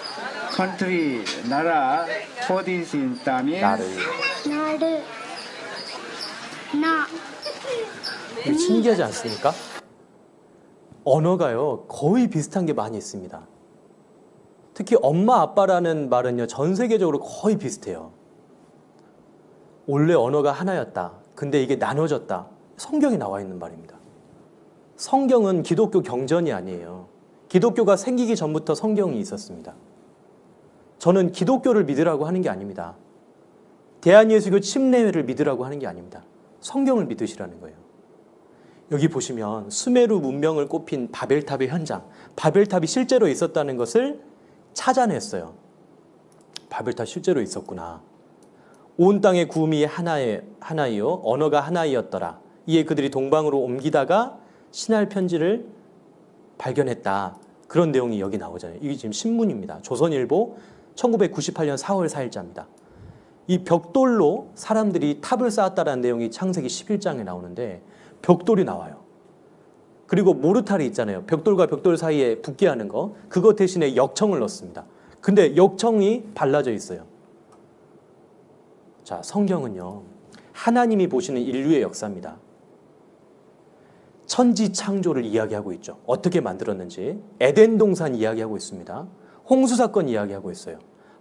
Country 나라 for this in Tamil. 나를. 나를. 나. 이거 신기하지 않습니까? 언어가요, 거의 비슷한 게 많이 있습니다. 특히 엄마, 아빠라는 말은요, 전 세계적으로 거의 비슷해요. 원래 언어가 하나였다. 근데 이게 나눠졌다. 성경에 나와 있는 말입니다. 성경은 기독교 경전이 아니에요. 기독교가 생기기 전부터 성경이 있었습니다. 저는 기독교를 믿으라고 하는 게 아닙니다. 대한예수교 침례회를 믿으라고 하는 게 아닙니다. 성경을 믿으시라는 거예요. 여기 보시면 수메르 문명을 꼽힌 바벨탑의 현장, 바벨탑이 실제로 있었다는 것을 찾아냈어요. 바벨탑 실제로 있었구나. 온 땅의 구음이 하나이요 언어가 하나이었더라. 이에 그들이 동방으로 옮기다가 신할 편지를 발견했다. 그런 내용이 여기 나오잖아요. 이게 지금 신문입니다. 조선일보 1998년 4월 4일자입니다. 이 벽돌로 사람들이 탑을 쌓았다는 내용이 창세기 11장에 나오는데 벽돌이 나와요. 그리고 모르타리 있잖아요. 벽돌과 벽돌 사이에 붙게 하는 거. 그거 대신에 역청을 넣습니다. 근데 역청이 발라져 있어요. 자, 성경은요, 하나님이 보시는 인류의 역사입니다. 천지 창조를 이야기하고 있죠. 어떻게 만들었는지. 에덴 동산 이야기하고 있습니다. 홍수 사건 이야기하고 있어요.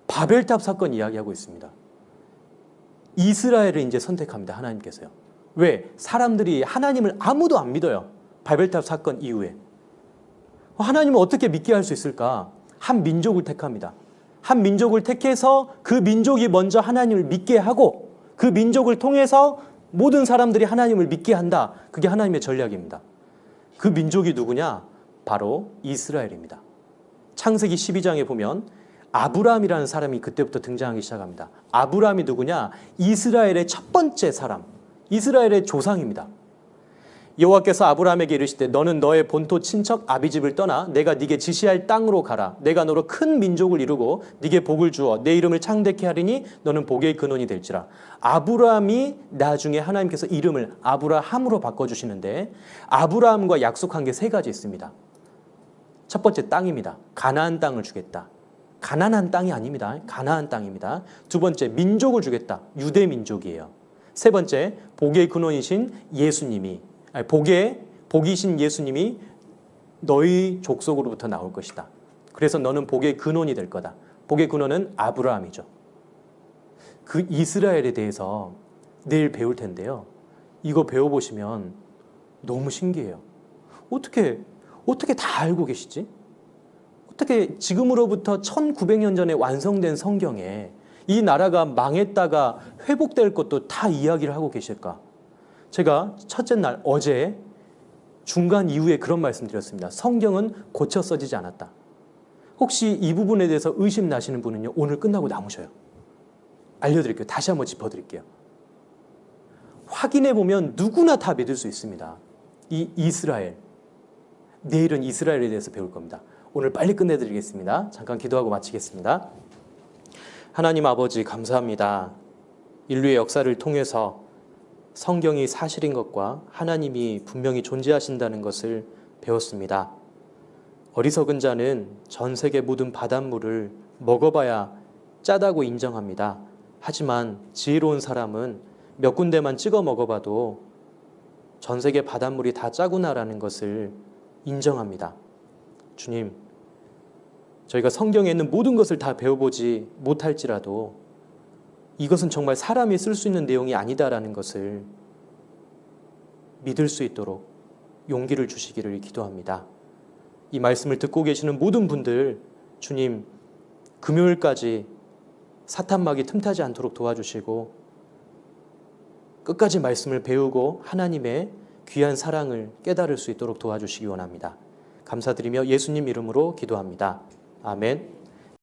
바벨탑 사건 이야기하고 있습니다. 이스라엘을 이제 선택합니다. 하나님께서요. 왜? 사람들이 하나님을 아무도 안 믿어요. 바벨탑 사건 이후에. 하나님을 어떻게 믿게 할 수 있을까? 한 민족을 택합니다. 한 민족을 택해서 그 민족이 먼저 하나님을 믿게 하고 그 민족을 통해서 모든 사람들이 하나님을 믿게 한다. 그게 하나님의 전략입니다. 그 민족이 누구냐? 바로 이스라엘입니다. 창세기 12장에 보면 아브라함이라는 사람이 그때부터 등장하기 시작합니다. 아브라함이 누구냐? 이스라엘의 첫 번째 사람, 이스라엘의 조상입니다. 여호와께서 아브라함에게 이르시되 너는 너의 본토 친척 아비집을 떠나 내가 네게 지시할 땅으로 가라. 내가 너로 큰 민족을 이루고 네게 복을 주어 내 이름을 창대케 하리니 너는 복의 근원이 될지라. 아브라함이 나중에 하나님께서 이름을 아브라함으로 바꿔주시는데 아브라함과 약속한 게 세 가지 있습니다. 첫 번째 땅입니다. 가나안 땅을 주겠다. 가난한 땅이 아닙니다. 가나안 땅입니다. 두 번째, 민족을 주겠다. 유대 민족이에요. 세 번째, 복의 근원이신 예수님이, 복이신 예수님이 너희 족속으로부터 나올 것이다. 그래서 너는 복의 근원이 될 거다. 복의 근원은 아브라함이죠. 그 이스라엘에 대해서 내일 배울 텐데요. 이거 배워보시면 너무 신기해요. 어떻게 다 알고 계시지? 어떻게 지금으로부터 1900년 전에 완성된 성경에 이 나라가 망했다가 회복될 것도 다 이야기를 하고 계실까? 제가 첫째 날 어제 중간 이후에 그런 말씀 드렸습니다. 성경은 고쳐 써지지 않았다. 혹시 이 부분에 대해서 의심 나시는 분은요, 오늘 끝나고 남으셔요. 알려드릴게요. 다시 한번 짚어드릴게요. 확인해 보면 누구나 다 믿을 수 있습니다. 이 이스라엘. 내일은 이스라엘에 대해서 배울 겁니다. 오늘 빨리 끝내드리겠습니다. 잠깐 기도하고 마치겠습니다. 하나님 아버지 감사합니다. 인류의 역사를 통해서 성경이 사실인 것과 하나님이 분명히 존재하신다는 것을 배웠습니다. 어리석은 자는 전 세계 모든 바닷물을 먹어봐야 짜다고 인정합니다. 하지만 지혜로운 사람은 몇 군데만 찍어 먹어봐도 전 세계 바닷물이 다 짜구나라는 것을 인정합니다. 주님, 저희가 성경에 있는 모든 것을 다 배워보지 못할지라도 이것은 정말 사람이 쓸 수 있는 내용이 아니다라는 것을 믿을 수 있도록 용기를 주시기를 기도합니다. 이 말씀을 듣고 계시는 모든 분들, 주님, 금요일까지 사탄막이 틈타지 않도록 도와주시고 끝까지 말씀을 배우고 하나님의 귀한 사랑을 깨달을 수 있도록 도와주시기 원합니다. 감사드리며 예수님 이름으로 기도합니다. 아멘.